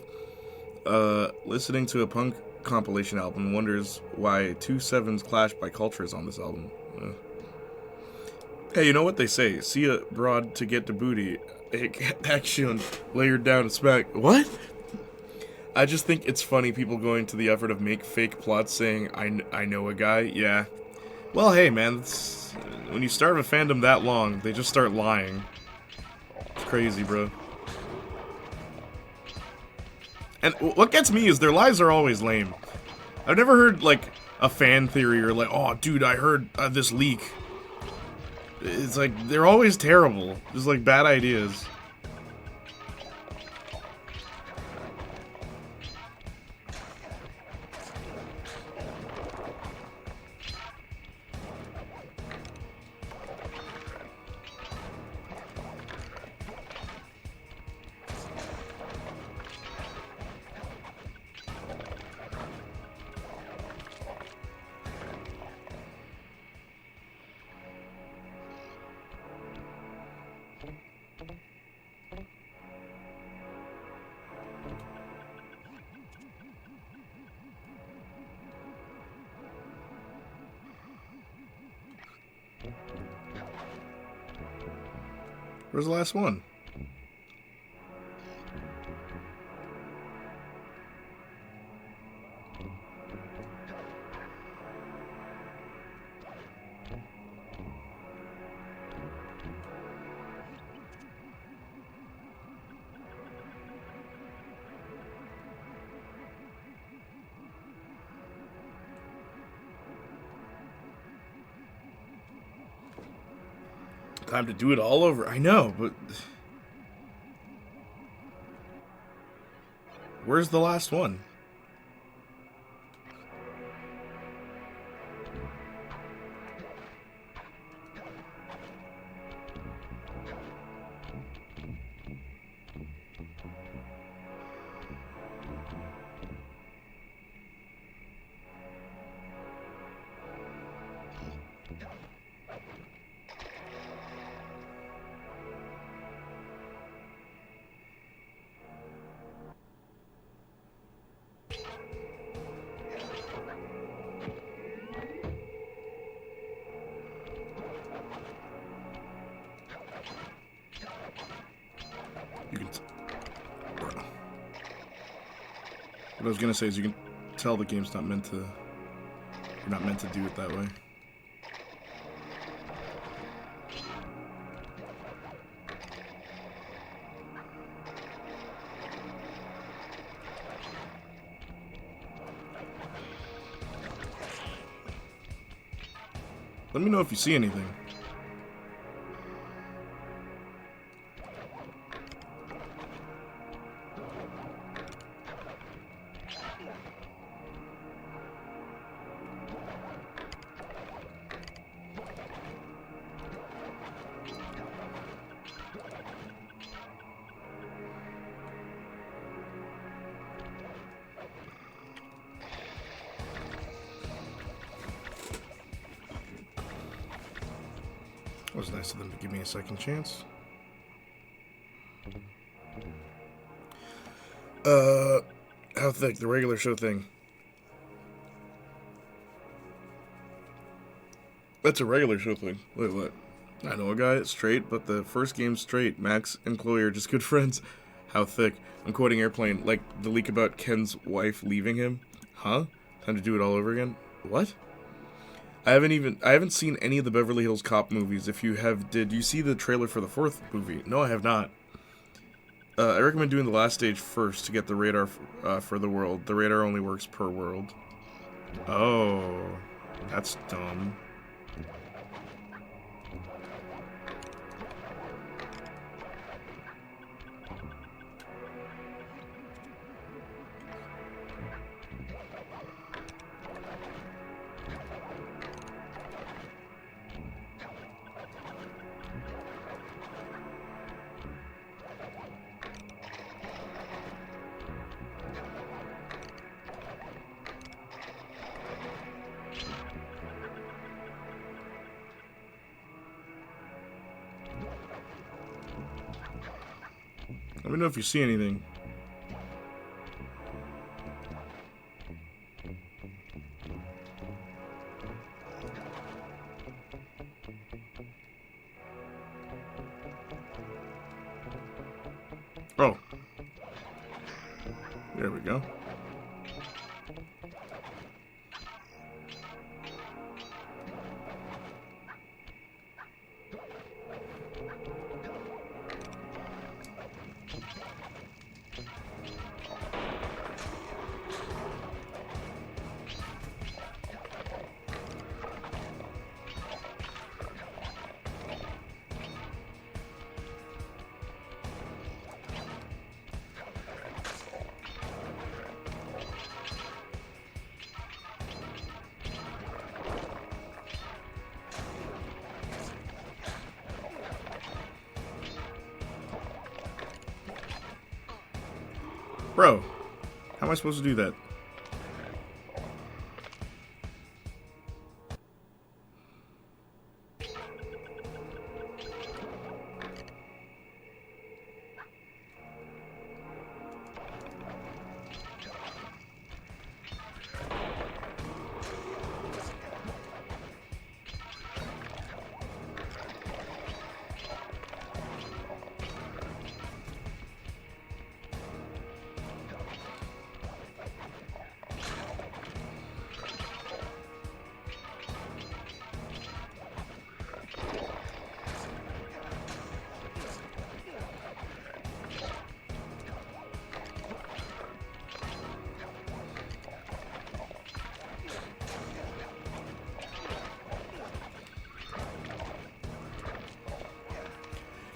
Listening to a punk compilation album wonders why 2 sevens clash by culture is on this album. Hey, you know what they say? See a broad to get to booty. Action, layered down and smack. What? I just think it's funny people going to the effort of make fake plots saying, I know a guy. Yeah. Well, hey, man. When you starve a fandom that long, they just start lying. It's crazy, bro. And what gets me is their lies are always lame. I've never heard, like, a fan theory or like, oh, dude, I heard this leak. It's like, they're always terrible. Just, like, bad ideas. Where's the last one? Time to do it all over. I know, but where's the last one? You can. What I was gonna say is you can tell the game's not meant to. You're not meant to do it that way. Let me know if you see anything. It was nice of them to give me a second chance. How thick? The regular show thing. That's a regular show thing. Wait, what? I know a guy, straight, but the first game's straight. Max and Chloe are just good friends. How thick? I'm quoting Airplane, like the leak about Ken's wife leaving him. Huh? Time to do it all over again? What? I haven't seen any of the Beverly Hills Cop movies. If you have, did you see the trailer for the 4th movie? No, I have not. I recommend doing the last stage first to get the radar for the world. The radar only works per world. Oh, that's dumb. Let me know if you see anything. Oh. There we go. Bro, how am I supposed to do that?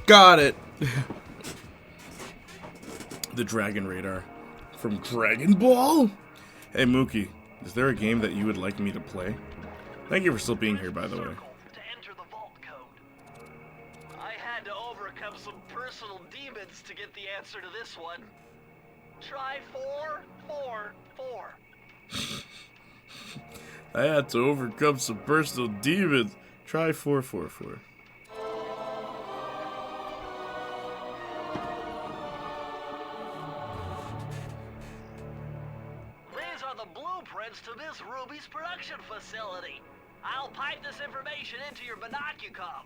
Got it! The Dragon Radar. From Dragon Ball? Hey Mookie, is there a game that you would like me to play? Thank you for still being here, by the way. To enter the vault code. I had to overcome some personal demons to get the answer to this one. Try 444. I had to overcome some personal demons. Try 444. These are the blueprints to Miss Ruby's production facility. I'll pipe this information into your binocucom.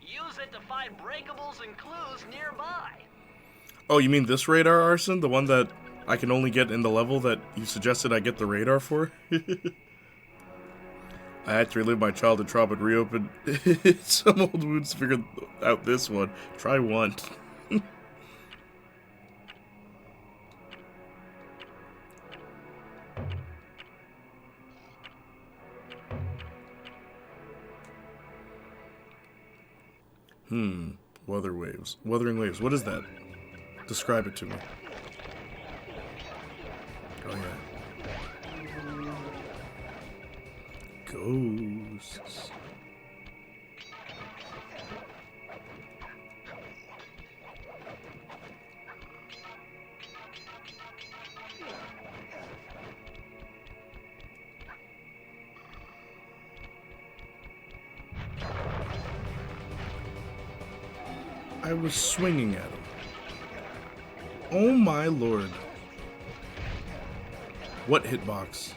Use it to find breakables and clues nearby. Oh, you mean this radar, Arson? The one that I can only get in the level that you suggested I get the radar for? I had to relive my childhood trauma and reopen some old wounds to figure out this one. Try one. Weather waves. Weathering waves. What is that? Describe it to me. Oh, yeah. Ghosts. I was swinging at him. Oh my lord. What hitbox?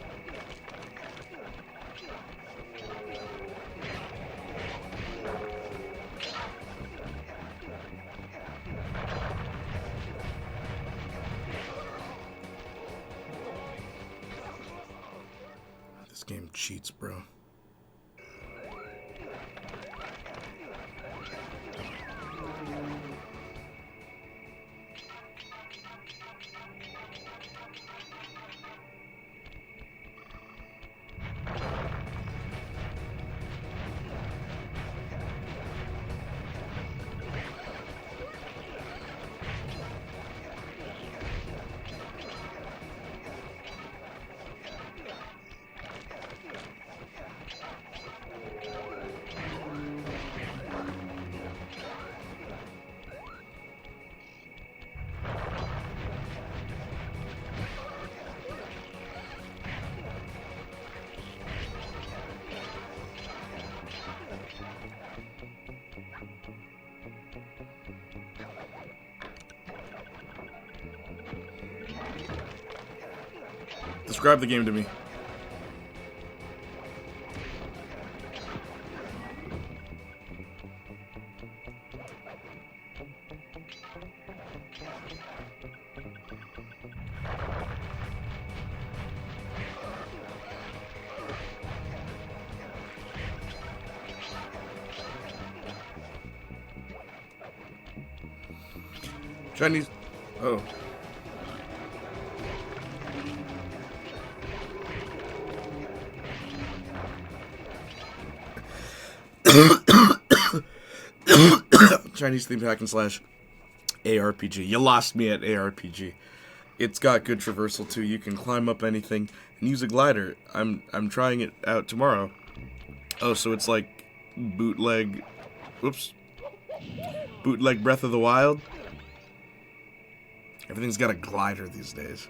This game cheats, bro. Describe the game to me. Chinese. Oh. Chinese themed hack and slash ARPG. You lost me at ARPG. It's got good traversal too. You can climb up anything and use a glider. I'm trying it out tomorrow. Oh, so it's like bootleg. Whoops. Bootleg Breath of the Wild. Everything's got a glider these days.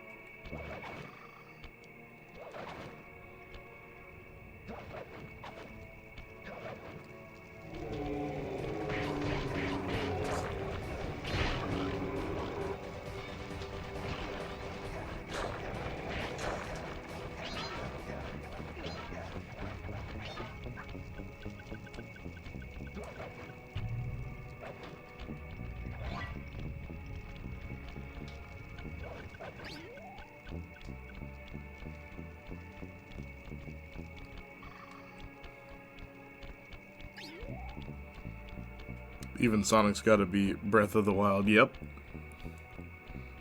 Even Sonic's got to be Breath of the Wild. Yep.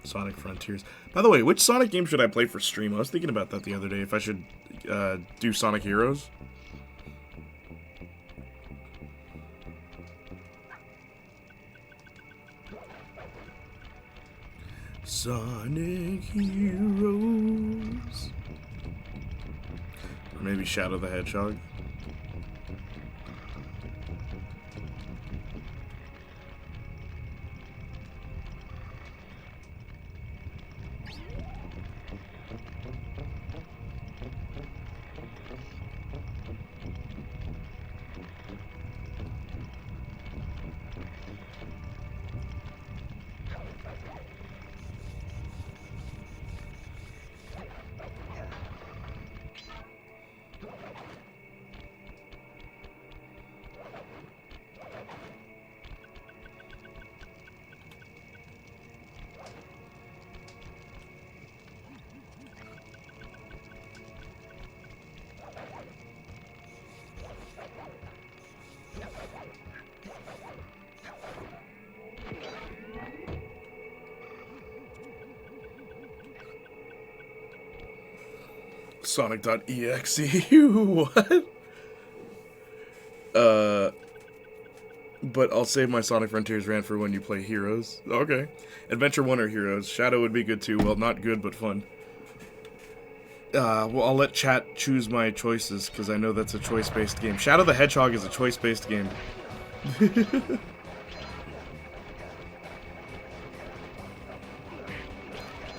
Sonic Frontiers. By the way, which Sonic game should I play for stream? I was thinking about that the other day. If I should do Sonic Heroes. Sonic Heroes. Or maybe Shadow the Hedgehog. Sonic.exe. What? But I'll save my Sonic Frontiers rant for when you play Heroes. Okay. Adventure 1 or Heroes. Shadow would be good too. Well, not good, but fun. Well, I'll let chat choose my choices, because I know that's a choice-based game. Shadow the Hedgehog is a choice-based game.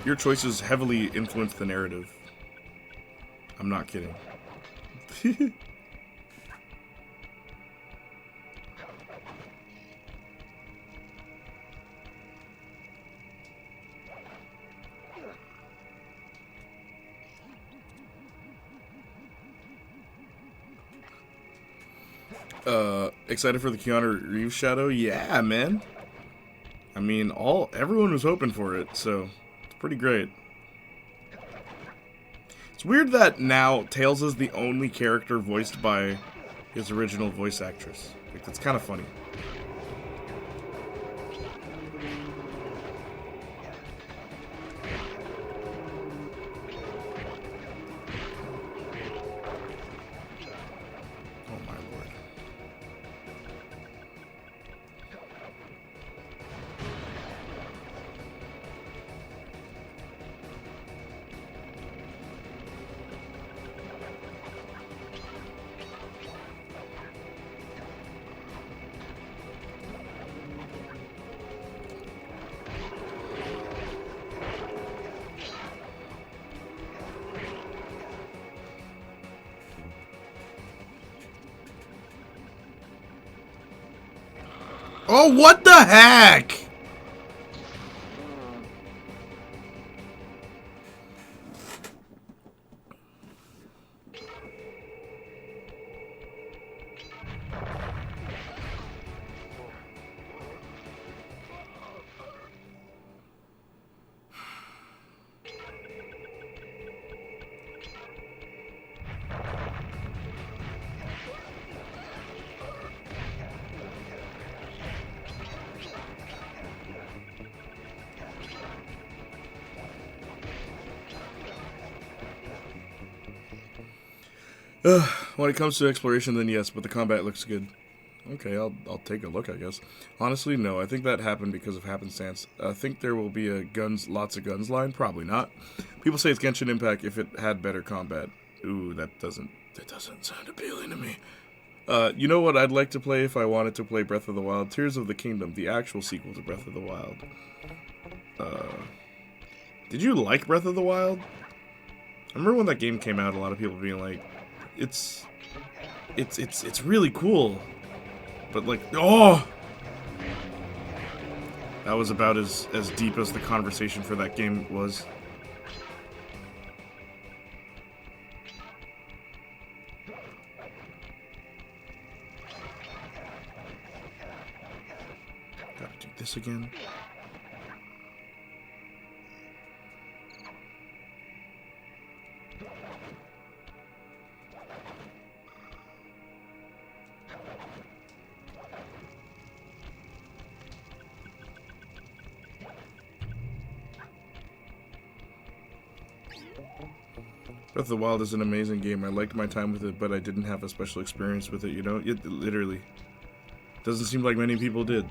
Your choices heavily influence the narrative. I'm not kidding. Excited for the Keanu Reeves Shadow? Yeah, man. I mean, everyone was hoping for it, so it's pretty great. It's weird that now Tails is the only character voiced by his original voice actress. Like, that's kind of funny. Oh my lord. Oh, what the heck? When it comes to exploration, then yes, but the combat looks good. Okay, I'll take a look, I guess. Honestly, no. I think that happened because of happenstance. I think there will be a lots of guns line. Probably not. People say it's Genshin Impact if it had better combat. Ooh, that doesn't sound appealing to me. You know what I'd like to play if I wanted to play Breath of the Wild? Tears of the Kingdom, the actual sequel to Breath of the Wild. Did you like Breath of the Wild? I remember when that game came out, a lot of people being like, it's really cool. But like, oh! That was about as deep as the conversation for that game was. Gotta do this again. Breath of the Wild is an amazing game. I liked my time with it, but I didn't have a special experience with it, you know? It literally doesn't seem like many people did.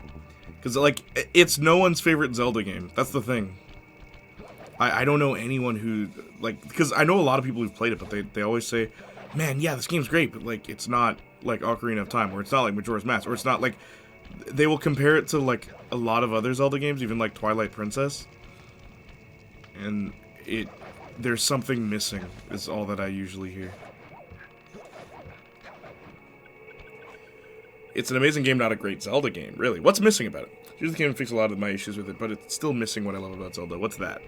Because, like, it's no one's favorite Zelda game. That's the thing. I don't know anyone who, like, because I know a lot of people who've played it, but they always say, man, yeah, this game's great, but, like, it's not, like, Ocarina of Time, or it's not like Majora's Mask, or it's not, like, they will compare it to, like, a lot of other Zelda games, even, like, Twilight Princess. And there's something missing, is all that I usually hear. It's an amazing game, not a great Zelda game, really. What's missing about it? Tears of the Kingdom fixed a lot of my issues with it, but it's still missing what I love about Zelda. What's that?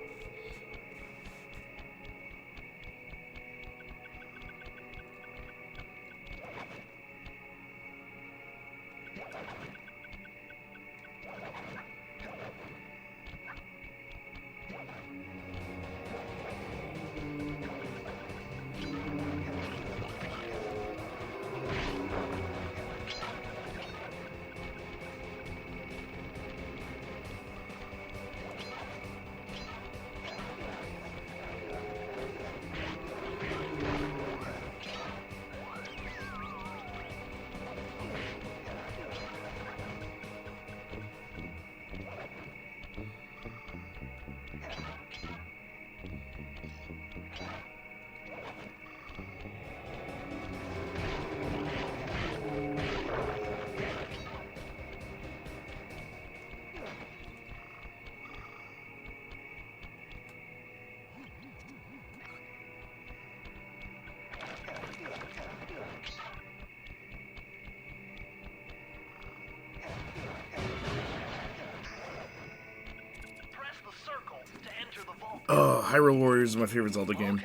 Oh, Hyrule Warriors is my favorite Zelda game.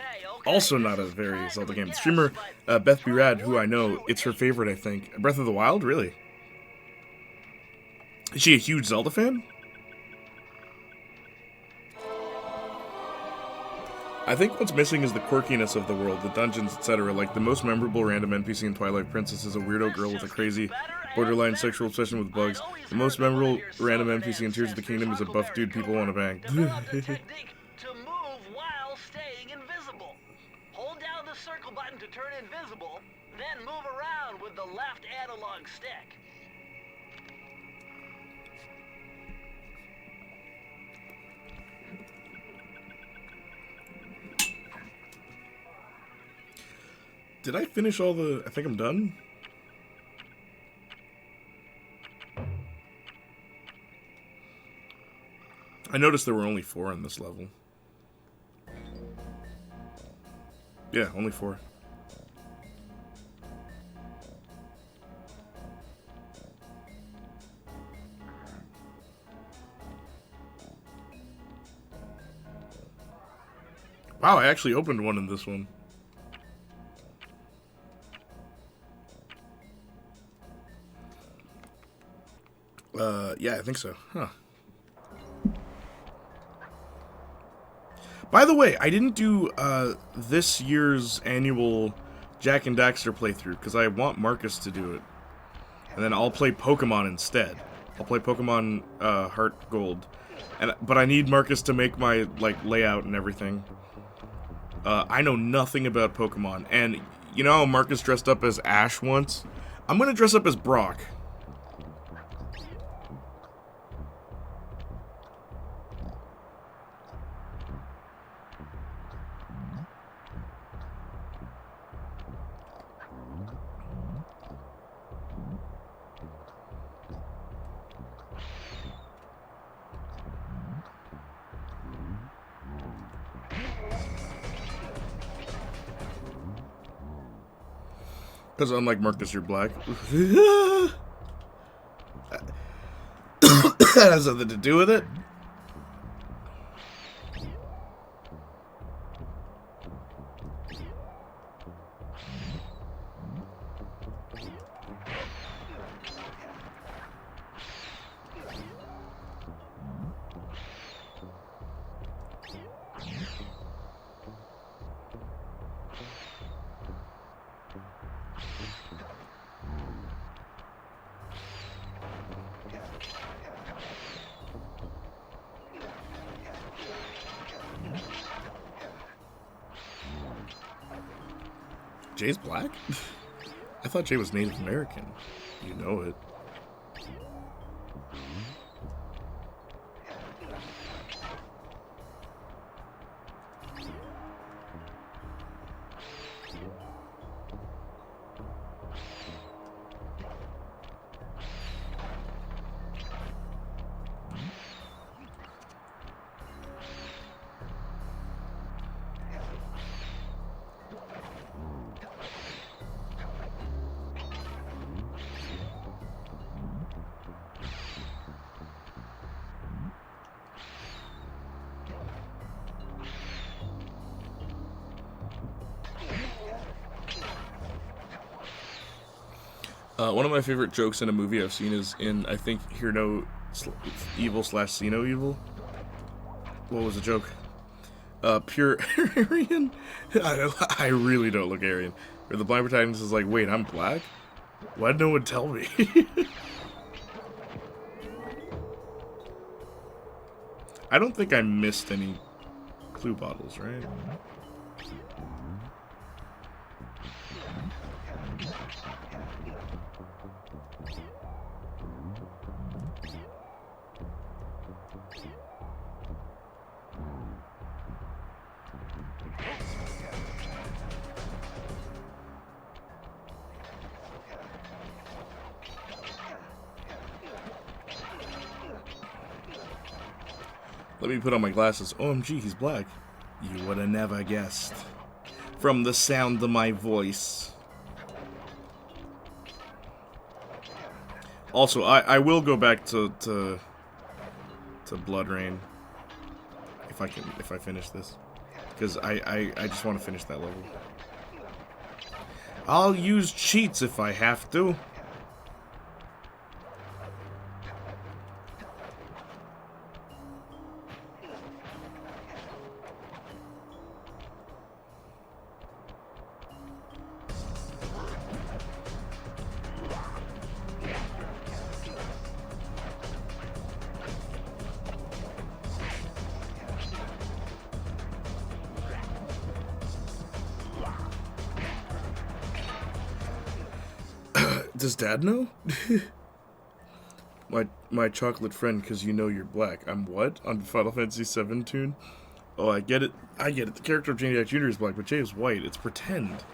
Also not a very Zelda game. The streamer, Beth B. Rad, who I know, it's her favorite, I think. Breath of the Wild? Really? Is she a huge Zelda fan? I think what's missing is the quirkiness of the world, the dungeons, etc. Like, the most memorable random NPC in Twilight Princess is a weirdo girl with a crazy, borderline sexual obsession with bugs. The most memorable random NPC in Tears of the Kingdom is a buff dude people want to bang. To move while staying invisible. Hold down the circle button to turn invisible, then move around with the left analog stick. Did I finish all the... I think I'm done? I noticed there were only 4 on this level. Yeah, only 4. Wow, I actually opened one in this one. Yeah, I think so. Huh. By the way, I didn't do this year's annual Jak and Daxter playthrough because I want Marcus to do it. And then I'll play Pokemon instead. I'll play Pokemon Heart Gold. But I need Marcus to make my layout and everything. I know nothing about Pokemon, and You know how Marcus dressed up as Ash once? I'm gonna dress up as Brock. Because unlike Marcus, you're black. That has nothing to do with it. Jay's black? I thought Jay was Native American. You know it. One of my favorite jokes in a movie I've seen is in, I think, Hear No Evil / See No Evil. What was the joke? Pure Aryan? I really don't look Aryan. Where the blind protagonist is like, wait, I'm black? Why'd no one tell me? I don't think I missed any clue bottles, right? Let me put on my glasses. OMG, he's black. You would have never guessed. From the sound of my voice. Also, I will go back to Blood Rain. If I finish this. Because I just want to finish that level. I'll use cheats if I have to. Does Dad know? my chocolate friend, because you know you're black. I'm what? On Final Fantasy VII tune? Oh, I get it. I get it. The character of Playniac Jr. is black, but Jay is white. It's pretend.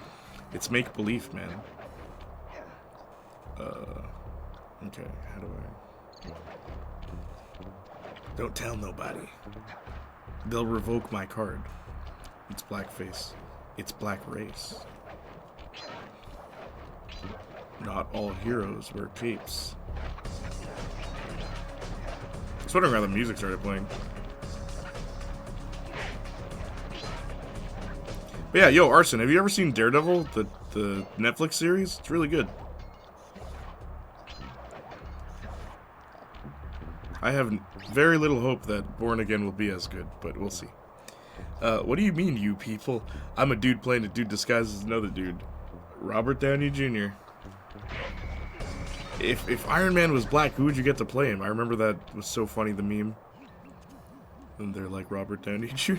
It's make-believe, man. Okay, how do I... Don't tell nobody. They'll revoke my card. It's blackface. It's black race. Not all heroes wear capes. I was wondering why the music started playing. But yeah, yo, Arson, have you ever seen Daredevil, the Netflix series? It's really good. I have very little hope that Born Again will be as good, but we'll see. What do you mean, you people? I'm a dude playing a dude disguised as another dude. Robert Downey Jr. If Iron Man was black, who would you get to play him? I remember that was so funny, the meme. And they're like Robert Downey Jr.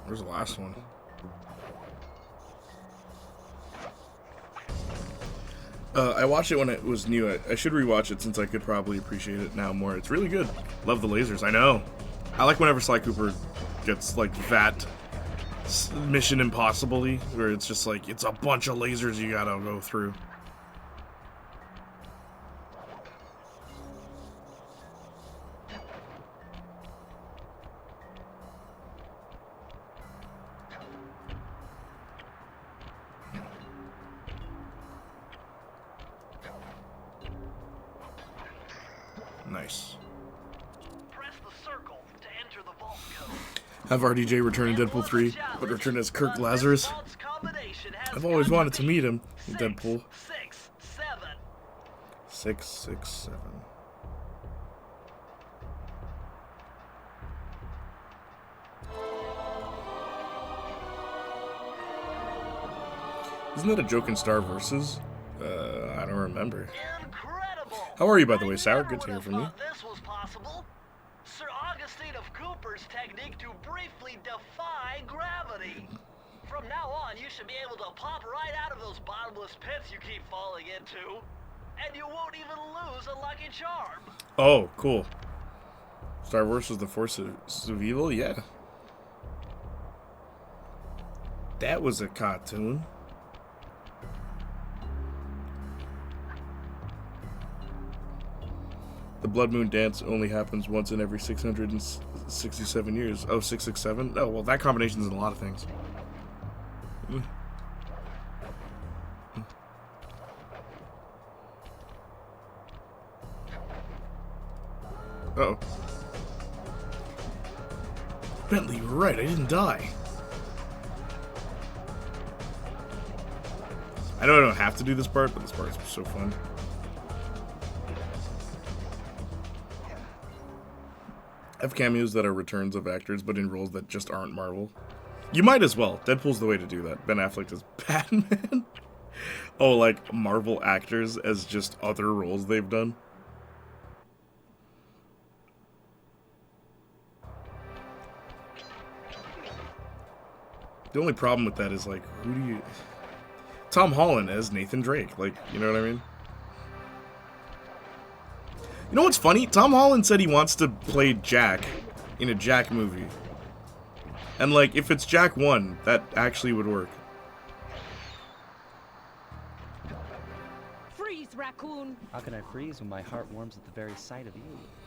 Where's the last one? I watched it when it was new. I should rewatch it since I could probably appreciate it now more. It's really good. Love the lasers. I know. I like whenever Sly Cooper gets like that Mission Impossible-y, where it's just like it's a bunch of lasers you gotta go through. Nice. Press the circle to enter the vault code. Have RDJ return in Deadpool 3, but return as Kirk Lazarus. I've always wanted to meet him in Deadpool. 667. Isn't that a joke in Star Versus? I don't remember. Incredible. How are you, by the way, Sour? Good to hear from you. This was possible. Sir Augustine of Cooper's technique to briefly defy gravity. From now on, you should be able to pop right out of those bottomless pits you keep falling into, and you won't even lose a lucky charm. Oh, cool. Star Wars was the Force of Evil? Yeah. That was a cartoon. The Blood Moon dance only happens once in every 667 years. Oh, 667? Oh, well, that combination's in a lot of things. Uh-oh. Bentley, you were right. I didn't die. I know I don't have to do this part, but this part is so fun. I have cameos that are returns of actors, but in roles that just aren't Marvel. You might as well. Deadpool's the way to do that. Ben Affleck as Batman. Oh, like Marvel actors as just other roles they've done. The only problem with that is, like, who do you... Tom Holland as Nathan Drake. Like, you know what I mean? You know what's funny? Tom Holland said he wants to play Jack in a Jack movie. And, like, if it's Jack 1, that actually would work. Freeze, raccoon! How can I freeze when my heart warms at the very sight of you?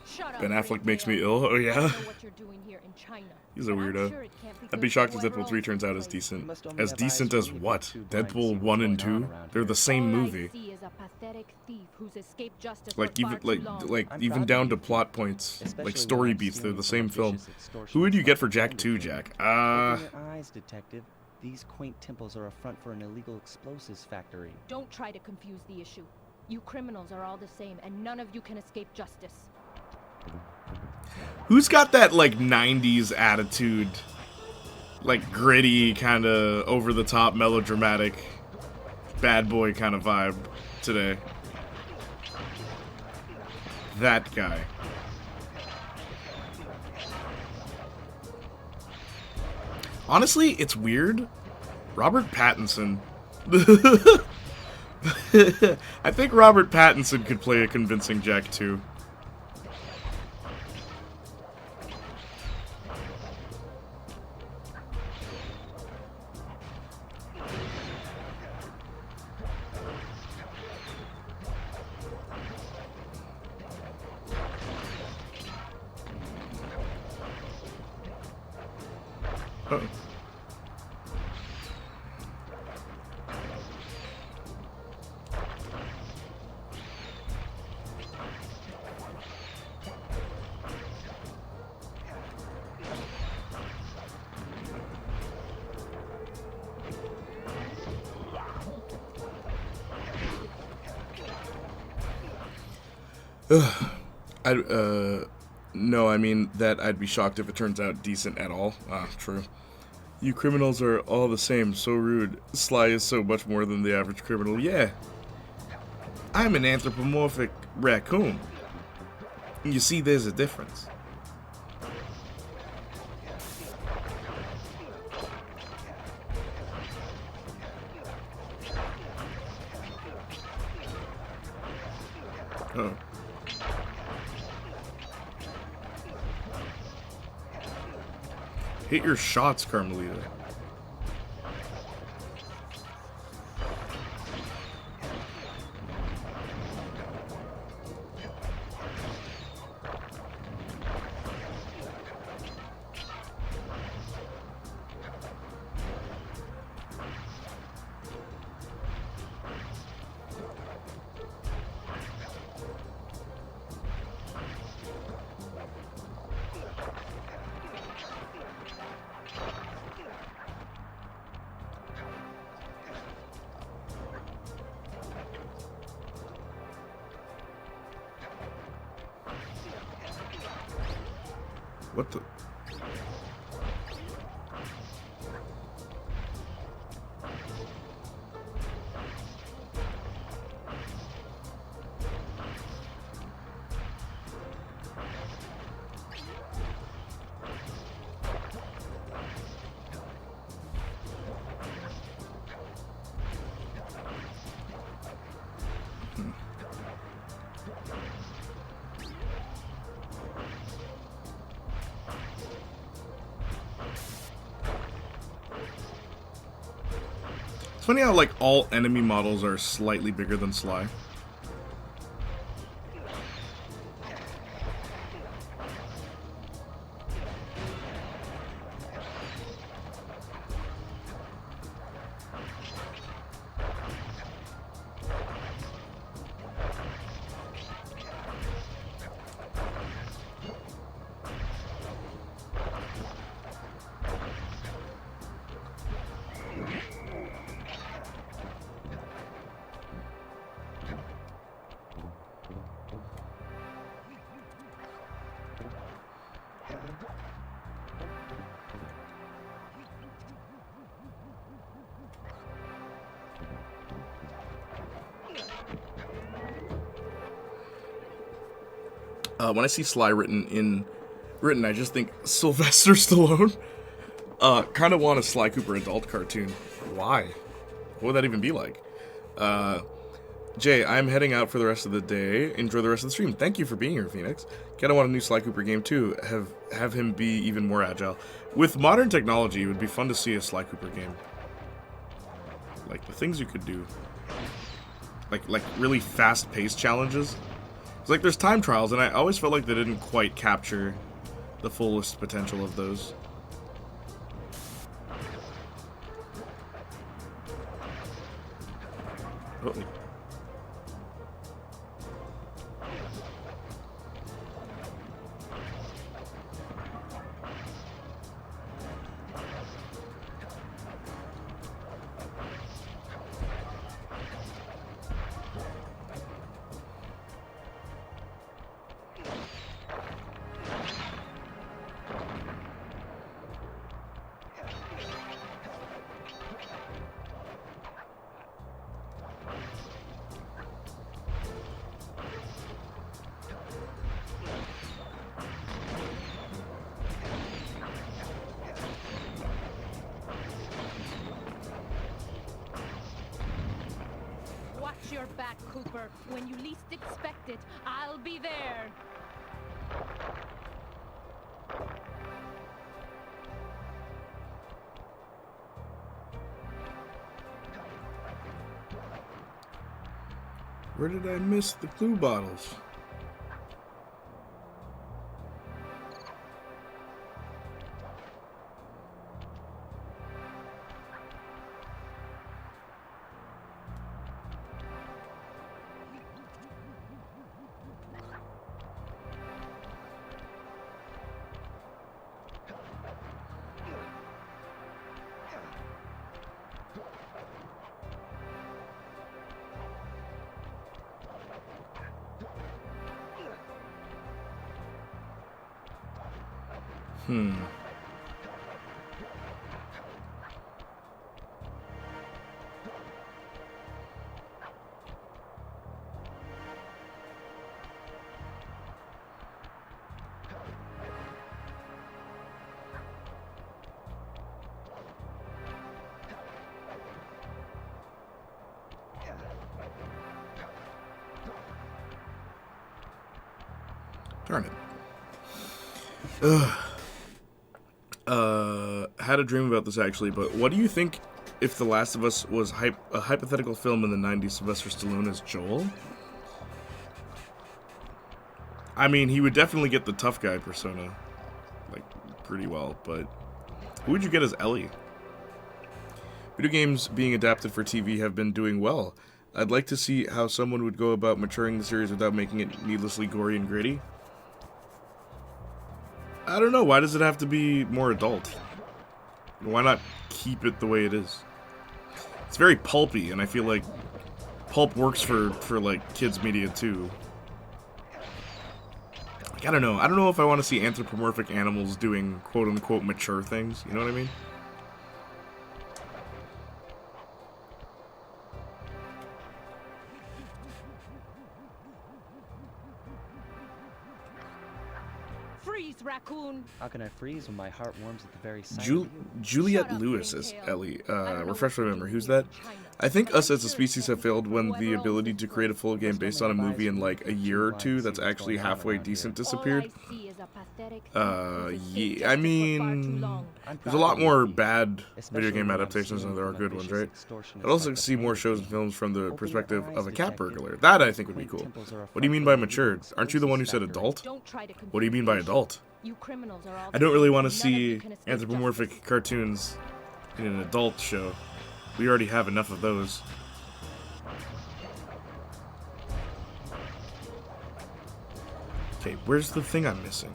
Shut up. Ben Affleck makes me Raytheon. ill. Oh, I yeah? don't know what you're doing here in China, He's a but I'm weirdo. sure it can't I'd be good shocked for if Deadpool 3 whoever turns out as owns the place. decent. As decent as what? Deadpool 1 and 2? They're the same All movie. I see is a pathetic thief who's escaped justice Like, for even far too long. I'm even proud down of to you, plot points. especially Like, when story I'm beats, they're stealing the from same a film. vicious extortionist Who would you get for like Jack you. 2, Jack? Open your eyes, detective. These quaint temples are a front for an illegal explosives factory. Don't try to confuse the issue. You criminals are all the same, and none of you can escape justice. Who's got that, like, 90s attitude? Like, gritty, kind of over-the-top, melodramatic, bad boy kind of vibe today? That guy. Honestly, it's weird. Robert Pattinson I think Robert Pattinson could play a convincing Jack too. Uh-oh. No, I mean that I'd be shocked if it turns out decent at all. Ah, true. You criminals are all the same, so rude. Sly is so much more than the average criminal. Yeah. I'm an anthropomorphic raccoon. You see, there's a difference. Oh. Hit your shots, Carmelita. What the? It's funny how, like, all enemy models are slightly bigger than Sly. When I see Sly written, I just think Sylvester Stallone. Kind of want a Sly Cooper adult cartoon. Why? What would that even be like? Jay, I'm heading out for the rest of the day. Enjoy the rest of the stream. Thank you for being here, Phoenix. Kinda want a new Sly Cooper game too. Have him be even more agile. With modern technology, it would be fun to see a Sly Cooper game. Like the things you could do. Like really fast-paced challenges. It's like there's time trials, and I always felt like they didn't quite capture the fullest potential of those. Oh. your back, Cooper. When you least expect it, I'll be there. Where did I miss the clue bottles? Darn it. Had a dream about this actually, but what do you think if The Last of Us was a hypothetical film in the 90s, Sylvester Stallone as Joel? I mean, he would definitely get the tough guy persona, like, pretty well, but who would you get as Ellie? Video games being adapted for TV have been doing well. I'd like to see how someone would go about maturing the series without making it needlessly gory and gritty. I don't know, why does it have to be more adult? Why not keep it the way it is? It's very pulpy, and I feel like pulp works for like, kids media too. Like, I don't know. I don't know if I want to see anthropomorphic animals doing quote-unquote mature things, you know what I mean? Raccoon. How can I freeze when my heart warms at the very sight of you? Juliette Lewis as Ellie. Refresh my memory. Who's that? I think us as a species have failed when the ability to create a full game based on a movie in like a year or two that's actually halfway decent disappeared. Yeah, I mean, there's a lot more bad video game adaptations than there are good ones, right? I'd also see more shows and films from the perspective of a cat burglar. That I think would be cool. What do you mean by matured? Aren't you the one who said adult? What do you mean by adult? I don't really want to see anthropomorphic cartoons in an adult show. We already have enough of those. Okay, where's the thing I'm missing?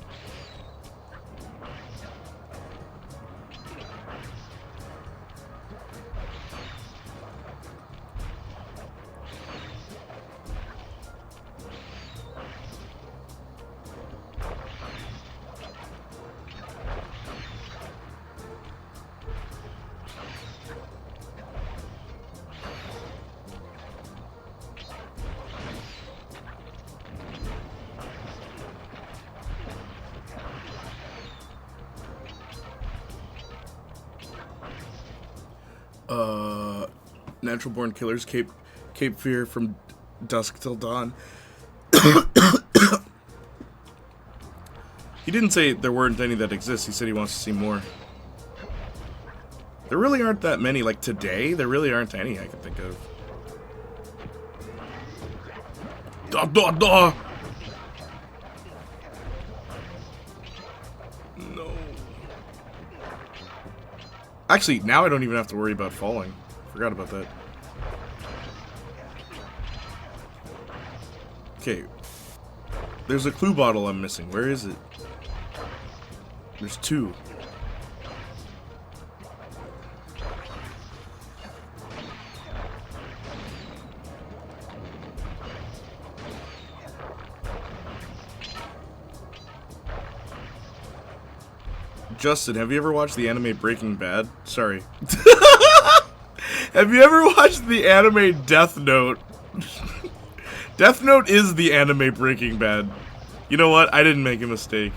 Natural Born Killers, Cape Fear from Dusk Till Dawn. He didn't say there weren't any that exist, he said he wants to see more. There really aren't that many, like today, there really aren't any I can think of. Da da da! No. Actually, now I don't even have to worry about falling. Forgot about that. Okay. There's a clue bottle I'm missing. Where is it? There's two. Justin, have you ever watched the anime Breaking Bad? Sorry. Have you ever watched the anime Death Note? Death Note is the anime Breaking Bad. You know what? I didn't make a mistake.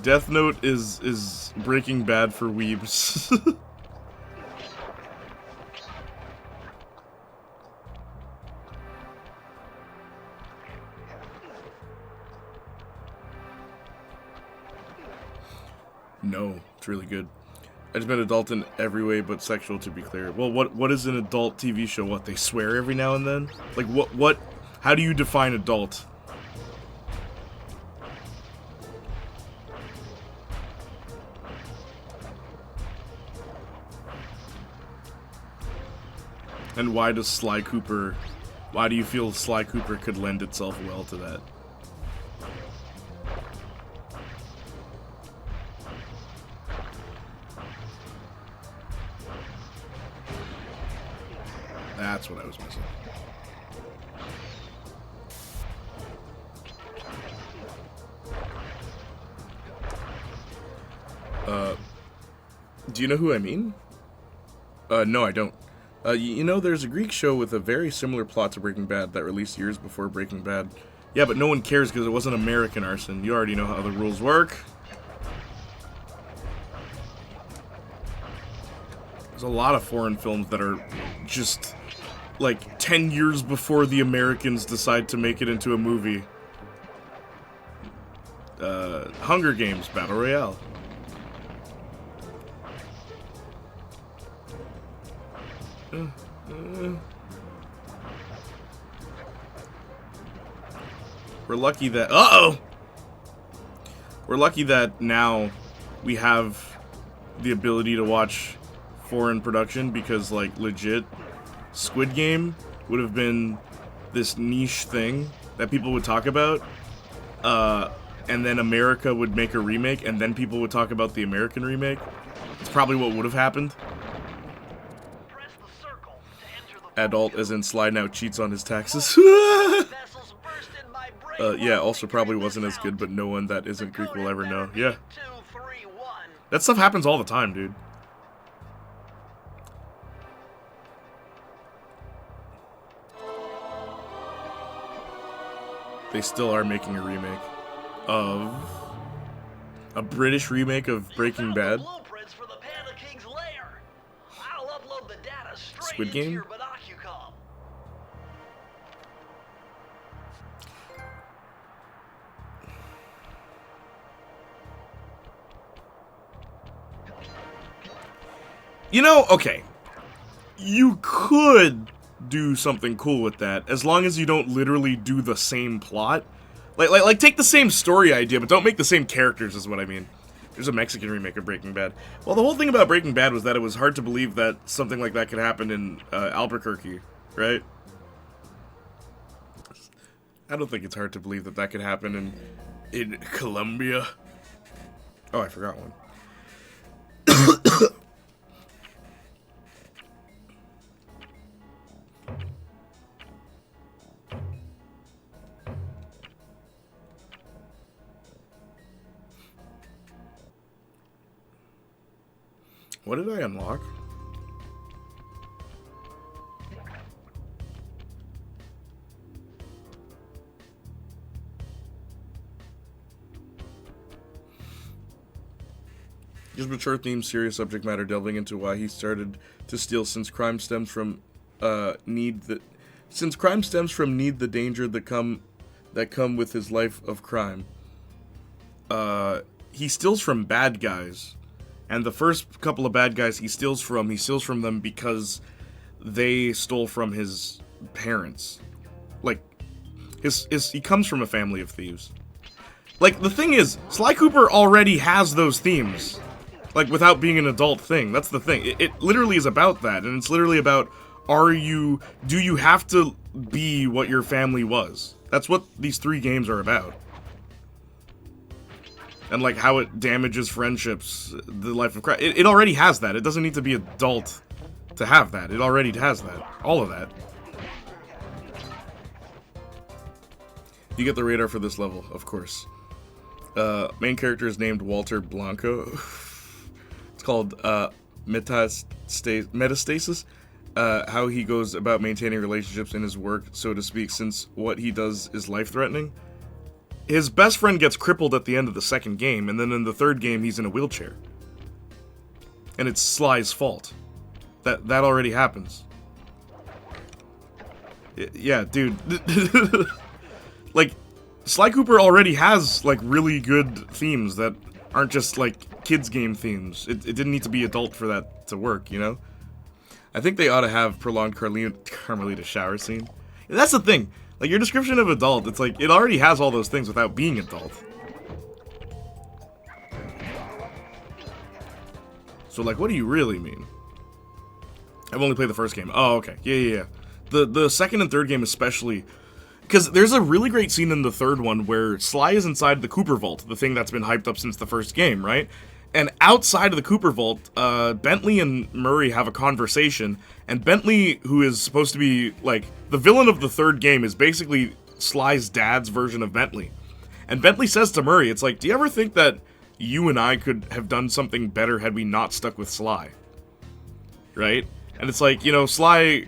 Death Note is Breaking Bad for weebs. No, it's really good. I just been adult in every way but sexual, to be clear. Well, what is an adult TV show? What, they swear every now and then? Like, what, how do you define adult? And why does Sly Cooper, why do you feel Sly Cooper could lend itself well to that? That's what I was missing. Do you know who I mean? No, I don't. You know, there's a Greek show with a very similar plot to Breaking Bad that released years before Breaking Bad. Yeah, but no one cares because it wasn't American arson. You already know how the rules work. There's a lot of foreign films that are just, like, 10 years before the Americans decide to make it into a movie. Hunger Games Battle Royale. We're lucky that... Uh-oh! We're lucky that now we have the ability to watch foreign production because, like, legit, Squid Game would have been this niche thing that people would talk about, and then America would make a remake, and then people would talk about the American remake. It's probably what would have happened. Adult as in Sly now cheats on his taxes. Yeah, also probably wasn't as good, but no one that isn't Greek will ever know. Yeah. That stuff happens all the time, dude. They still are making a remake of... a British remake of Breaking Bad. Squid Game? You know, okay. You could do something cool with that, as long as you don't literally do the same plot. Like take the same story idea, but don't make the same characters, is what I mean. There's a Mexican remake of Breaking Bad. Well, the whole thing about Breaking Bad was that it was hard to believe that something like that could happen in Albuquerque, right? I don't think it's hard to believe that that could happen in Colombia. Oh, I forgot one. What did I unlock? Just mature theme, serious subject matter, delving into why he started to steal since crime stems from need the danger that come with his life of crime. He steals from bad guys. And the first couple of bad guys he steals from them because they stole from his parents. Like, he comes from a family of thieves. Like, the thing is, Sly Cooper already has those themes. Like, without being an adult thing. That's the thing. It literally is about that. And it's literally about, do you have to be what your family was? That's what these 3 games are about. And, like, how it damages friendships, the life of crime. It already has that. It doesn't need to be adult to have that. It already has that. All of that. You get the radar for this level, of course. Main character is named Walter Blanco. It's called Metastasis. How he goes about maintaining relationships in his work, so to speak, since what he does is life-threatening. His best friend gets crippled at the end of the second game, and then in the third game, he's in a wheelchair. And it's Sly's fault. That already happens. Yeah, dude. Like, Sly Cooper already has, like, really good themes that aren't just, like, kids game themes. It didn't need to be adult for that to work, you know? I think they ought to have prolonged Carmelita shower scene. And that's the thing. Like, your description of adult, it's like, it already has all those things without being adult. So, like, what do you really mean? I've only played the first game. Oh, okay. Yeah. The second and third game especially... Because there's a really great scene in the third one where Sly is inside the Cooper Vault, the thing that's been hyped up since the first game, right? And outside of the Cooper Vault, Bentley and Murray have a conversation, and Bentley, who is supposed to be, like, the villain of the third game, is basically Sly's dad's version of Bentley. And Bentley says to Murray, it's like, do you ever think that you and I could have done something better had we not stuck with Sly? Right? And it's like, you know, Sly...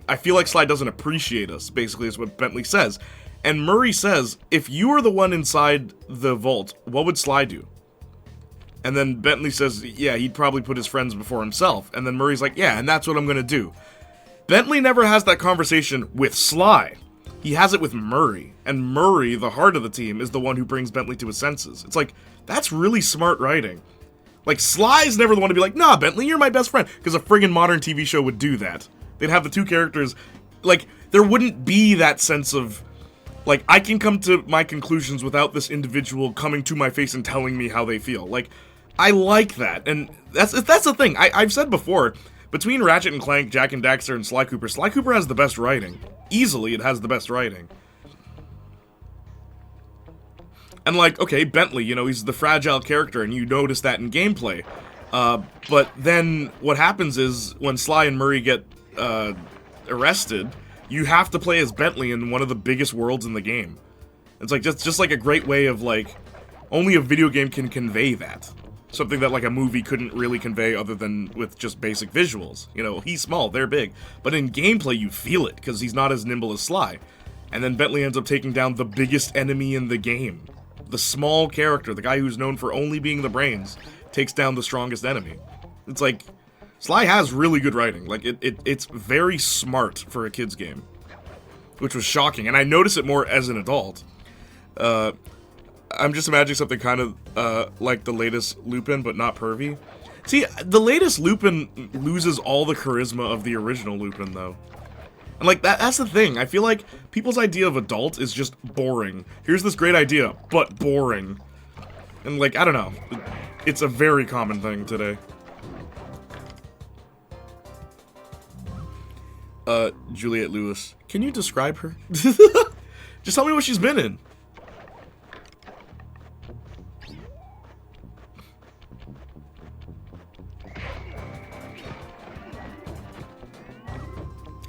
I feel like Sly doesn't appreciate us, basically, is what Bentley says. And Murray says, if you were the one inside the vault, what would Sly do? And then Bentley says, yeah, he'd probably put his friends before himself. And then Murray's like, yeah, and that's what I'm gonna do. Bentley never has that conversation with Sly. He has it with Murray. And Murray, the heart of the team, is the one who brings Bentley to his senses. It's like, that's really smart writing. Like, Sly's never the one to be like, nah, Bentley, you're my best friend. Because a friggin' modern TV show would do that. They'd have the two characters, like, there wouldn't be that sense of, like, I can come to my conclusions without this individual coming to my face and telling me how they feel. Like, I like that, and that's the thing. I've said before, between Ratchet and Clank, Jak and Daxter, and Sly Cooper has the best writing. Easily, it has the best writing. And, like, okay, Bentley, you know, he's the fragile character, and you notice that in gameplay. But then what happens is, when Sly and Murray get arrested, you have to play as Bentley in one of the biggest worlds in the game. It's like just like a great way of, like, only a video game can convey that. Something that, like, a movie couldn't really convey other than with just basic visuals. You know, he's small, they're big. But in gameplay, you feel it, because he's not as nimble as Sly. And then Bentley ends up taking down the biggest enemy in the game. The small character, the guy who's known for only being the brains, takes down the strongest enemy. It's like... Sly has really good writing. Like, it's very smart for a kid's game. Which was shocking, and I notice it more as an adult. I'm just imagining something kind of like the latest Lupin, but not pervy. See, the latest Lupin loses all the charisma of the original Lupin, though. And, like, that's the thing. I feel like people's idea of adult is just boring. Here's this great idea, but boring. And, like, I don't know. It's a very common thing today. Juliette Lewis. Can you describe her? Just tell me what she's been in.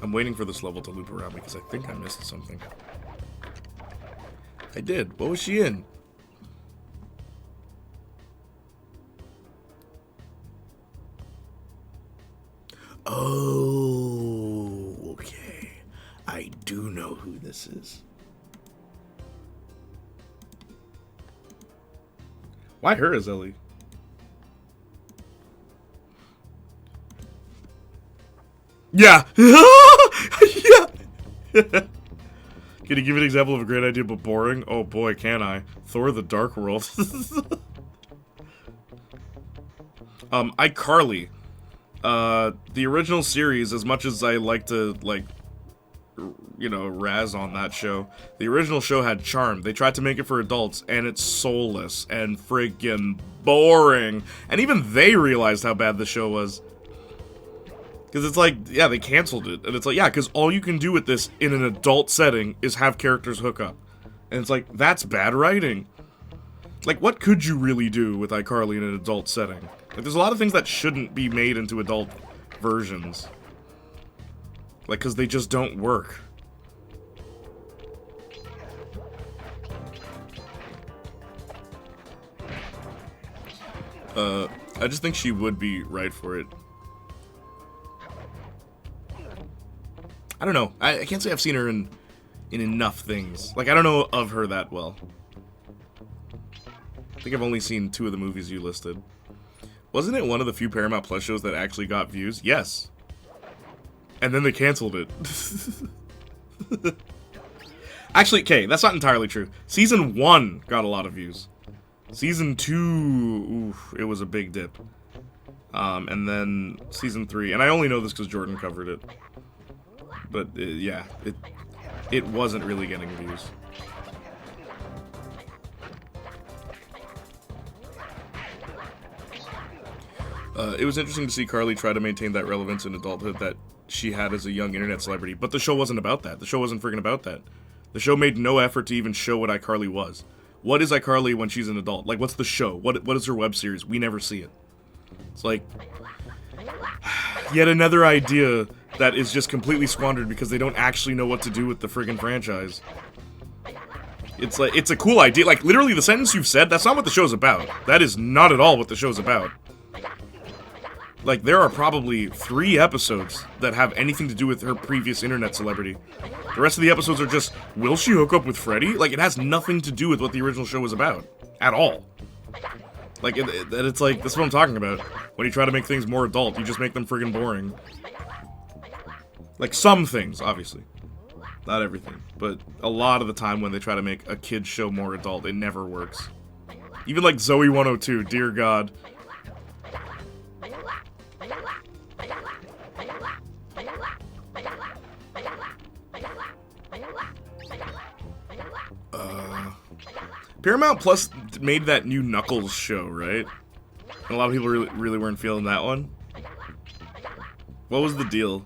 I'm waiting for this level to loop around because I think I missed something. I did. What was she in? Oh, okay. I do know who this is. Why her as Ellie? Yeah. Yeah. Can you give an example of a great idea but boring? Oh boy, can I. Thor the Dark World. iCarly. The original series, as much as I like to, like, you know, razz on that show, the original show had charm. They tried to make it for adults, and it's soulless and friggin' boring. And even they realized how bad the show was. Because it's like, yeah, they canceled it. And it's like, yeah, because all you can do with this in an adult setting is have characters hook up. And it's like, that's bad writing. Like, what could you really do with iCarly in an adult setting? Like, there's a lot of things that shouldn't be made into adult versions. Like, because they just don't work. I just think she would be right for it. I don't know. I can't say I've seen her in enough things. Like, I don't know of her that well. I think I've only seen 2 of the movies you listed. Wasn't it one of the few Paramount Plus shows that actually got views? Yes. And then they canceled it. Actually, okay, that's not entirely true. Season 1 got a lot of views. Season 2, oof, it was a big dip. And then Season 3, and I only know this because Jordan covered it. But, yeah, it wasn't really getting views. It was interesting to see Carly try to maintain that relevance in adulthood that she had as a young internet celebrity, but the show wasn't about that. The show wasn't friggin' about that. The show made no effort to even show what iCarly was. What is iCarly when she's an adult? Like, what's the show? What is her web series? We never see it. It's like, yet another idea that is just completely squandered because they don't actually know what to do with the friggin' franchise. It's like, it's a cool idea. Like, literally, the sentence you've said, that's not what the show's about. That is not at all what the show's about. Like, there are probably 3 episodes that have anything to do with her previous internet celebrity. The rest of the episodes are just, will she hook up with Freddy? Like, it has nothing to do with what the original show was about. At all. Like, it's like, that's what I'm talking about. When you try to make things more adult, you just make them friggin' boring. Like, some things, obviously. Not everything. But a lot of the time when they try to make a kid's show more adult, it never works. Even like Zoe 102, dear God. Paramount Plus made that new Knuckles show, right? And a lot of people really weren't feeling that one. What was the deal?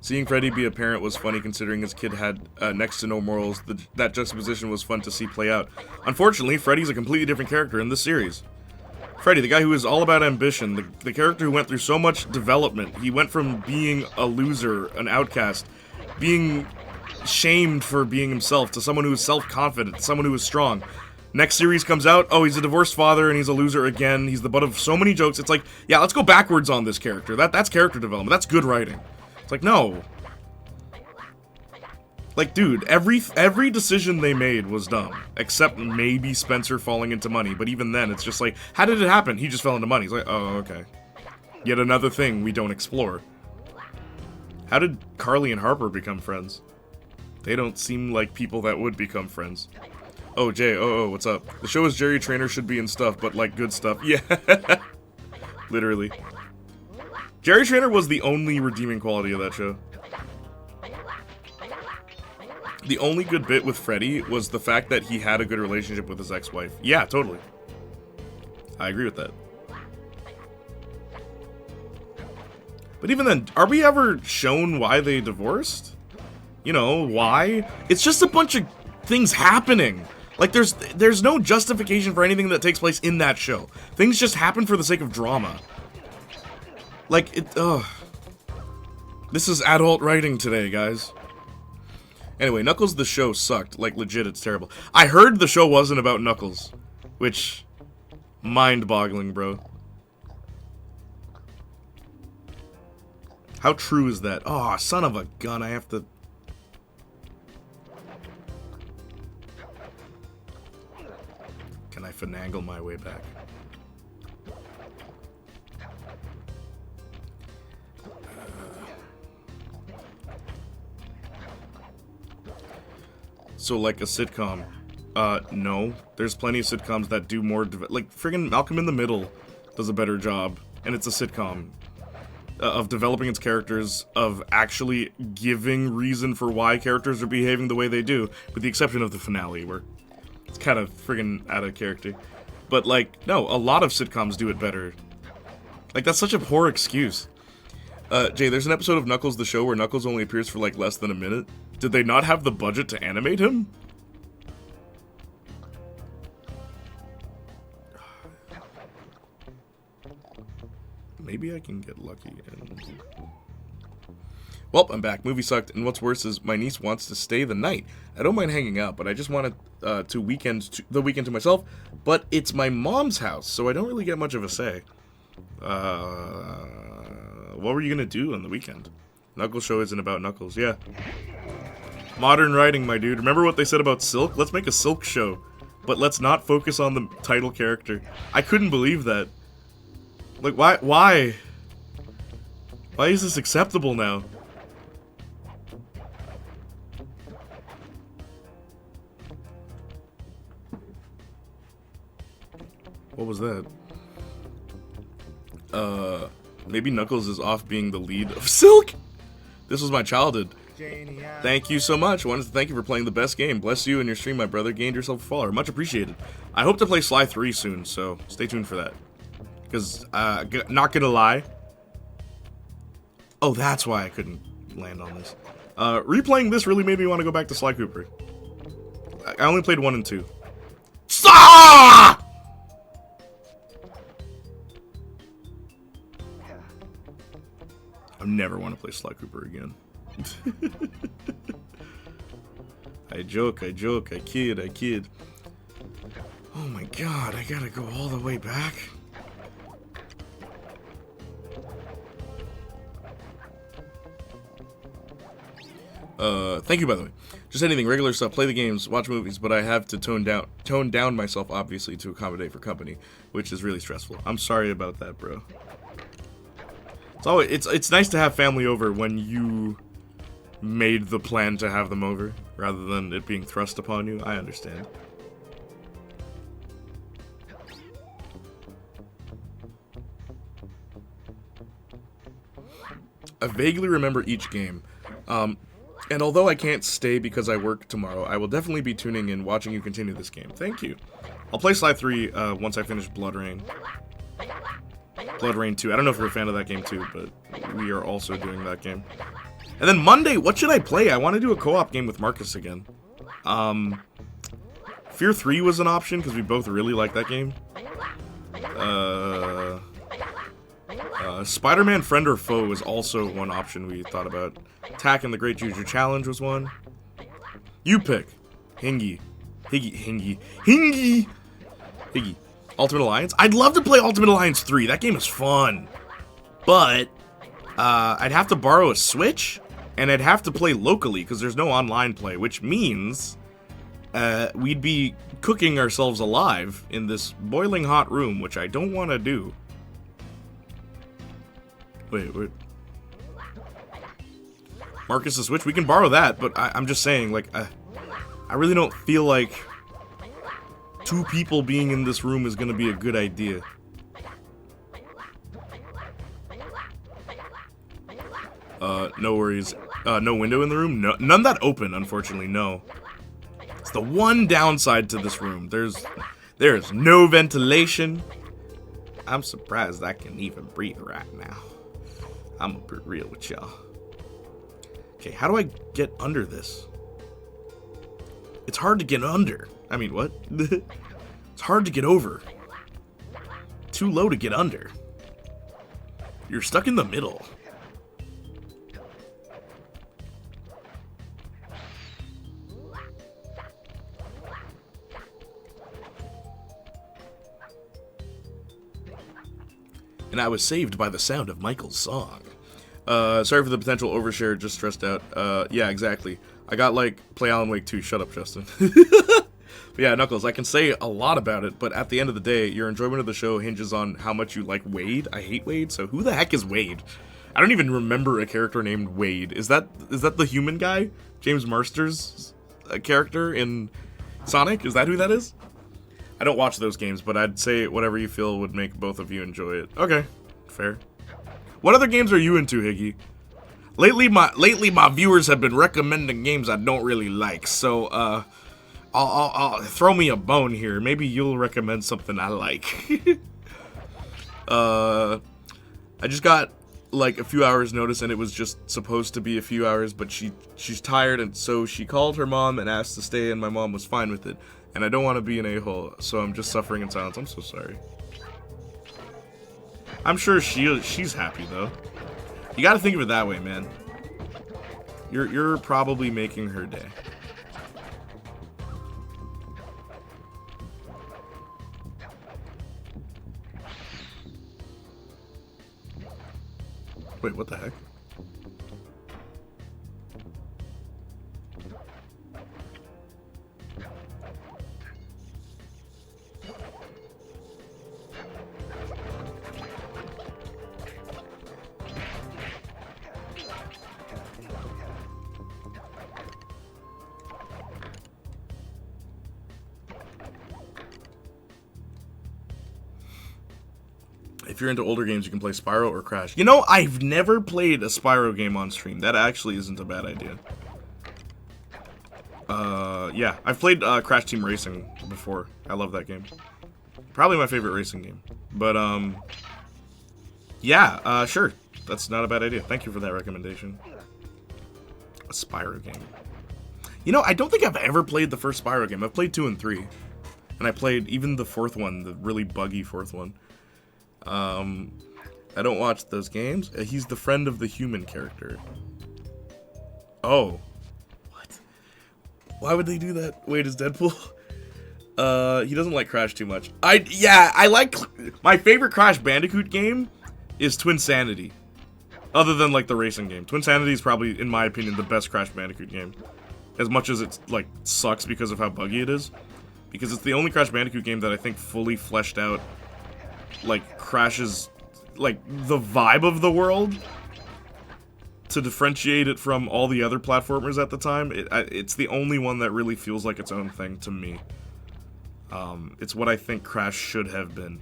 Seeing Freddy be a parent was funny considering his kid had next to no morals. That juxtaposition was fun to see play out. Unfortunately, Freddy's a completely different character in this series. Freddy, the guy who is all about ambition, the character who went through so much development. He went from being a loser, an outcast, being shamed for being himself, to someone who is self-confident, someone who is strong. Next series comes out, oh, he's a divorced father and he's a loser again. He's the butt of so many jokes. It's like, yeah, let's go backwards on this character. That's character development. That's good writing. It's like, no. Like, dude, every decision they made was dumb. Except maybe Spencer falling into money. But even then, it's just like, how did it happen? He just fell into money. It's like, oh, okay. Yet another thing we don't explore. How did Carly and Harper become friends? They don't seem like people that would become friends. Oh, Jay, what's up? The show is Jerry Trainer should be in stuff, but like good stuff. Yeah. Literally. Jerry Trainer was the only redeeming quality of that show. The only good bit with Freddy was the fact that he had a good relationship with his ex-wife. Yeah, totally. I agree with that. But even then, are we ever shown why they divorced? You know, why? It's just a bunch of things happening. Like, there's no justification for anything that takes place in that show. Things just happen for the sake of drama. Like, this is adult writing today, guys. Anyway, Knuckles the show sucked. Like, legit, it's terrible. I heard the show wasn't about Knuckles. Which, mind-boggling, bro. How true is that? Oh, son of a gun, I have to... Can I finagle my way back? So, like a sitcom. No. There's plenty of sitcoms that do more... like, friggin' Malcolm in the Middle does a better job. And it's a sitcom. Of developing its characters, of actually giving reason for why characters are behaving the way they do. With the exception of the finale, where it's kind of friggin' out of character. But, like, no, a lot of sitcoms do it better. Like, that's such a poor excuse. Jay, there's an episode of Knuckles the show where Knuckles only appears for, like, less than a minute. Did they not have the budget to animate him? Maybe I can get lucky and... Well, I'm back. Movie sucked, and what's worse is my niece wants to stay the night. I don't mind hanging out, but I just wanted the weekend to myself. But it's my mom's house, so I don't really get much of a say. What were you gonna do on the weekend? Knuckles show isn't about Knuckles, yeah. Modern writing, my dude. Remember what they said about Silk? Let's make a Silk show. But let's not focus on the title character. I couldn't believe that. Like, why? Why is this acceptable now? What was that? Maybe Knuckles is off being the lead of Silk? This was my childhood. Thank you so much. Wanted to thank you for playing the best game. Bless you and your stream, my brother. Gained yourself a follower. Much appreciated. I hope to play Sly 3 soon, so stay tuned for that. Because, not gonna lie. Oh, that's why I couldn't land on this. Replaying this really made me want to go back to Sly Cooper. I only played 1 and 2. I never want to play Sly Cooper again. I joke, I kid. Oh my god, I gotta go all the way back. Thank you, by the way. Just anything, regular stuff, play the games, watch movies, but I have to tone down myself, obviously, to accommodate for company, which is really stressful. I'm sorry about that, bro. It's nice to have family over when you made the plan to have them over, rather than it being thrust upon you. I understand. I vaguely remember each game. And although I can't stay because I work tomorrow, I will definitely be tuning in, watching you continue this game. Thank you. I'll play Sly 3 once I finish Blood Rain. Blood Rain 2. I don't know if you're a fan of that game too, but we are also doing that game. And then Monday, what should I play? I want to do a co-op game with Marcus again. Fear 3 was an option because we both really like that game. Spider-Man Friend or Foe was also one option we thought about. Attack and the Great Juju Challenge was one. You pick. Hingy. Ultimate Alliance? I'd love to play Ultimate Alliance 3. That game is fun. But, I'd have to borrow a Switch, and I'd have to play locally, because there's no online play, which means, we'd be cooking ourselves alive in this boiling hot room, which I don't want to do. Wait. Marcus' Switch? We can borrow that, but I'm just saying, like, I really don't feel like 2 people being in this room is gonna be a good idea. No worries. No window in the room? No, none that open, unfortunately, no. It's the one downside to this room. There's no ventilation. I'm surprised I can even breathe right now. I'm gonna be real with y'all. Okay, how do I get under this? It's hard to get under. I mean, what? It's hard to get over. Too low to get under. You're stuck in the middle. And I was saved by the sound of Michael's song. Sorry for the potential overshare, just stressed out. Yeah, exactly. I got, like, play Alan Wake 2. Shut up, Justin. But yeah, Knuckles, I can say a lot about it, but at the end of the day, your enjoyment of the show hinges on how much you like Wade. I hate Wade, so who the heck is Wade? I don't even remember a character named Wade. Is that the human guy? James Marsters' character in Sonic? Is that who that is? I don't watch those games, but I'd say whatever you feel would make both of you enjoy it. Okay, fair. What other games are you into, Higgy? Lately my viewers have been recommending games I don't really like, so I'll throw me a bone here. Maybe you'll recommend something I like. I just got like a few hours notice, and it was just supposed to be a few hours, but she's tired, and so she called her mom and asked to stay, and my mom was fine with it. And I don't want to be an a-hole, so I'm just suffering in silence. I'm so sorry. I'm sure she's happy though. You gotta think of it that way, man. You're probably making her day. Wait, what the heck? If you're into older games, you can play Spyro or Crash. You know, I've never played a Spyro game on stream. That actually isn't a bad idea. Yeah, I've played Crash Team Racing before. I love that game. Probably my favorite racing game. But, yeah, sure. That's not a bad idea. Thank you for that recommendation. A Spyro game. You know, I don't think I've ever played the first Spyro game. I've played 2 and 3. And I played even the 4th one, the really buggy 4th one. I don't watch those games. He's the friend of the human character. Oh. What? Why would they do that? Wait, is Deadpool? He doesn't like Crash too much. I like... My favorite Crash Bandicoot game is Twinsanity. Other than, like, the racing game. Twinsanity is probably, in my opinion, the best Crash Bandicoot game. As much as it's, like, sucks because of how buggy it is. Because it's the only Crash Bandicoot game that I think fully fleshed out, like, Crash's, like, the vibe of the world. To differentiate it from all the other platformers at the time. It's the only one that really feels like its own thing to me. It's what I think Crash should have been.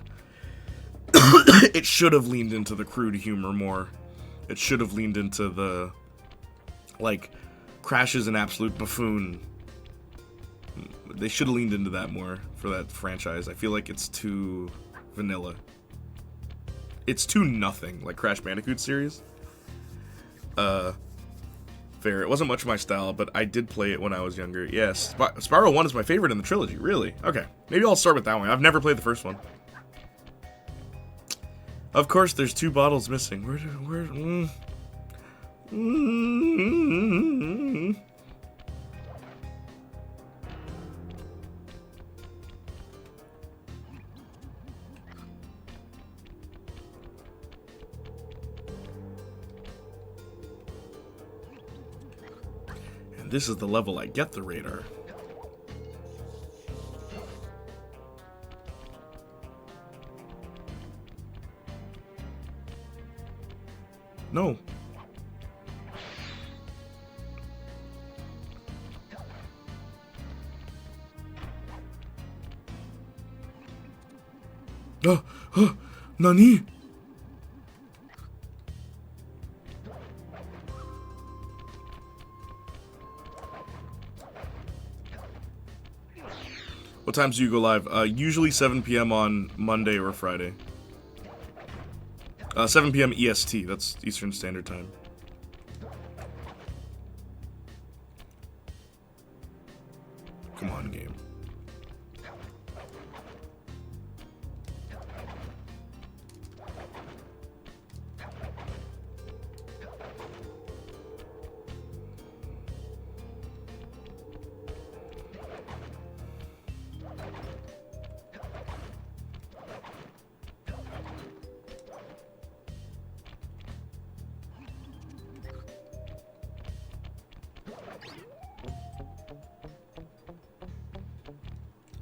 It should have leaned into the crude humor more. It should have leaned into the, like, Crash is an absolute buffoon. They should have leaned into that more for that franchise. I feel like it's too vanilla. It's too nothing, like Crash Bandicoot series. Fair. It wasn't much of my style, but I did play it when I was younger. Yes, Spyro 1 is my favorite in the trilogy, really. Okay, maybe I'll start with that one. I've never played the first one. Of course, there's 2 bottles missing. And this is the level I get the radar. No. Nani? What times do you go live? Usually 7 p.m. on Monday or Friday. 7 p.m. EST, that's Eastern Standard Time. Come on, game.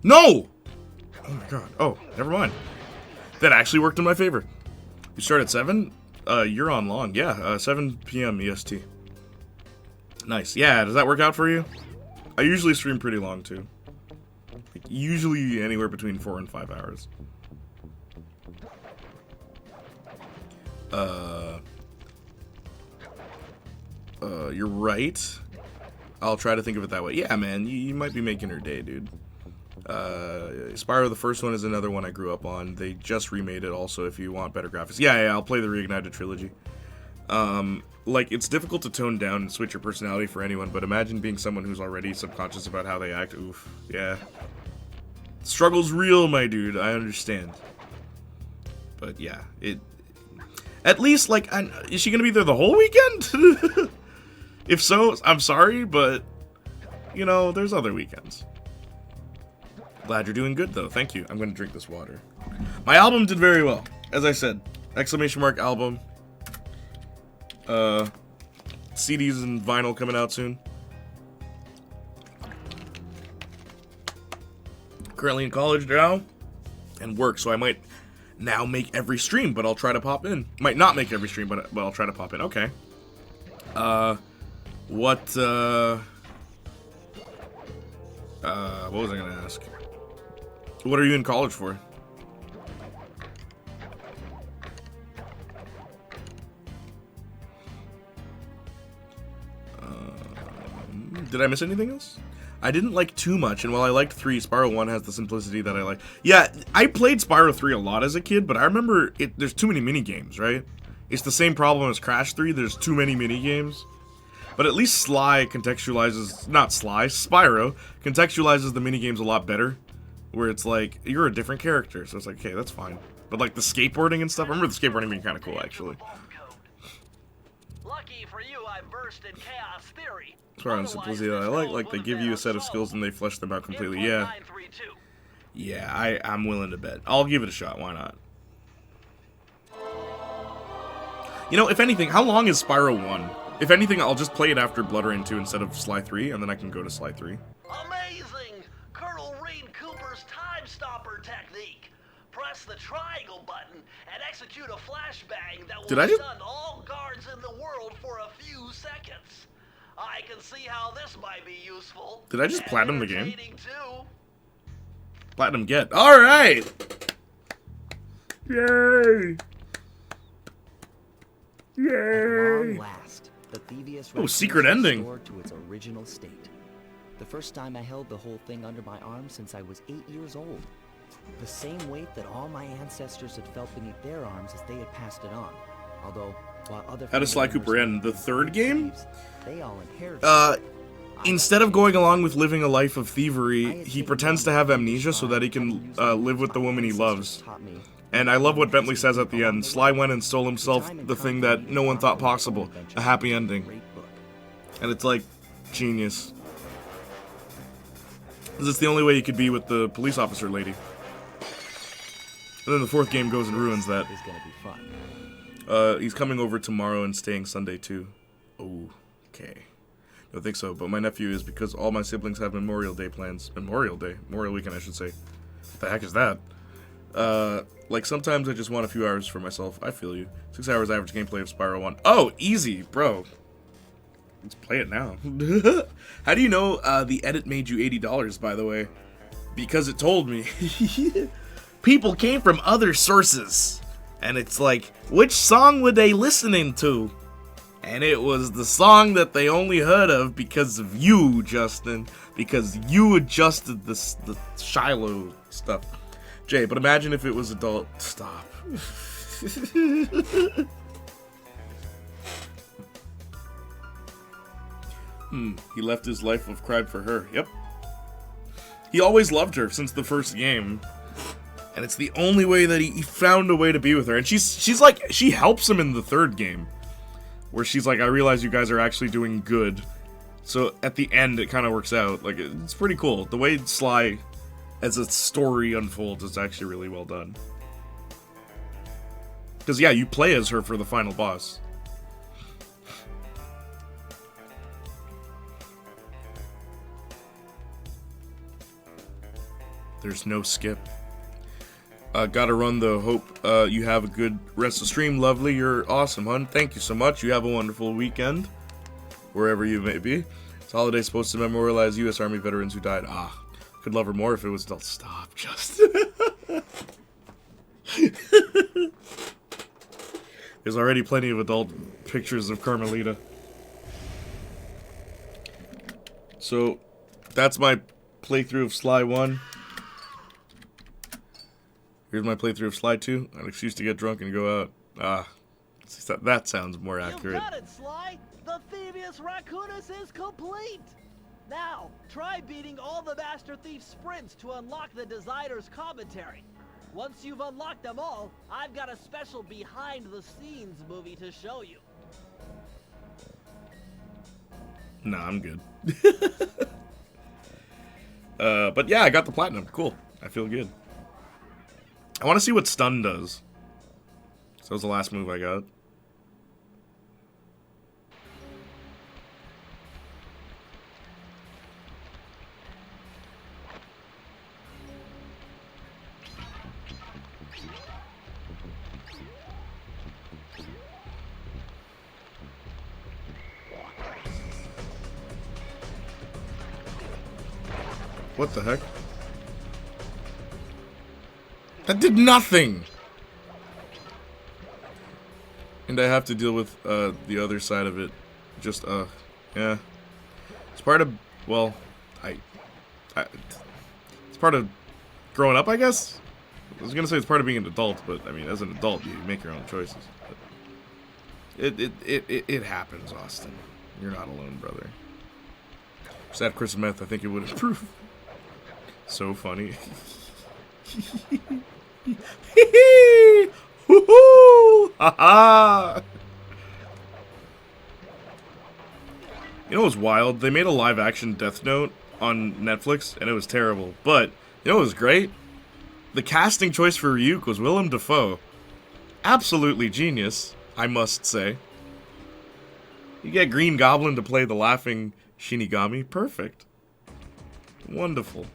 No! Oh my god. Oh, never mind. That actually worked in my favor. You start at 7? You're on long. Yeah, 7 p.m. EST. Nice. Yeah, does that work out for you? I usually stream pretty long, too. Like, usually anywhere between 4 and 5 hours. You're right. I'll try to think of it that way. Yeah, man, you might be making her day, dude. Spyro, the first one, is another one I grew up on. They just remade it also if you want better graphics. Yeah, I'll play the Reignited trilogy. Like, it's difficult to tone down and switch your personality for anyone, but imagine being someone who's already subconscious about how they act. Oof, yeah. Struggle's real, my dude, I understand. But yeah, at least, like, is she gonna be there the whole weekend? If so, I'm sorry, but, you know, there's other weekends. Glad you're doing good, though. Thank you. I'm going to drink this water. My album did very well. As I said, exclamation mark album. CDs and vinyl coming out soon. Currently in college now. And work, so I might now make every stream, but I'll try to pop in. Might not make every stream, but I'll try to pop in. Okay. What was I going to ask? What are you in college for? Did I miss anything else? I didn't like too much, and while I liked 3, Spyro 1 has the simplicity that I like. Yeah, I played Spyro 3 a lot as a kid, but I remember there's too many mini-games, right? It's the same problem as Crash 3, there's too many mini-games. But at least Spyro contextualizes the mini-games a lot better. Where it's like, you're a different character, so it's like, okay, that's fine. But like the skateboarding and stuff, I remember the skateboarding being kind of cool, actually. Lucky for you, I burst in chaos theory. Spyro and simplicity that I like they give you a set of skills and they flesh them out completely. Yeah. Yeah, I'm willing to bet. I'll give it a shot, why not? You know, if anything, how long is Spyro 1? If anything, I'll just play it after Blood Rain 2 instead of Sly 3, and then I can go to Sly 3. Amazing! Colonel Reed Cooper's time stopper technique. Press the triangle button and execute a flashbang that will stun all guards in the world for a few seconds. I can see how this might be useful. Did I just platinum the game? Too. Platinum get. Alright! Yay! Yay! At long last, the Thievius secret ending. restored to its original state. The first time I held the whole thing under my arm since I was 8 years old. The same weight that all my ancestors had felt beneath their arms as they had passed it on. Although, while other how does Sly Cooper end? The third game? They all inherited. Instead of going along with living a life of thievery, he pretends to have amnesia so that he can live with the woman he loves. And I love what Bentley says at the end. Sly went and stole himself the thing that no one thought possible. A happy ending. And it's like, genius. Because it's the only way you could be with the police officer lady. And then the fourth game goes and ruins that. Is gonna be fun. He's coming over tomorrow and staying Sunday too. Oh, okay. Don't think so, but my nephew is because all my siblings have Memorial Day plans. Memorial Weekend, I should say. What the heck is that? Like sometimes I just want a few hours for myself. I feel you. 6 hours average gameplay of Spyro 1. Oh, easy, bro. Let's play it now. How do you know the edit made you $80, by the way? Because it told me. People came from other sources. And it's like, which song were they listening to? And it was the song that they only heard of because of you, Justin. Because you adjusted the Shiloh stuff. Jay, but imagine if it was adult. Stop. He left his life of crime for her. Yep. He always loved her since the first game. And it's the only way that he found a way to be with her. And she's like, she helps him in the third game. Where she's like, I realize you guys are actually doing good. So at the end, it kind of works out. Like, it's pretty cool. The way Sly, as a story unfolds, is actually really well done. Because, yeah, you play as her for the final boss. There's no skip. Gotta run though. Hope you have a good rest of the stream. Lovely, you're awesome, hun. Thank you so much. You have a wonderful weekend, wherever you may be. This holiday is supposed to memorialize U.S. Army veterans who died. Ah, could love her more if it was adult. Stop, Justin. There's already plenty of adult pictures of Carmelita. So, that's my playthrough of Sly 1. Here's my playthrough of Sly 2. An excuse to get drunk and go out. Ah, that sounds more accurate. You got it, Sly! The Thievius Raccoonus is complete! Now, try beating all the Master Thief sprints to unlock the designer's commentary. Once you've unlocked them all, I've got a special behind-the-scenes movie to show you. Nah, I'm good. But yeah, I got the platinum. Cool. I feel good. I want to see what stun does. So that was the last move I got. What the heck? That did nothing! And I have to deal with the other side of it. Just, yeah. It's part of, well, it's part of growing up, I guess. I was gonna say it's part of being an adult, but I mean, as an adult, you make your own choices. But it happens, Austin. You're not alone, brother. Just add Chris Meth, I think it would improve. So funny. Ha. You know what's wild? They made a live-action Death Note on Netflix, and it was terrible. But you know what was great? The casting choice for Ryuk was Willem Dafoe. Absolutely genius, I must say. You get Green Goblin to play the laughing Shinigami. Perfect. Wonderful.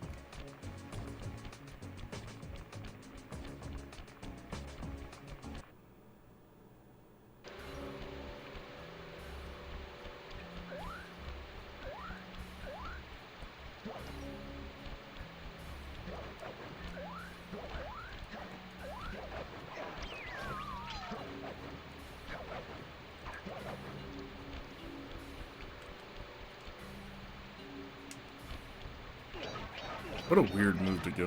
What a weird move to go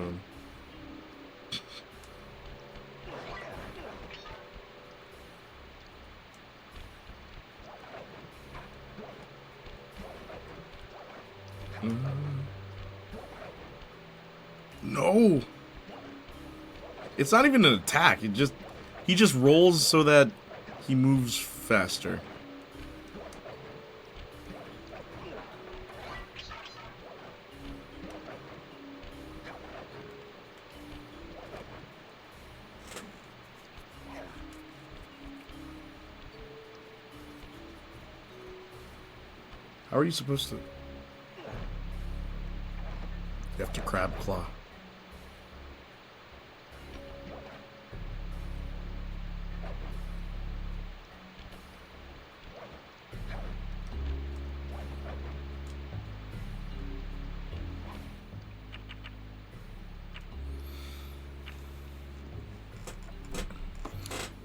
in. No! It's not even an attack. He just rolls so that he moves faster. How are you supposed to? You have to crab claw.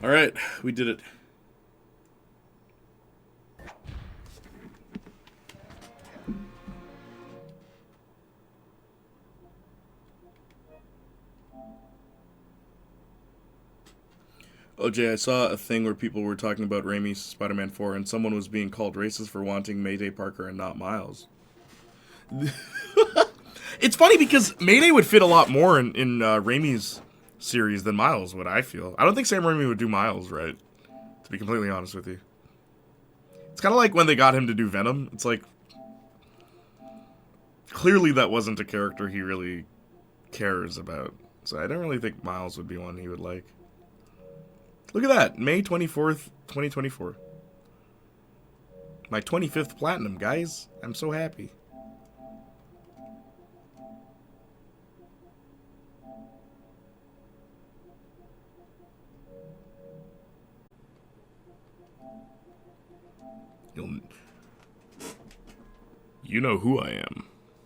All right, we did it. OJ, I saw a thing where people were talking about Raimi's Spider-Man 4, and someone was being called racist for wanting Mayday Parker and not Miles. It's funny because Mayday would fit a lot more in Raimi's series than Miles would, I feel. I don't think Sam Raimi would do Miles right, to be completely honest with you. It's kind of like when they got him to do Venom. It's like, clearly that wasn't a character he really cares about. So I don't really think Miles would be one he would like. Look at that, May 24th, 2024. My 25th platinum, guys. I'm so happy. You know who I am.